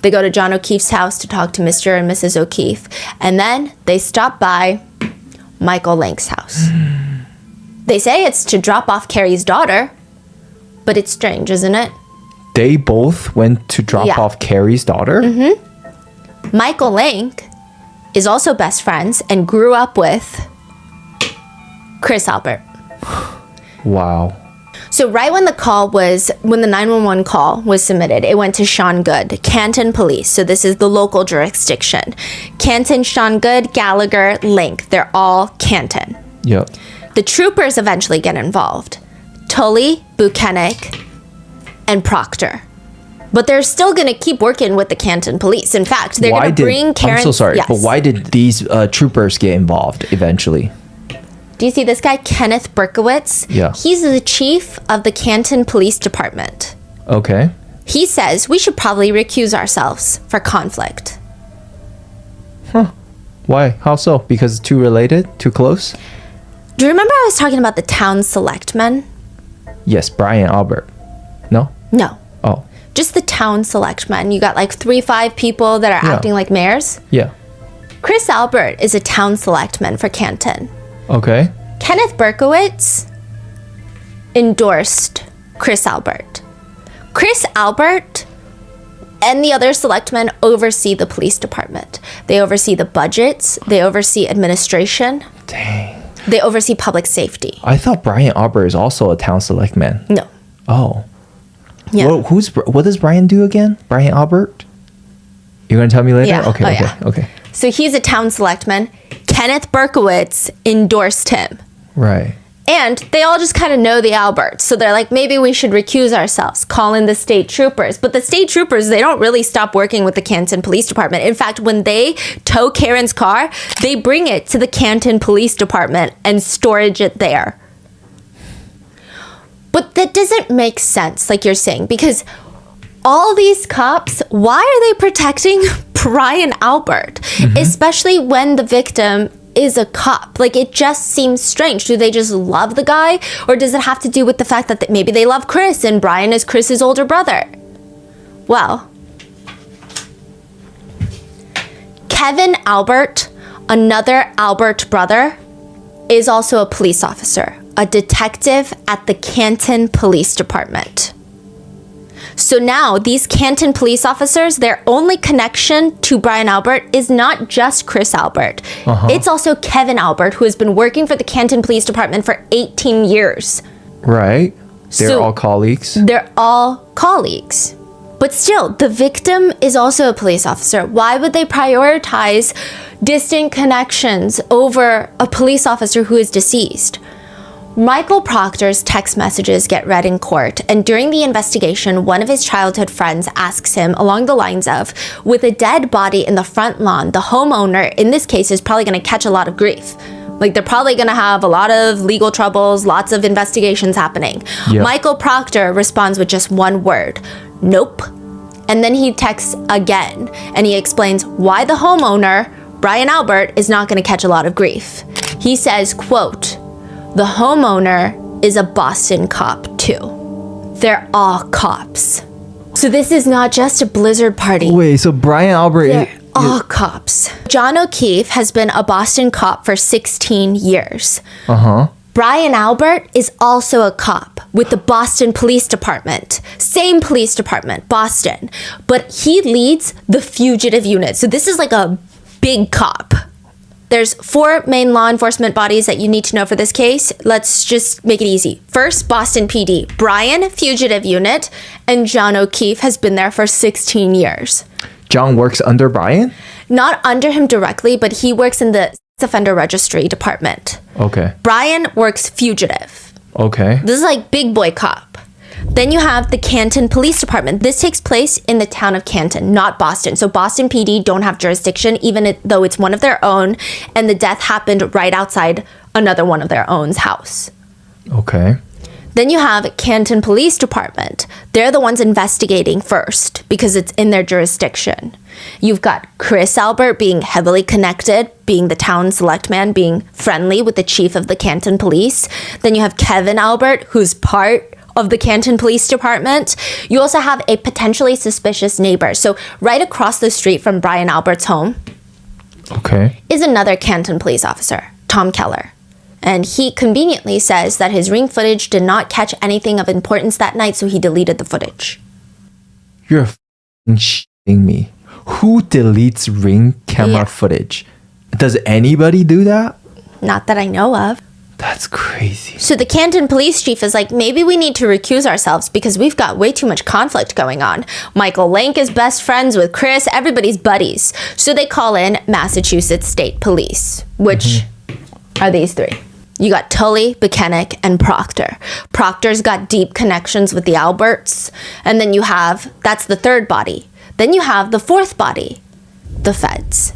They go to John O'Keefe's house to talk to Mr. and Mrs. O'Keefe, and then they stop by Michael Lank's house. They say it's to drop off Carrie's daughter, but it's strange, isn't it? They both went to drop off Carrie's daughter? Michael Lank is also best friends and grew up with Chris Albert. Wow. So right when the 911 call was submitted, it went to Sean Good, Canton Police. So this is the local jurisdiction. Canton, Sean Good, Gallagher, Lank. They're all Canton. Yep. The troopers eventually get involved. Tully, Buchanan, and Proctor. But they're still going to keep working with the Canton Police. In fact, they're going to bring Karen... I'm so sorry, Yes. but why did these troopers get involved eventually? Do you see this guy, Kenneth Berkowitz? Yeah. He's the chief of the Canton Police Department. Okay. He says we should probably recuse ourselves for conflict. Why? How so? Because it's too related? Too close? Do you remember I was talking about the town selectmen? Yes, Brian Albert. No? No. Oh. Just the town selectmen. You got like 3-5 people that are acting like mayors. Yeah. Chris Albert is a town selectman for Canton. Okay. Kenneth Berkowitz endorsed Chris Albert. Chris Albert and the other selectmen oversee the police department. They oversee the budgets. They oversee administration. Dang. They oversee public safety. I thought Brian Albert is also a town selectman. No. Oh. Yeah. Well, what does Brian do again? Brian Albert? You're going to tell me later? Yeah. Okay, Oh, okay, yeah. okay. So he's a town selectman. Kenneth Berkowitz endorsed him. Right. And they all just kind of know the Alberts. So they're like, maybe we should recuse ourselves, call in the state troopers. But the state troopers, they don't really stop working with the Canton Police Department. In fact, when they tow Karen's car, they bring it to the Canton Police Department and storage it there. But that doesn't make sense, like you're saying, because all these cops, why are they protecting Brian Albert? Especially when the victim is a cop. Like, it just seems strange. Do they just love the guy? Or does it have to do with the fact that maybe they love Chris and Brian is Chris's older brother? Well, Kevin Albert, another Albert brother, is also a police officer, a detective at the Canton Police Department. So now these Canton police officers, their only connection to Brian Albert is not just Chris Albert. It's also Kevin Albert, who has been working for the Canton Police Department for 18 years. Right. They're So- all colleagues. They're all colleagues. But still, the victim is also a police officer. Why would they prioritize distant connections over a police officer who is deceased? Michael Proctor's text messages get read in court, and during the investigation, one of his childhood friends asks him along the lines of, with a dead body in the front lawn, the homeowner, in this case, is probably going to catch a lot of grief. Like, they're probably going to have a lot of legal troubles, lots of investigations happening. Yep. Michael Proctor responds with just one word, nope. And then he texts again, and he explains why the homeowner, Brian Albert, is not going to catch a lot of grief. He says, quote, the homeowner is a Boston cop too. They're all cops. So this is not just a blizzard party. Wait, so Brian Albert... They're all cops. John O'Keefe has been a Boston cop for 16 years. Brian Albert is also a cop with the Boston Police Department. Same police department, Boston. But he leads the fugitive unit. So this is like a big cop. There's 4 main law enforcement bodies that you need to know for this case. Let's just make it easy. First, Boston PD. Brian, fugitive unit, and John O'Keefe has been there for 16 years. John works under Brian? Not under him directly, but he works in the offender registry department. Okay. Brian works fugitive. Okay. This is like big boy cop. Then you have the Canton Police Department. This takes place in the town of Canton, not Boston. So Boston PD don't have jurisdiction, even though it's one of their own, and the death happened right outside another one of their own's house. Okay. Then you have Canton Police Department. They're the ones investigating first because it's in their jurisdiction. You've got Chris Albert being heavily connected, being the town selectman, being friendly with the chief of the Canton Police. Then you have Kevin Albert, who's part of the Canton Police Department. You also have a potentially suspicious neighbor. So right across the street from Brian Albert's home is another Canton police officer, Tom Keller. And he conveniently says that his ring footage did not catch anything of importance that night, so he deleted the footage. You're f***ing shitting me. Who deletes ring camera footage? Does anybody do that? Not that I know of. That's crazy. So the Canton police chief is like, maybe we need to recuse ourselves because we've got way too much conflict going on. Michael Lank is best friends with Chris. Everybody's buddies. So they call in Massachusetts State Police, which are these three. You got Tully, Buchanan, and Proctor. Proctor's got deep connections with the Alberts. And then you have, that's the third body. Then you have the fourth body, the feds.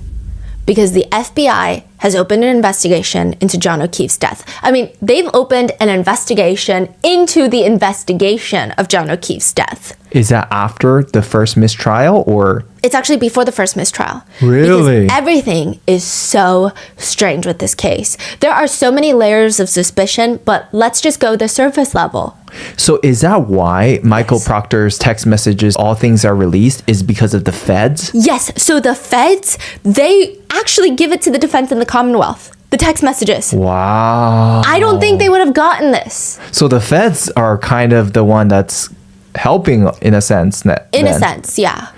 Because the FBI has opened an investigation into John O'Keefe's death. I mean, they've opened an investigation into the investigation of John O'Keefe's death. Is that after the first mistrial or? It's actually before the first mistrial. Really? Because everything is so strange with this case. There are so many layers of suspicion, but let's just go the surface level. So is that why Michael Proctor's text messages, all things are released, is because of the feds? Yes. So the feds, they actually give it to the defense in the Commonwealth. The text messages. Wow. I don't think they would have gotten this. So the feds are kind of the one that's helping in a sense. In a sense, yeah.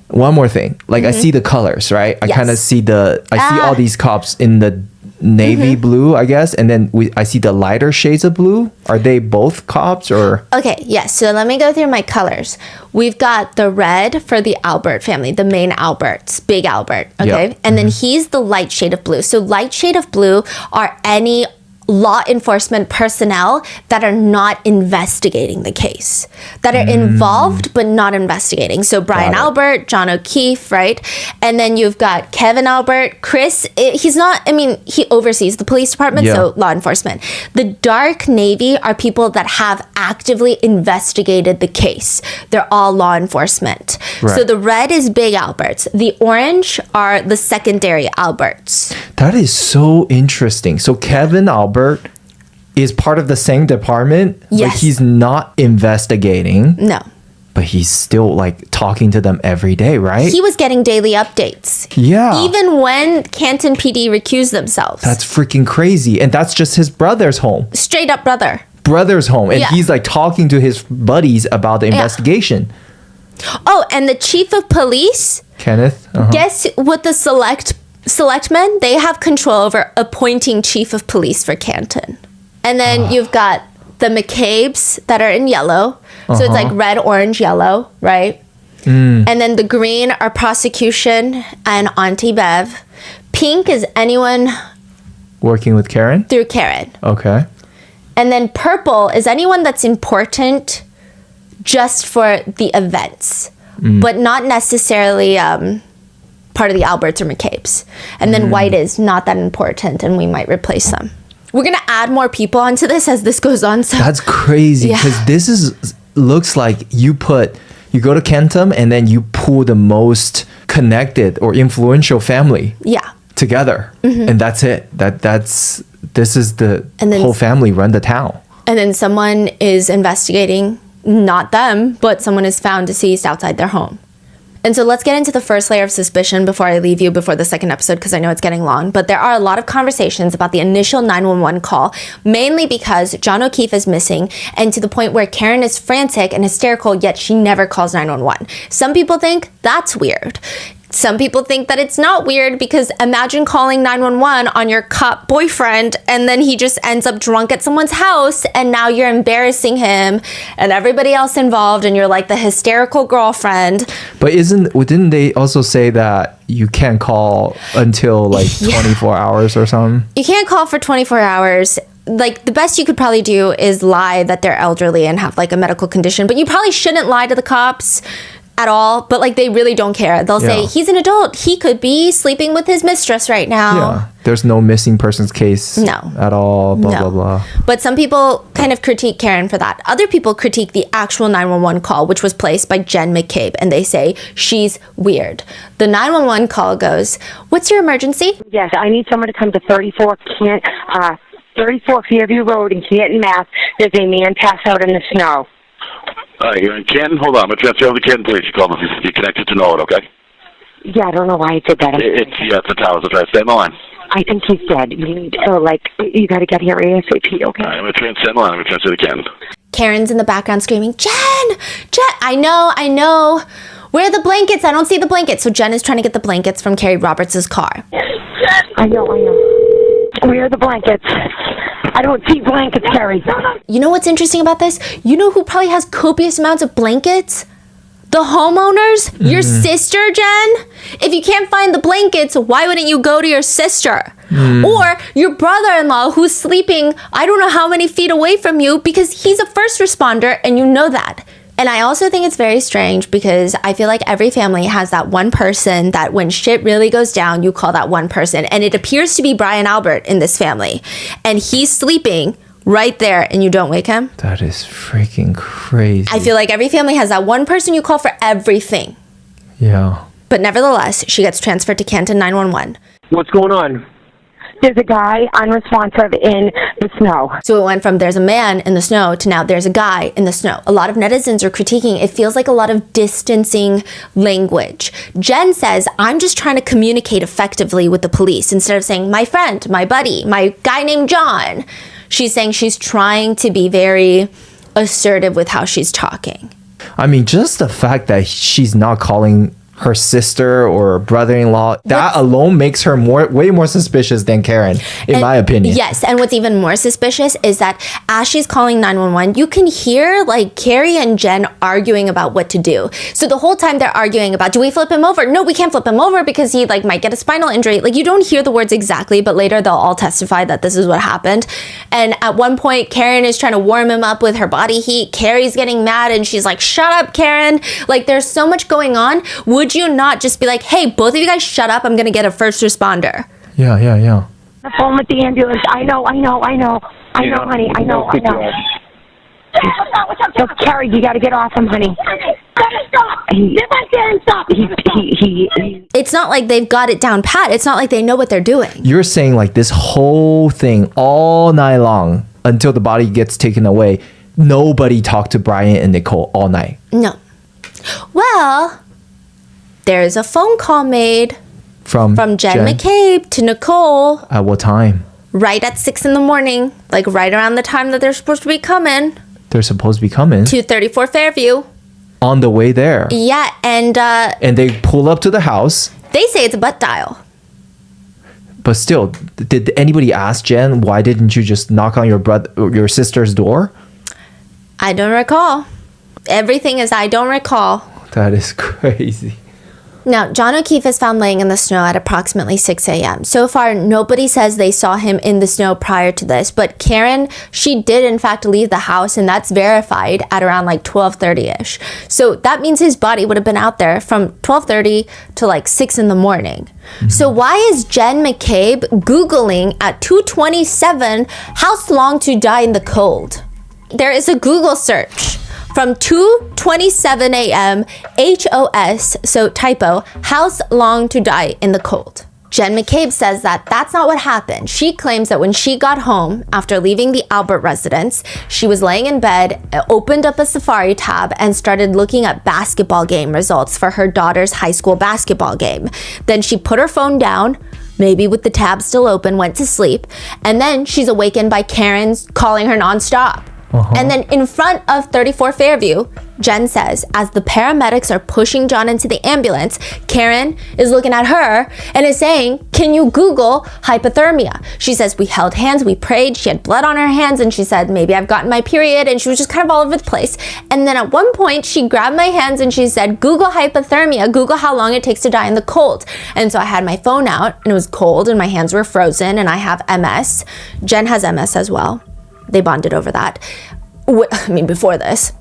One more thing. Like I see the colors, right? I kind of see I see all these cops in the navy blue, I guess, and then I see the lighter shades of blue. Are they both cops or? Okay, yes. So let me go through my colors. We've got the red for the Albert family, the main Alberts, Big Albert, okay? And then he's the light shade of blue. So light shade of blue are any law enforcement personnel that are not investigating the case, that are involved but not investigating. So Brian Albert, John O'Keefe, right? And then you've got Kevin Albert, Chris. He's not, I mean, he oversees the police department, so law enforcement. The dark navy are people that have actively investigated the case. They're all law enforcement. Right. So the red is Big Alberts. The orange are the secondary Alberts. That is so interesting. So Kevin Albert is part of the same department, but he's not investigating. No. But he's still like talking to them every day, right? He was getting daily updates. Yeah. Even when Canton PD recused themselves. That's freaking crazy. And that's just his brother's home. Straight up brother's home. And he's like talking to his buddies about the investigation. Oh, and the chief of police, Kenneth, guess what the selectmen, they have control over appointing chief of police for Canton. And then you've got the McCabe's that are in yellow. So it's like red, orange, yellow, right? And then the green are prosecution and Auntie Bev. Pink is anyone working with Karen? Through Karen. Okay. And then purple is anyone that's important just for the events, but not necessarily part of the Alberts or McCabe's. And then white is not that important and we might replace them. We're going to add more people onto this as this goes on. So that's crazy because this looks like you go to Kentum and then you pull the most connected or influential family together. And that's it. This is the whole family run the town. And then someone is investigating, not them, but someone is found deceased outside their home. And so let's get into the first layer of suspicion before I leave you before the second episode, because I know it's getting long. But there are a lot of conversations about the initial 911 call, mainly because John O'Keefe is missing and to the point where Karen is frantic and hysterical, yet she never calls 911. Some people think that's weird. Some people think that it's not weird because imagine calling 911 on your cop boyfriend and then he just ends up drunk at someone's house and now you're embarrassing him and everybody else involved and you're like the hysterical girlfriend. But didn't they also say that you can't call until like 24 hours or something? You can't call for 24 hours. Like the best you could probably do is lie that they're elderly and have like a medical condition, but you probably shouldn't lie to the cops. at all, but like they really don't care. They'll say he's an adult. He could be sleeping with his mistress right now. Yeah. There's no missing persons case at all, blah, blah. But some people kind of critique Karen for that. Other people critique the actual 911 call, which was placed by Jen McCabe, and they say she's weird. The 911 call goes, "What's your emergency?" Yes, I need someone to come to 34 Fairview Road in Canton, Mass. There's a man passed out in the snow. You're in Canton? Hold on. I'm going to transfer over to Canton, please. You call me if you're connected to know it, okay? Yeah, I don't know why I did that. It's the towers. I'll try to stay on the line. I think he's dead. You need, you got to get here ASAP, okay? I'm going to transfer the line. I'm going to transfer to Canton. Karen's in the background screaming, Jen! I know. Where are the blankets? I don't see the blankets. So Jen is trying to get the blankets from Carrie Roberts' car. I know. Where are the blankets? I don't see blankets, Carrie. You know what's interesting about this? You know who probably has copious amounts of blankets? The homeowners? Your sister, Jen? If you can't find the blankets, why wouldn't you go to your sister? Or your brother-in-law who's sleeping I don't know how many feet away from you because he's a first responder and you know that. And I also think it's very strange because I feel like every family has that one person that when shit really goes down, you call that one person. And it appears to be Brian Albert in this family. And he's sleeping right there and you don't wake him. That is freaking crazy. I feel like every family has that one person you call for everything. Yeah. But nevertheless, she gets transferred to Canton 911. What's going on? There's a guy unresponsive in the snow. So it went from there's a man in the snow to now there's a guy in the snow. A lot of netizens are critiquing. It feels like a lot of distancing language. Jen says, I'm just trying to communicate effectively with the police instead of saying my friend, my buddy, my guy named John. She's saying she's trying to be very assertive with how she's talking. I mean, just the fact that she's not calling her sister or brother-in-law, that alone makes her way more suspicious than Karen, in my opinion. Yes, and what's even more suspicious is that as she's calling 911, you can hear like Carrie and Jen arguing about what to do. So the whole time they're arguing about, do we flip him over? No, we can't flip him over because he might get a spinal injury. Like you don't hear the words exactly, but later they'll all testify that this is what happened. And at one point, Karen is trying to warm him up with her body heat. Carrie's getting mad and she's like, shut up, Karen. Like there's so much going on. Would you not just be like, hey, both of you guys shut up, I'm gonna get a first responder? Yeah. The phone with the ambulance. I know, honey. I know. Look, Carrie, you gotta get off him, honey. It's not like they've got it down pat. It's not like they know what they're doing. You're saying like this whole thing all night long until the body gets taken away, nobody talked to Brian and Nicole all night? No. Well, there's a phone call made from Jen McCabe to Nicole. At what time? Right at 6 a.m, like right around the time that they're supposed to be coming. They're supposed to be coming? To 34 Fairview. On the way there? Yeah, and they pull up to the house. They say it's a butt dial. But still, did anybody ask Jen, why didn't you just knock on your sister's door? I don't recall. Everything is I don't recall. That is crazy. Now, John O'Keefe is found laying in the snow at approximately 6 a.m. So far, nobody says they saw him in the snow prior to this, but Karen, she did in fact leave the house, and that's verified at around 12:30ish. So that means his body would have been out there from 12:30 to 6 in the morning. So why is Jen McCabe Googling at 2:27 how long to die in the cold? There is a Google search. From 2:27 a.m. HOS, so typo, how long to die in the cold. Jen McCabe says that that's not what happened. She claims that when she got home after leaving the Albert residence, she was laying in bed, opened up a Safari tab, and started looking at basketball game results for her daughter's high school basketball game. Then she put her phone down, maybe with the tab still open, went to sleep, and then she's awakened by Karen's calling her nonstop. And then in front of 34 Fairview, Jen says, as the paramedics are pushing John into the ambulance, Karen is looking at her and is saying, can you Google hypothermia? She says, we held hands, we prayed, she had blood on her hands, and she said, maybe I've gotten my period, and she was just kind of all over the place. And then at one point, she grabbed my hands and she said, Google hypothermia, Google how long it takes to die in the cold. And so I had my phone out, and it was cold, and my hands were frozen, and I have MS. Jen has MS as well. They bonded over that. Before this.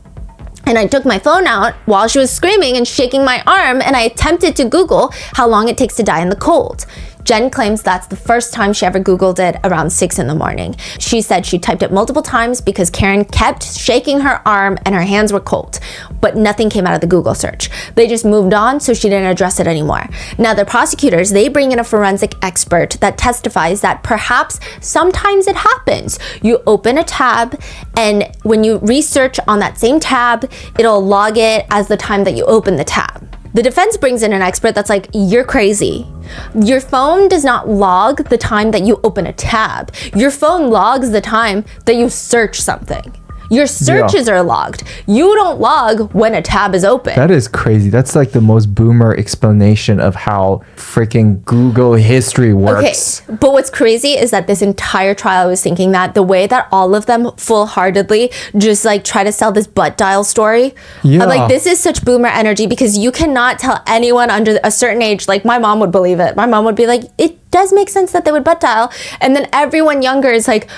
And I took my phone out while she was screaming and shaking my arm, and I attempted to Google how long it takes to die in the cold. Jen claims that's the first time she ever Googled it around 6 in the morning. She said she typed it multiple times because Karen kept shaking her arm and her hands were cold, but nothing came out of the Google search. They just moved on, so she didn't address it anymore. Now the prosecutors, they bring in a forensic expert that testifies that perhaps sometimes it happens. You open a tab, and when you research on that same tab, it'll log it as the time that you open the tab. The defense brings in an expert that's like, you're crazy. Your phone does not log the time that you open a tab. Your phone logs the time that you search something. Your searches are logged. You don't log when a tab is open. That is crazy. That's like the most boomer explanation of how freaking Google history works. Okay, but what's crazy is that this entire trial I was thinking that the way that all of them full-heartedly just like try to sell this butt dial story. Yeah. I'm like, this is such boomer energy because you cannot tell anyone under a certain age, like my mom would believe it. My mom would be like, it does make sense that they would butt dial. And then everyone younger is like,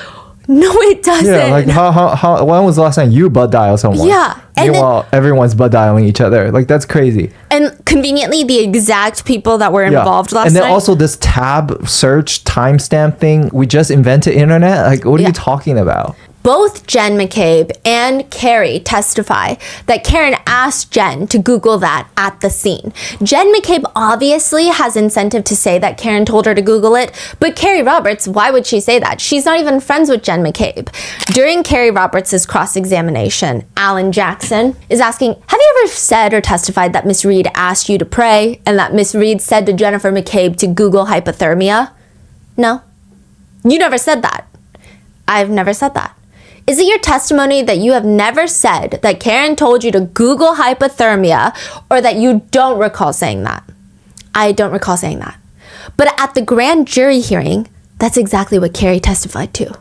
no, it doesn't. Yeah, like how when was the last time you butt dial someone? Yeah. And meanwhile, everyone's butt dialing each other. Like, that's crazy. And conveniently, the exact people that were involved last night. And then also this tab search timestamp thing. We just invented internet. Like, what are you talking about? Both Jen McCabe and Carrie testify that Karen asked Jen to Google that at the scene. Jen McCabe obviously has incentive to say that Karen told her to Google it, but Carrie Roberts, why would she say that? She's not even friends with Jen McCabe. During Carrie Roberts' cross-examination, Alan Jackson is asking, have you ever said or testified that Miss Reed asked you to pray and that Miss Reed said to Jennifer McCabe to Google hypothermia? No. You never said that. I've never said that. Is it your testimony that you have never said that Karen told you to Google hypothermia, or that you don't recall saying that? I don't recall saying that. But at the grand jury hearing, that's exactly what Carrie testified to.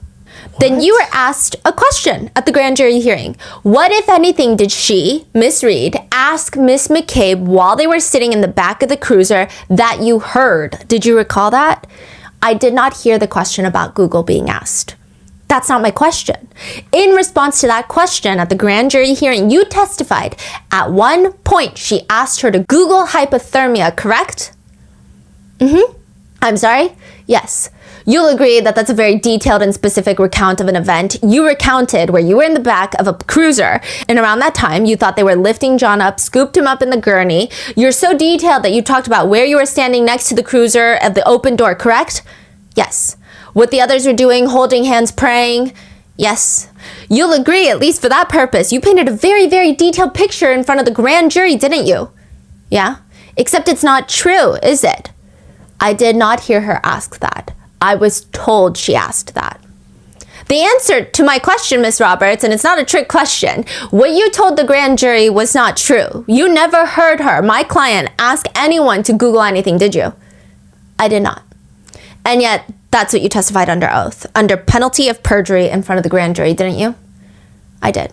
Then you were asked a question at the grand jury hearing. What, if anything, did she, Miss Reed, ask Miss McCabe while they were sitting in the back of the cruiser that you heard? Did you recall that? I did not hear the question about Google being asked. That's not my question. In response to that question at the grand jury hearing, you testified at one point she asked her to Google hypothermia, correct? I'm sorry? Yes. You'll agree that that's a very detailed and specific recount of an event. You recounted where you were in the back of a cruiser, and around that time, you thought they were lifting John up, scooped him up in the gurney. You're so detailed that you talked about where you were standing next to the cruiser at the open door, correct? Yes. What the others were doing, holding hands, praying? Yes. You'll agree, at least for that purpose, you painted a very, very detailed picture in front of the grand jury, didn't you? Yeah? Except it's not true, is it? I did not hear her ask that. I was told she asked that. The answer to my question, Miss Roberts, and it's not a trick question, what you told the grand jury was not true. You never heard her, my client, ask anyone to Google anything, did you? I did not. And yet, that's what you testified under oath, under penalty of perjury in front of the grand jury, didn't you? I did.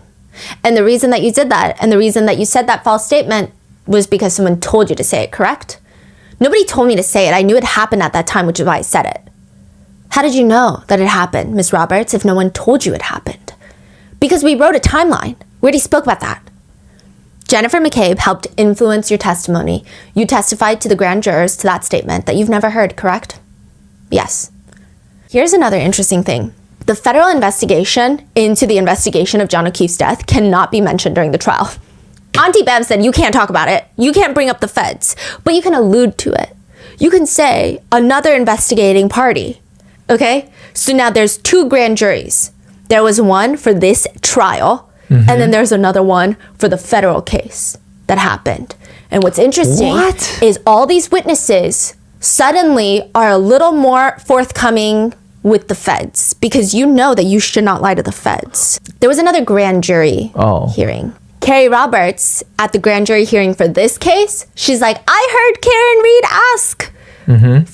And the reason that you did that, and the reason that you said that false statement, was because someone told you to say it, correct? Nobody told me to say it. I knew it happened at that time, which is why I said it. How did you know that it happened, Miss Roberts, if no one told you it happened? Because we wrote a timeline. We already spoke about that. Jennifer McCabe helped influence your testimony. You testified to the grand jurors to that statement that you've never heard, correct? Yes. Here's another interesting thing. The federal investigation into the investigation of John O'Keefe's death cannot be mentioned during the trial. Auntie Bev said you can't talk about it. You can't bring up the feds, but you can allude to it. You can say another investigating party. Okay? So now there's two grand juries. There was one for this trial, and then there's another one for the federal case that happened. And what's interesting is all these witnesses suddenly are a little more forthcoming with the feds, because you know that you should not lie to the feds. There was another grand jury hearing. Carrie Roberts, at the grand jury hearing for this case, she's like, I heard Karen Reed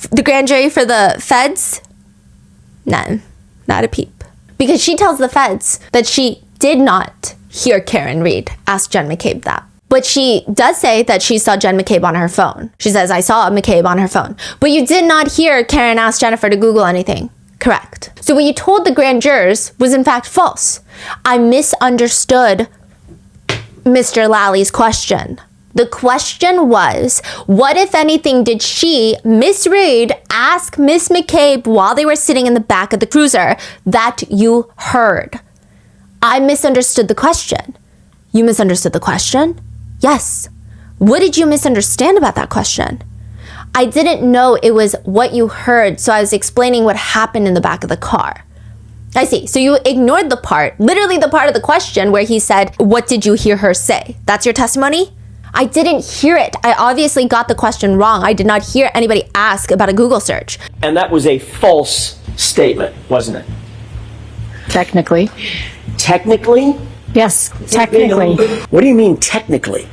ask the grand jury for the feds. None. Not a peep. Because she tells the feds that she did not hear Karen Reed ask Jen McCabe that. But she does say that she saw Jen McCabe on her phone. She says, I saw McCabe on her phone. But you did not hear Karen ask Jennifer to Google anything. Correct. So what you told the grand jurors was in fact false. I misunderstood Mr. Lally's question. The question was, what, if anything, did she, Miss Reed, ask Miss McCabe while they were sitting in the back of the cruiser that you heard? I misunderstood the question. You misunderstood the question? Yes. What did you misunderstand about that question? I didn't know it was what you heard, so I was explaining what happened in the back of the car. I see. So you ignored the part, literally the part of the question where he said, what did you hear her say? That's your testimony? I didn't hear it. I obviously got the question wrong. I did not hear anybody ask about a Google search. And that was a false statement, wasn't it? Technically. Technically? Yes, technically. What do you mean technically?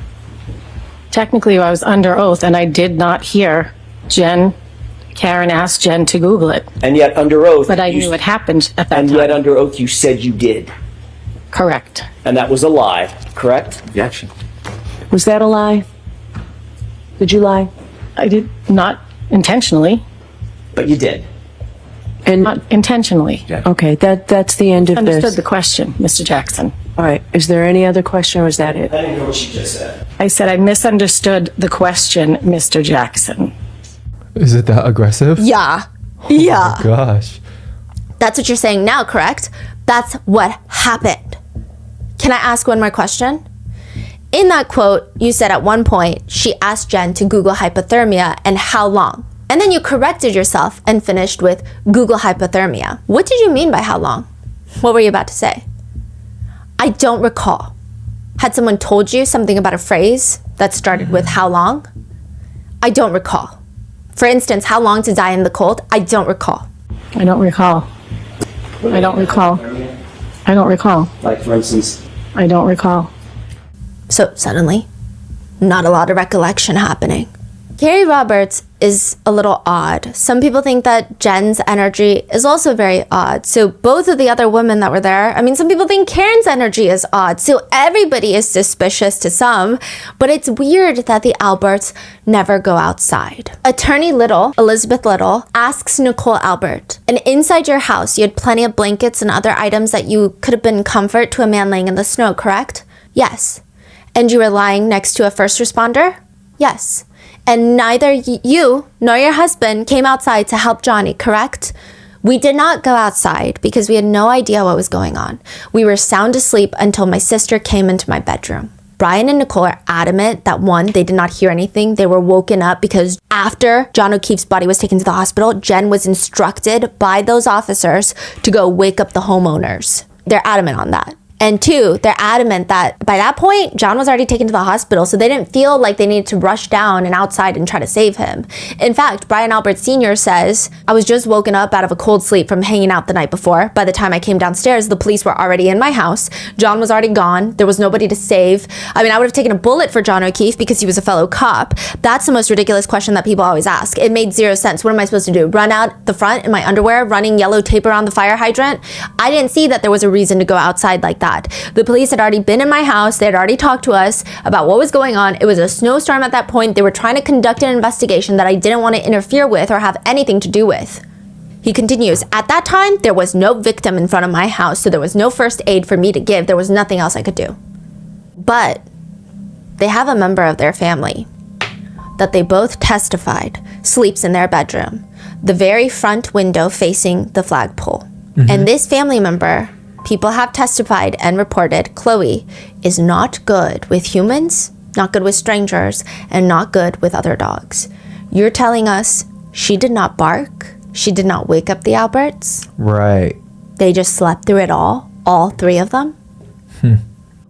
Technically, I was under oath and I did not hear Karen asked Jen to Google it. And yet under oath... But I knew it happened at that time. And yet under oath you said you did. Correct. And that was a lie, correct? Objection. Was that a lie? Did you lie? I did not intentionally. But you did. And not intentionally. Okay, that's the end of this. Understood the question, Mr. Jackson. All right. Is there any other question, or was that it? I didn't hear what she just said. I said I misunderstood the question, Mr. Jackson. Is it that aggressive? Yeah. Oh my gosh. That's what you're saying now, correct? That's what happened. Can I ask one more question? In that quote, you said at one point, she asked Jen to Google hypothermia and how long. And then you corrected yourself and finished with Google hypothermia. What did you mean by how long? What were you about to say? I don't recall. Had someone told you something about a phrase that started with how long? I don't recall. For instance, how long to die in the cold? I don't recall. I don't recall. I don't recall. I don't recall. Like, for instance? I don't recall. So suddenly, not a lot of recollection happening. Carrie Roberts is a little odd. Some people think that Jen's energy is also very odd. So both of the other women that were there, I mean, some people think Karen's energy is odd. So everybody is suspicious to some, but it's weird that the Alberts never go outside. Attorney Little, Elizabeth Little, asks Nicole Albert, and inside your house, you had plenty of blankets and other items that you could have been comfort to a man laying in the snow, correct? Yes. And you were lying next to a first responder? Yes. And neither you nor your husband came outside to help Johnny, correct? We did not go outside because we had no idea what was going on. We were sound asleep until my sister came into my bedroom. Brian and Nicole are adamant that one, they did not hear anything. They were woken up because after John O'Keefe's body was taken to the hospital, Jen was instructed by those officers to go wake up the homeowners. They're adamant on that. And two, they're adamant that by that point, John was already taken to the hospital, so they didn't feel like they needed to rush down and outside and try to save him. In fact, Brian Albert Sr. says, I was just woken up out of a cold sleep from hanging out the night before. By the time I came downstairs, the police were already in my house. John was already gone. There was nobody to save. I mean, I would have taken a bullet for John O'Keefe because he was a fellow cop. That's the most ridiculous question that people always ask. It made zero sense. What am I supposed to do? Run out the front in my underwear, running yellow tape around the fire hydrant? I didn't see that there was a reason to go outside like that. The police had already been in my house. They had already talked to us about what was going on. It was a snowstorm at that point. They were trying to conduct an investigation that I didn't want to interfere with or have anything to do with. He continues, at that time, there was no victim in front of my house, so there was no first aid for me to give. There was nothing else I could do. But they have a member of their family that they both testified sleeps in their bedroom, the very front window facing the flagpole. And this family member, people have testified and reported, Chloe is not good with humans, not good with strangers, and not good with other dogs. You're telling us she did not bark? She did not wake up the Alberts? Right. They just slept through it all three of them?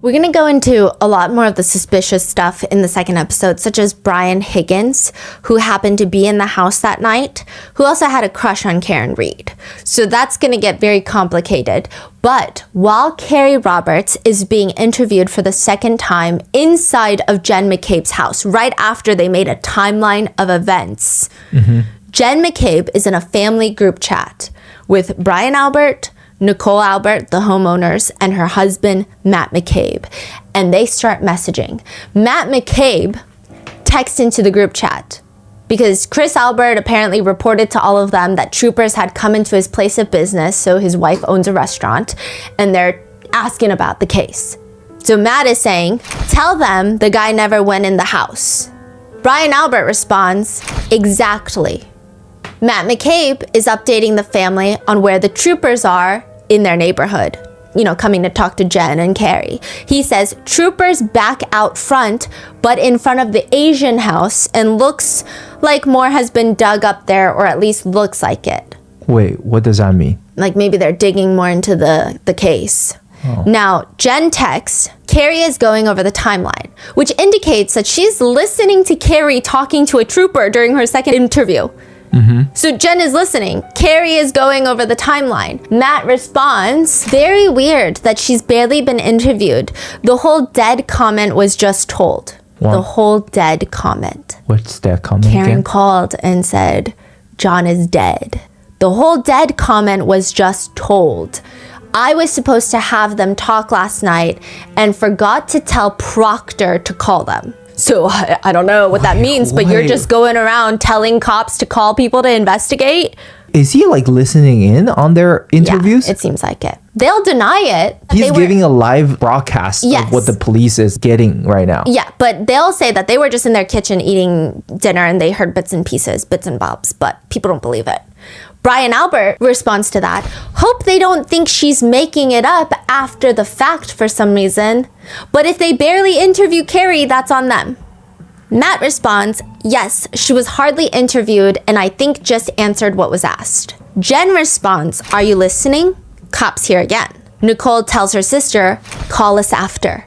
We're going to go into a lot more of the suspicious stuff in the second episode, such as Brian Higgins, who happened to be in the house that night, who also had a crush on Karen Reed. So that's going to get very complicated. But while Carrie Roberts is being interviewed for the second time inside of Jen McCabe's house, right after they made a timeline of events, Jen McCabe is in a family group chat with Brian Albert, Nicole Albert, the homeowners, and her husband, Matt McCabe. And they start messaging. Matt McCabe texts into the group chat because Chris Albert apparently reported to all of them that troopers had come into his place of business, so his wife owns a restaurant, and they're asking about the case. So Matt is saying, tell them the guy never went in the house. Brian Albert responds, exactly. Matt McCabe is updating the family on where the troopers are in their neighborhood. You know, coming to talk to Jen and Carrie. He says, troopers back out front, but in front of the Asian house, and looks like more has been dug up there, or at least looks like it. Wait, what does that mean? Like maybe they're digging more into the case. Oh. Now, Jen texts, Carrie is going over the timeline, which indicates that she's listening to Carrie talking to a trooper during her second interview. So Jen is listening. Carrie is going over the timeline. Matt responds, very weird that she's barely been interviewed. The whole dead comment was just told. What? The whole dead comment. What's that comment Karen again? called and said, John is dead. The whole dead comment was just told. I was supposed to have them talk last night and forgot to tell Proctor to call them. So I don't know what that means, but you're just going around telling cops to call people to investigate? Is he like listening in on their interviews? Yeah, it seems like it. They'll deny it. He's giving a live broadcast of what the police is getting right now. Yeah, but they'll say that they were just in their kitchen eating dinner and they heard bits and pieces, bits and bobs, but people don't believe it. Brian Albert responds to that, hope they don't think she's making it up after the fact for some reason. But if they barely interview Carrie, that's on them. Matt responds, yes, she was hardly interviewed and I think just answered what was asked. Jen responds, are you listening? Cops here again. Nicole tells her sister, call us after.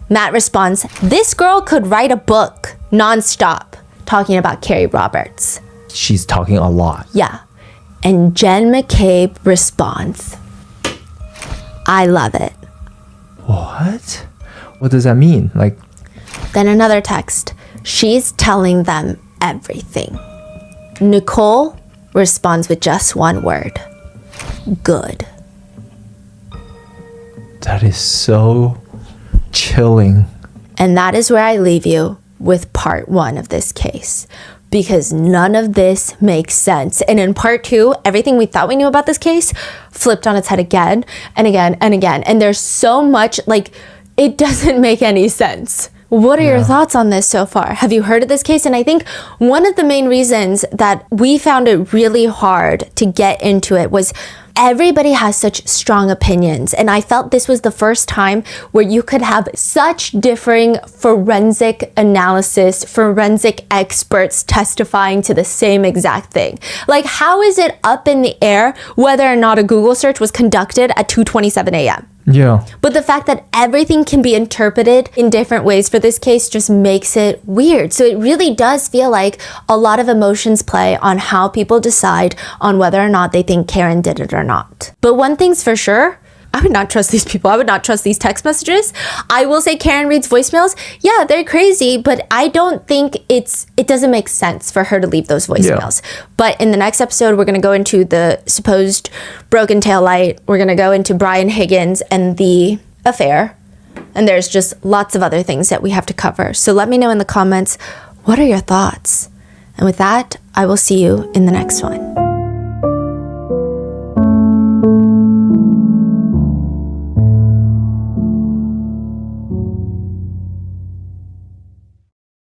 Matt responds, this girl could write a book nonstop talking about Carrie Roberts. She's talking a lot. Yeah. And Jen McCabe responds, I love it. What? What does that mean? Like, then another text. She's telling them everything. Nicole responds with just one word. Good. That is so chilling. And that is where I leave you with part 1 of this case. Because none of this makes sense. And in part 2, everything we thought we knew about this case flipped on its head again and again and again. And there's so much, like, it doesn't make any sense. What are your thoughts on this so far? Have you heard of this case? And I think one of the main reasons that we found it really hard to get into it was everybody has such strong opinions. And I felt this was the first time where you could have such differing forensic analysis, forensic experts testifying to the same exact thing. Like, how is it up in the air whether or not a Google search was conducted at 2:27 a.m.? Yeah. But the fact that everything can be interpreted in different ways for this case just makes it weird. So it really does feel like a lot of emotions play on how people decide on whether or not they think Karen did it or not. But one thing's for sure, I would not trust these people. I would not trust these text messages. I will say Karen reads voicemails. Yeah, they're crazy, but I don't think it doesn't make sense for her to leave those voicemails. Yeah. But in the next episode, we're going to go into the supposed broken tail light. We're going to go into Brian Higgins and the affair. And there's just lots of other things that we have to cover. So let me know in the comments, what are your thoughts? And with that, I will see you in the next one.